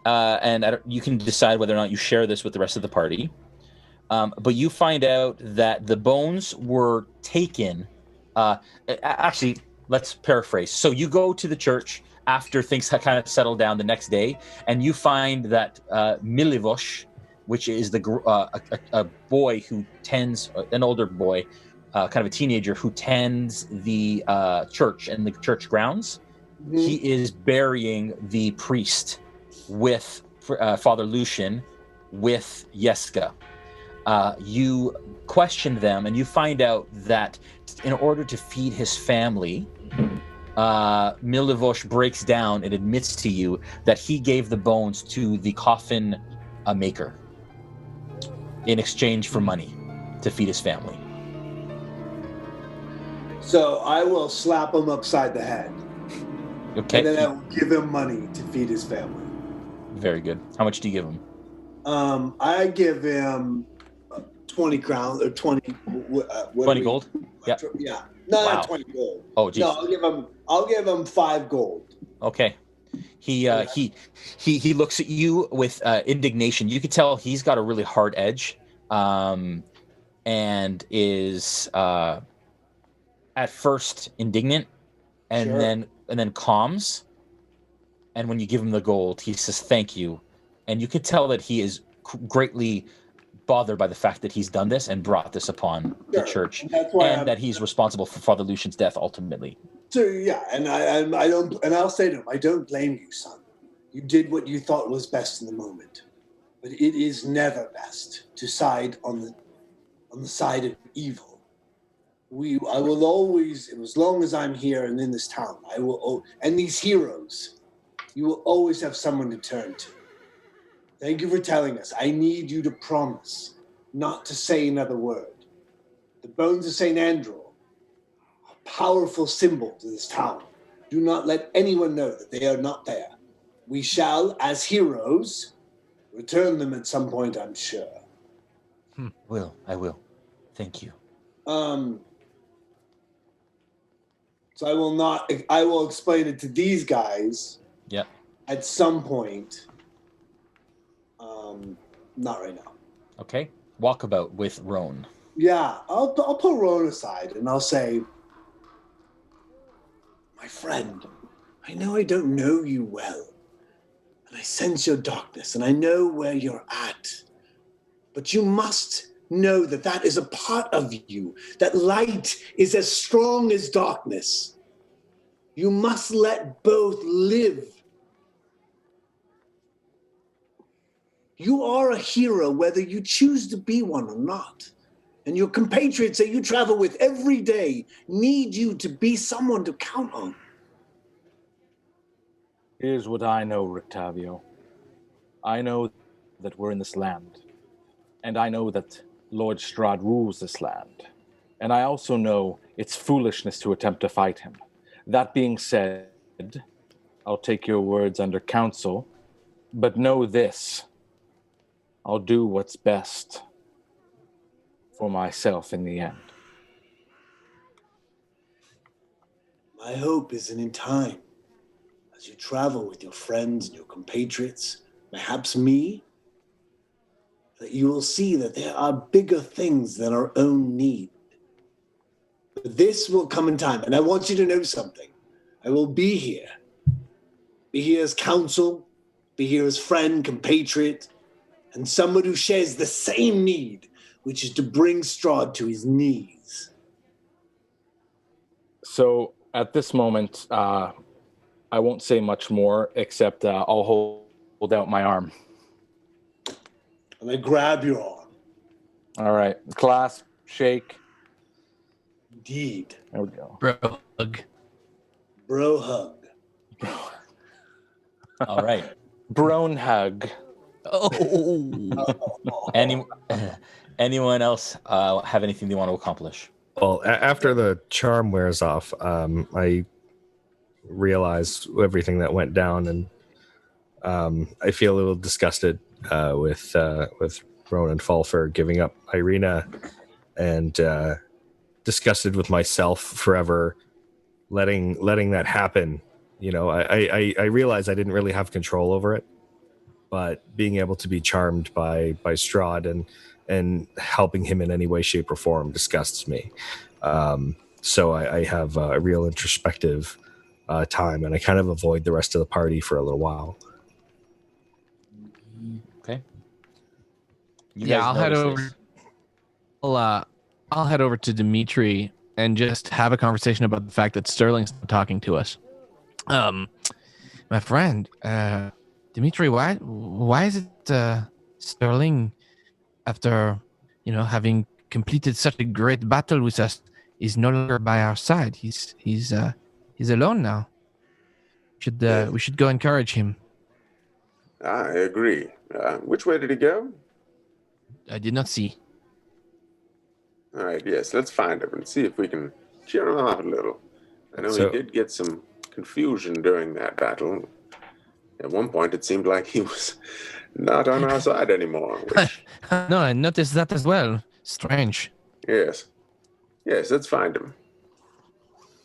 and you can decide whether or not you share this with the rest of the party, but you find out that the bones were taken. Actually, let's paraphrase. So you go to the church after things kind of settle down the next day, and you find that Milivosh, which is a boy who tends, an older boy, kind of a teenager who tends the church and the church grounds, he is burying the priest with Father Lucian with Yeska. You question them, and you find out that in order to feed his family, Milivosh breaks down and admits to you that he gave the bones to the coffin maker in exchange for money to feed his family. So I will slap him upside the head. Okay. And then I will give him money to feed his family. Very good. How much do you give him? I give him 20 crowns or 20. 20 gold? Yeah. Yeah. No, Wow. not 20 gold. Oh, geez. No, I'll give him 5 gold. Okay. He looks at you with indignation. You could tell he's got a really hard edge, and is at first indignant, and then calms. And when you give him the gold, he says thank you, and you could tell that he is greatly bothered by the fact that he's done this and brought this upon the church, and that he's responsible for Father Lucian's death ultimately. So yeah, and I'll say to him, I don't blame you, son. You did what you thought was best in the moment, but it is never best to side on the side of evil. I will always, as long as I'm here and in this town, I will, and these heroes, you will always have someone to turn to. Thank you for telling us. I need you to promise not to say another word. The bones of St. Andrew are a powerful symbol to this town. Do not let anyone know that they are not there. We shall, as heroes, return them at some point, I'm sure. I will. Thank you. So I will explain it to these guys. Yeah. At some point. Not right now. Okay. Walkabout with Rone. Yeah, I'll put Rone aside and I'll say, my friend, I know I don't know you well, and I sense your darkness, and I know where you're at, but you must know that that is a part of you, that light is as strong as darkness. You must let both live. You are a hero whether you choose to be one or not. And your compatriots that you travel with every day need you to be someone to count on. Here's what I know, Rictavio. I know that we're in this land, and I know that Lord Strahd rules this land. And I also know it's foolishness to attempt to fight him. That being said, I'll take your words under counsel, but know this. I'll do what's best for myself in the end. My hope is that in time, as you travel with your friends and your compatriots, perhaps me, that you will see that there are bigger things than our own need. But this will come in time, and I want you to know something. I will be here. Be here as counsel, be here as friend, compatriot, and someone who shares the same need, which is to bring Strahd to his knees. So at this moment, I won't say much more, except I'll hold out my arm. And I grab your arm. All right. Clasp, shake. Indeed. There we go. Bro hug. Bro hug. All right. Brone hug. Oh. Anyone else have anything they want to accomplish? Well, after the charm wears off, I realize everything that went down, and I feel a little disgusted with Rone and Falpher giving up Irina, and disgusted with myself forever letting that happen. You know, I realize I didn't really have control over it, but being able to be charmed by Strahd and helping him in any way, shape, or form disgusts me. So I have a real introspective time, and I kind of avoid the rest of the party for a little while. Okay. I'll head over. I'll head over to Dmitri and just have a conversation about the fact that Sterling's talking to us. My friend, Dmitri, why is it Sterling, after having completed such a great battle with us, is no longer by our side? He's alone now. We should go encourage him. I agree. Which way did he go? I did not see. All right, yes, let's find him and see if we can cheer him up a little. I know he did get some confusion during that battle. At one point, it seemed like he was not on our side anymore. Which... No, I noticed that as well. Strange. Yes, let's find him.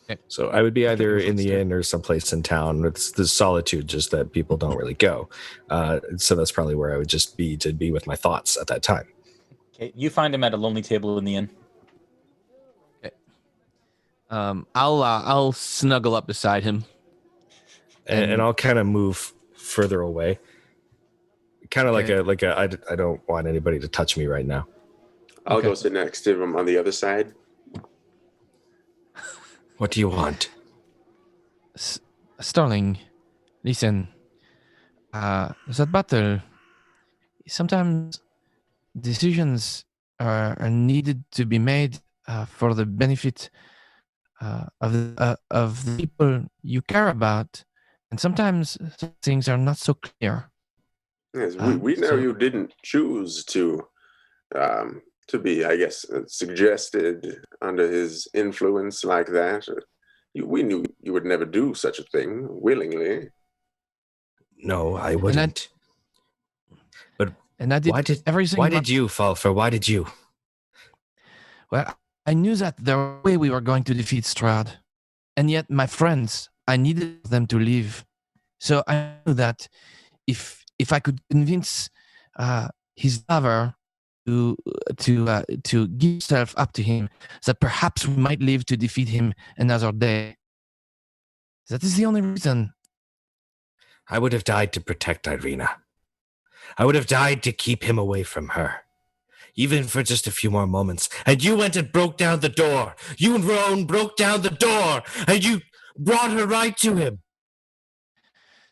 Okay. So I would be either in the inn or someplace in town. It's the solitude, just that people don't really go. So that's probably where I would just be to be with my thoughts at that time. Okay, you find him at a lonely table in the inn. Okay. I'll snuggle up beside him, and I'll kind of move further away, kind of like a. I don't want anybody to touch me right now. I'll go sit next to him on the other side. What do you want? Sterling, listen. That battle, sometimes decisions are needed to be made for the benefit of the people you care about, and sometimes things are not so clear. Yes, we know you didn't choose to be, I guess, suggested under his influence like that. We knew you would never do such a thing willingly. No, I wouldn't. And I did everything. Why did you, Falpher? Why did you? Well, I knew that there was a way we were going to defeat Strahd. And yet, my friends, I needed them to live. So I knew that if I could convince his lover to give himself up to him, that perhaps we might live to defeat him another day. That is the only reason. I would have died to protect Irina. I would have died to keep him away from her, even for just a few more moments. And you went and broke down the door. You and Rone broke down the door, and you brought her right to him.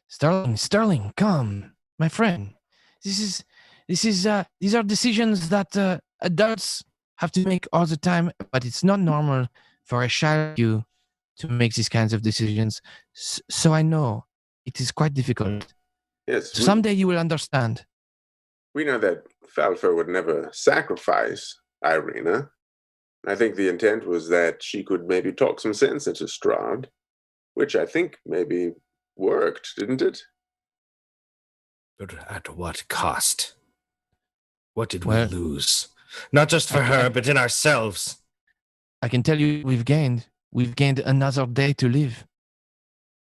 Sterling, come, my friend. These are decisions that adults have to make all the time, but it's not normal for a child like you to make these kinds of decisions. So I know it is quite difficult. Yes. Someday you will understand. We know that Falpher would never sacrifice Irina. I think the intent was that she could maybe talk some sense into Strahd, which I think maybe worked, didn't it? But at what cost? What did we lose? Not just for her, but in ourselves. I can tell you we've gained. We've gained another day to live.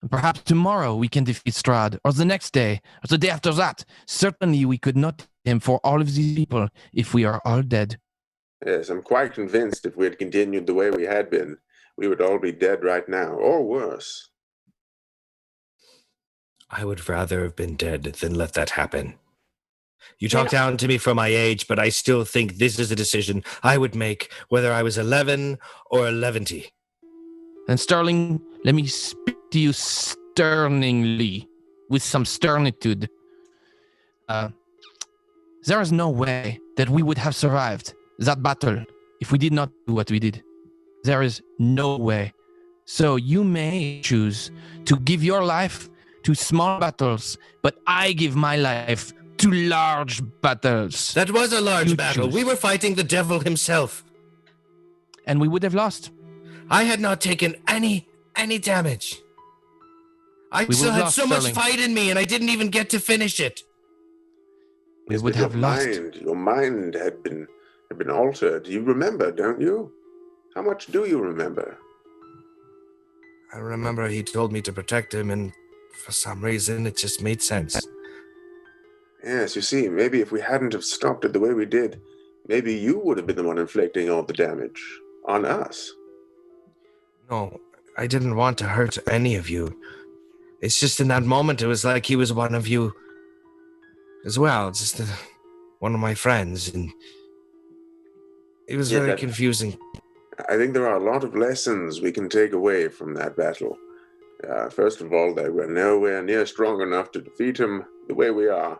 And perhaps tomorrow we can defeat Strahd, or the next day, or the day after that. Certainly we could not defeat him for all of these people if we are all dead. Yes, I'm quite convinced if we had continued the way we had been, we would all be dead right now, or worse. I would rather have been dead than let that happen. You talk down to me for my age, but I still think this is a decision I would make whether I was 11 or 11. And Sterling, let me speak to you sternly, with some sternitude. There is no way that we would have survived that battle if we did not do what we did. There is no way. So you may choose to give your life to small battles, but I give my life to large battles. That was a large battle. We were fighting the devil himself. And we would have lost. I had not taken any damage. I still had so much fight in me, and I didn't even get to finish it. We would have lost. Your mind had been altered. You remember, don't you? How much do you remember? I remember he told me to protect him, and for some reason it just made sense. Yes, you see, maybe if we hadn't have stopped it the way we did, maybe you would have been the one inflicting all the damage on us. No, I didn't want to hurt any of you. It's just in that moment, it was like he was one of you as well, just one of my friends, and it was very confusing. I think there are a lot of lessons we can take away from that battle. First of all, that we're nowhere near strong enough to defeat him the way we are.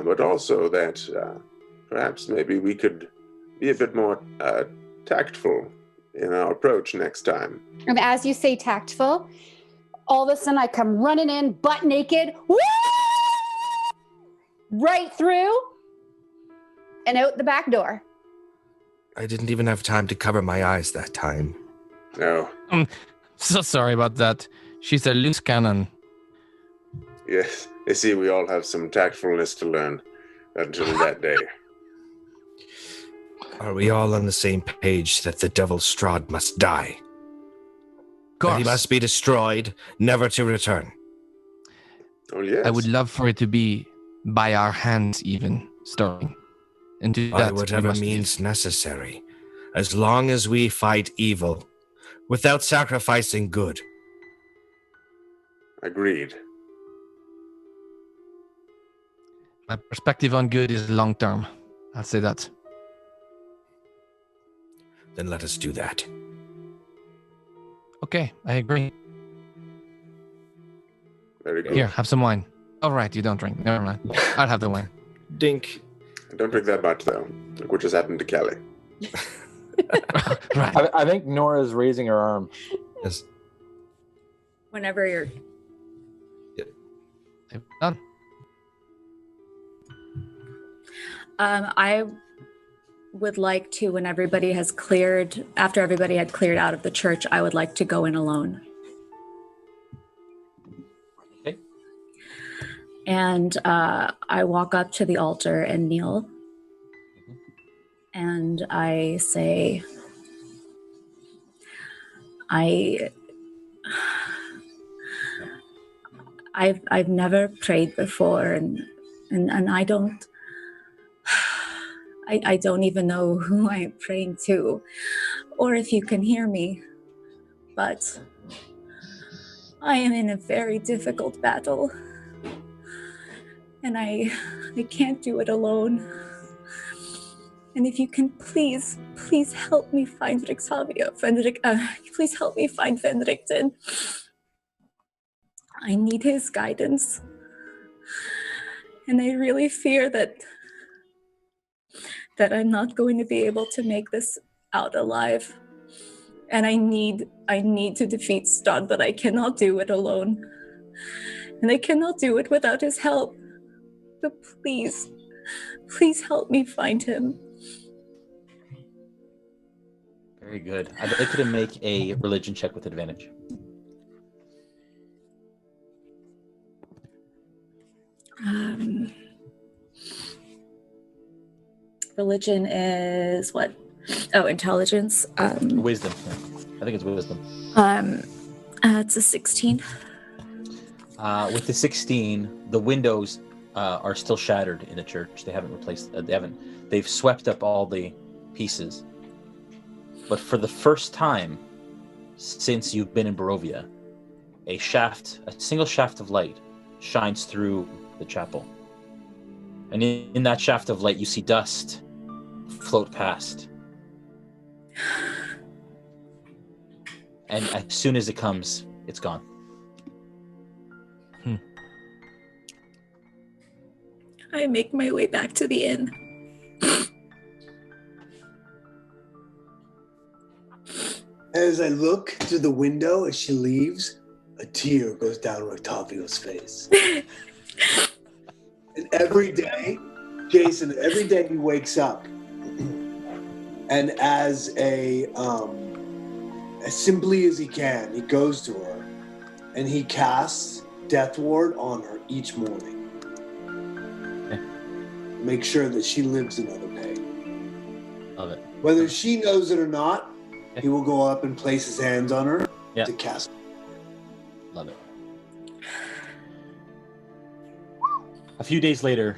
But also that perhaps maybe we could be a bit more tactful in our approach next time. And as you say tactful, all of a sudden I come running in butt naked, woo! Right through and out the back door. I didn't even have time to cover my eyes that time. No. I'm so sorry about that. She's a loose cannon. Yes, I see we all have some tactfulness to learn until that day. Are we all on the same page that the devil Strahd must die? Of course. That he must be destroyed, never to return. Oh, yes. I would love for it to be by our hands even, Sterling. And do By that whatever means necessary, as long as we fight evil, without sacrificing good. Agreed. My perspective on good is long term. I'll say that. Then let us do that. Okay, I agree. Very good. Here, have some wine. All right, you don't drink. Never mind. I'll have the wine. Dink. Don't drink that much, though. Look what just happened to Callie. Right. I think Nora's raising her arm. Yes. Whenever you're Done. I would like to, when everybody has cleared, after everybody had cleared out of the church, I would like to go in alone. Okay. And I walk up to the altar and kneel. And I say, I've never prayed before, and I don't even know who I'm praying to, or if you can hear me, but I am in a very difficult battle, and I can't do it alone. And if you can please help me find Rictavio, please help me find Venrikten. I need his guidance. And I really fear that I'm not going to be able to make this out alive. And I need to defeat Strahd, but I cannot do it alone. And I cannot do it without his help. So please, Please help me find him. Very good. I'd like you to make a religion check with advantage. Religion is what? Oh, intelligence. Wisdom. I think it's wisdom. It's a 16. With the 16, the windows are still shattered in the church. They haven't replaced. They've swept up all the pieces. But for the first time since you've been in Barovia, a single shaft of light shines through the chapel. And in that shaft of light, you see dust float past. And as soon as it comes, it's gone. I make my way back to the inn. As I look through the window as she leaves, a tear goes down Rictavio's face. And every day, Jason, every day he wakes up, and as simply as he can, he goes to her, and he casts Death Ward on her each morning. Make sure that she lives another day. Love it. Whether she knows it or not, he will go up and place his hands on her to cast. Love it. A few days later,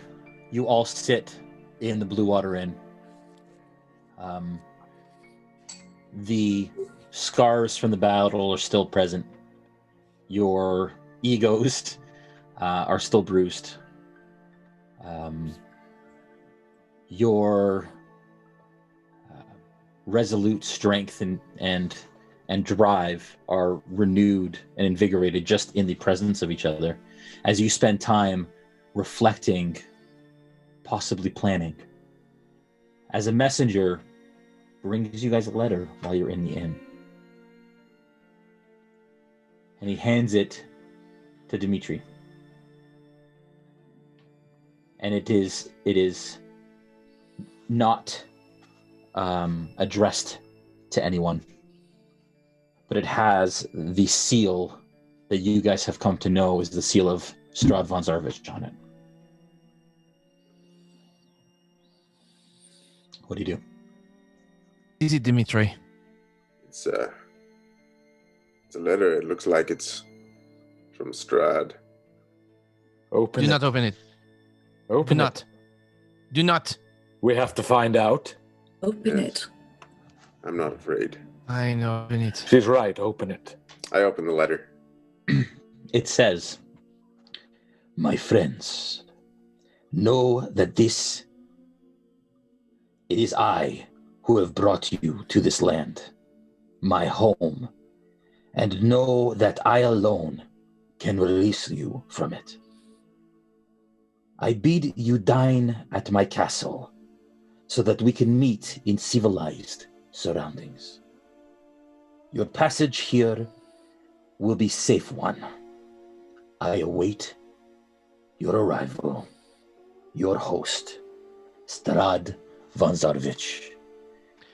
you all sit in the Blue Water Inn. The scars from the battle are still present. Your egos are still bruised. Your resolute strength and drive are renewed and invigorated just in the presence of each other as you spend time reflecting, possibly planning. As a messenger brings you guys a letter while you're in the inn. And he hands it to Dmitri. And it is not addressed to anyone, but it has the seal that you guys have come to know is the seal of Strahd von Zarvich on it. What do you do? Easy, Dmitri. It's a letter. It looks like it's from Strahd. Do not open it. Do not. We have to find out. Open it. I'm not afraid. I know. Open it. She's right. Open it. I open the letter. It says, "My friends, know that it is I who have brought you to this land, my home, and know that I alone can release you from it. I bid you dine at my castle so that we can meet in civilized surroundings. Your passage here will be safe one. I await your arrival. Your host, Strahd von Zarvich."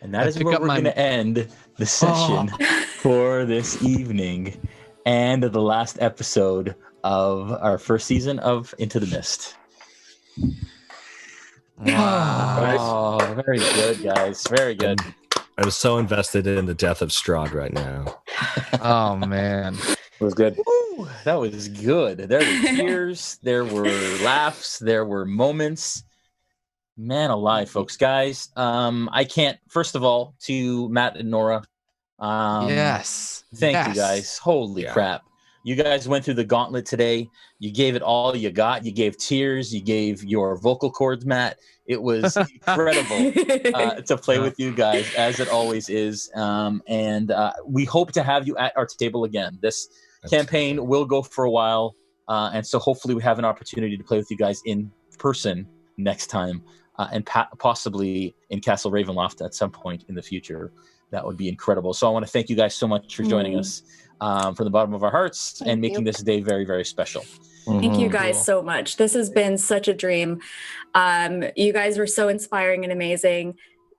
And that is where we're going to end the session for this evening and the last episode of our first season of Into the Mist. Wow. Oh, very good, guys. Very good. I'm so invested in the death of Strahd right now. Oh, man. It was good. Woo, that was good. There were tears, there were laughs, there were moments. Man alive, folks. Guys, I can't, first of all, to Matt and Noura. Yes. Thank you, guys. Holy crap. You guys went through the gauntlet today. You gave it all you got. You gave tears. You gave your vocal cords, Matt. It was incredible to play with you guys, as it always is. And we hope to have you at our table again. This campaign will go for a while. And so hopefully we have an opportunity to play with you guys in person next time. And possibly in Castle Ravenloft at some point in the future. That would be incredible. So I want to thank you guys so much for joining us from the bottom of our hearts and making this day very, very special. Thank you guys so much. This has been such a dream. You guys were so inspiring and amazing.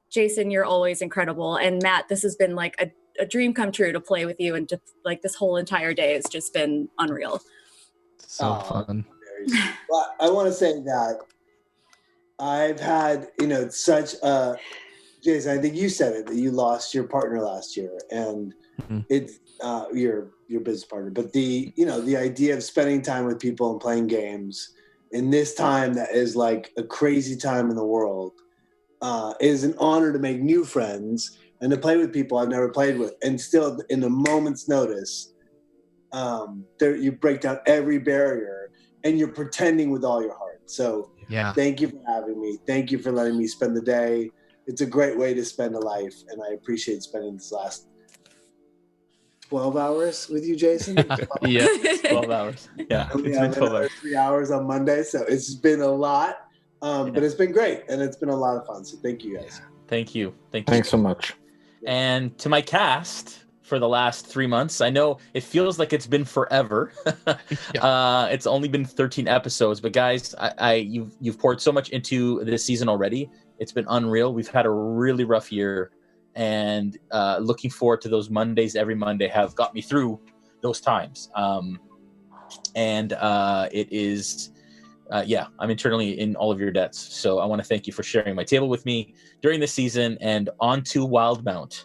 Jason, you're always incredible. And Matt, this has been like a dream come true to play with you, and just like this whole entire day has just been unreal. So fun. Well, I want to say that I've had, such a, Jason, I think you said it, that you lost your partner last year, and it's your business partner. But the idea of spending time with people and playing games in this time that is like a crazy time in the world is an honor to make new friends and to play with people I've never played with. And still, in a moment's notice, you break down every barrier and you're pretending with all your heart. So thank you for having me. Thank you for letting me spend the day. It's a great way to spend a life, and I appreciate spending this last 12 hours with you, Jason. 12 hours. Yeah, it's been 12 hours. 3 hours on Monday, so it's been a lot, but it's been great, and it's been a lot of fun. So thank you guys. Thank you. Thanks so much. And to my cast for the last 3 months, I know it feels like it's been forever. It's only been 13 episodes, but guys, you've poured so much into this season already. It's been unreal. We've had a really rough year, and looking forward to those Mondays every Monday have got me through those times. It is, I'm eternally in all of your debts. So I want to thank you for sharing my table with me during this season, and on to Wildmount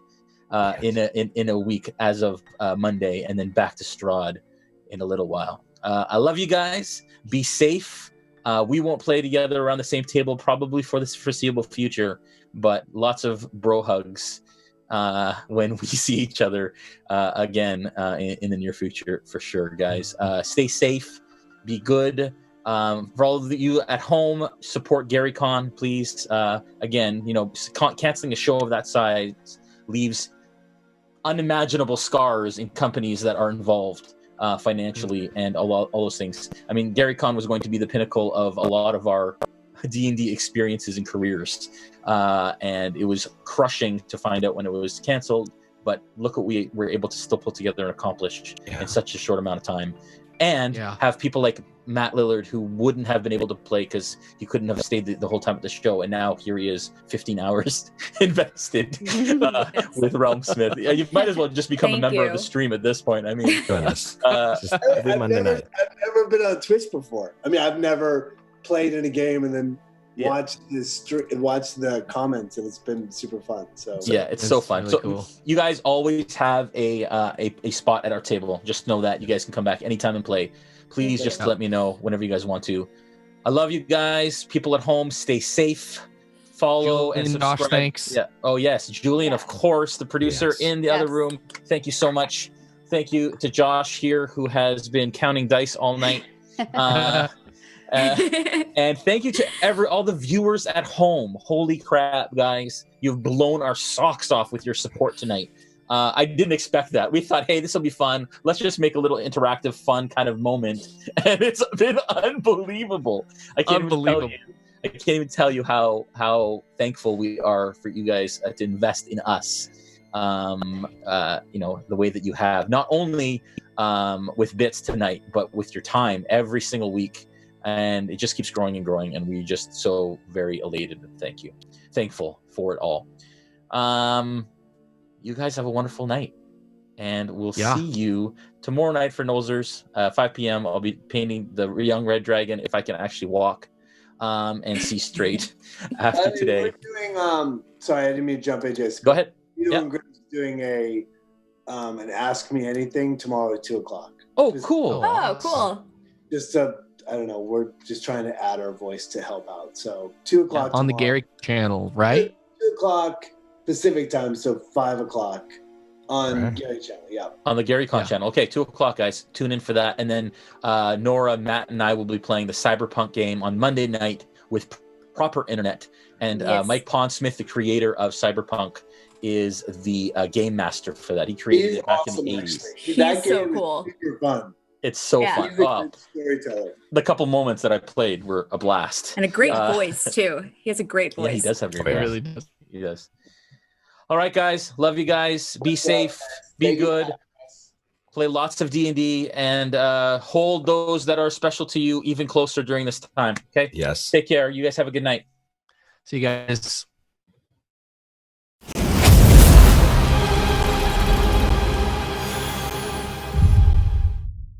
in a week as of Monday, and then back to Strahd in a little while. I love you guys. Be safe. We won't play together around the same table probably for the foreseeable future, but lots of bro hugs when we see each other again in the near future, for sure, guys. Stay safe, be good. For all of you at home, support Gary Con, please. Again, canceling a show of that size leaves unimaginable scars in companies that are involved financially and all those things. I mean, Gary Con was going to be the pinnacle of a lot of our D&D experiences and careers, and it was crushing to find out when it was canceled. But look what we were able to still put together and accomplish in such a short amount of time, and have people like Matt Lillard, who wouldn't have been able to play because he couldn't have stayed the whole time at the show, and now here he is, 15 hours invested with RealmSmith. You might as well just become a member of the stream at this point. I mean, goodness. I've never been on Twitch before. I mean, I've never played in a game and then watched the comments, and it's been super fun. So it's so fun. Really cool. You guys always have a spot at our table. Just know that you guys can come back anytime and play. Please just let me know whenever you guys want to. I love you guys. People at home, stay safe. Follow and subscribe. Josh, thanks. Yeah. Oh yes, Julian, of course, the producer in the other room. Thank you so much. Thank you to Josh here, who has been counting dice all night. And thank you to all the viewers at home. Holy crap, guys. You've blown our socks off with your support tonight. I didn't expect that. We thought, hey, this will be fun. Let's just make a little interactive, fun kind of moment. And it's been unbelievable. I can't even tell you how thankful we are for you guys to invest in us. The way that you have, not only with bits tonight, but with your time every single week. And it just keeps growing and growing, and we're just so very elated and thankful for it all. You guys have a wonderful night, and we'll see you tomorrow night for Nolzers, 5 p.m. I'll be painting the young red dragon if I can actually walk and see straight after today. We're doing sorry, I didn't mean to jump in, Jason. Go ahead. Doing an Ask Me Anything tomorrow at 2:00. Oh, cool. Oh, cool. Just I don't know. We're just trying to add our voice to help out. So 2:00 on the Gary channel, right? 2:00 Pacific time, so 5:00 on Gary channel. Yeah, on the Gary Con channel. Okay, 2:00, guys. Tune in for that. And then Nora, Matt, and I will be playing the Cyberpunk game on Monday night with proper internet. And Mike Pondsmith, the creator of Cyberpunk, is the game master for that. He created it back in the 80s. He's so cool. Super fun. It's so fun. Storyteller. The couple moments that I played were a blast. And a great voice, too. He has a great voice. Yeah, he does have a great voice. He really does. He does. All right, guys. Love you guys. Be safe. Be good. Play lots of D&D and hold those that are special to you even closer during this time. Okay? Yes. Take care. You guys have a good night. See you guys.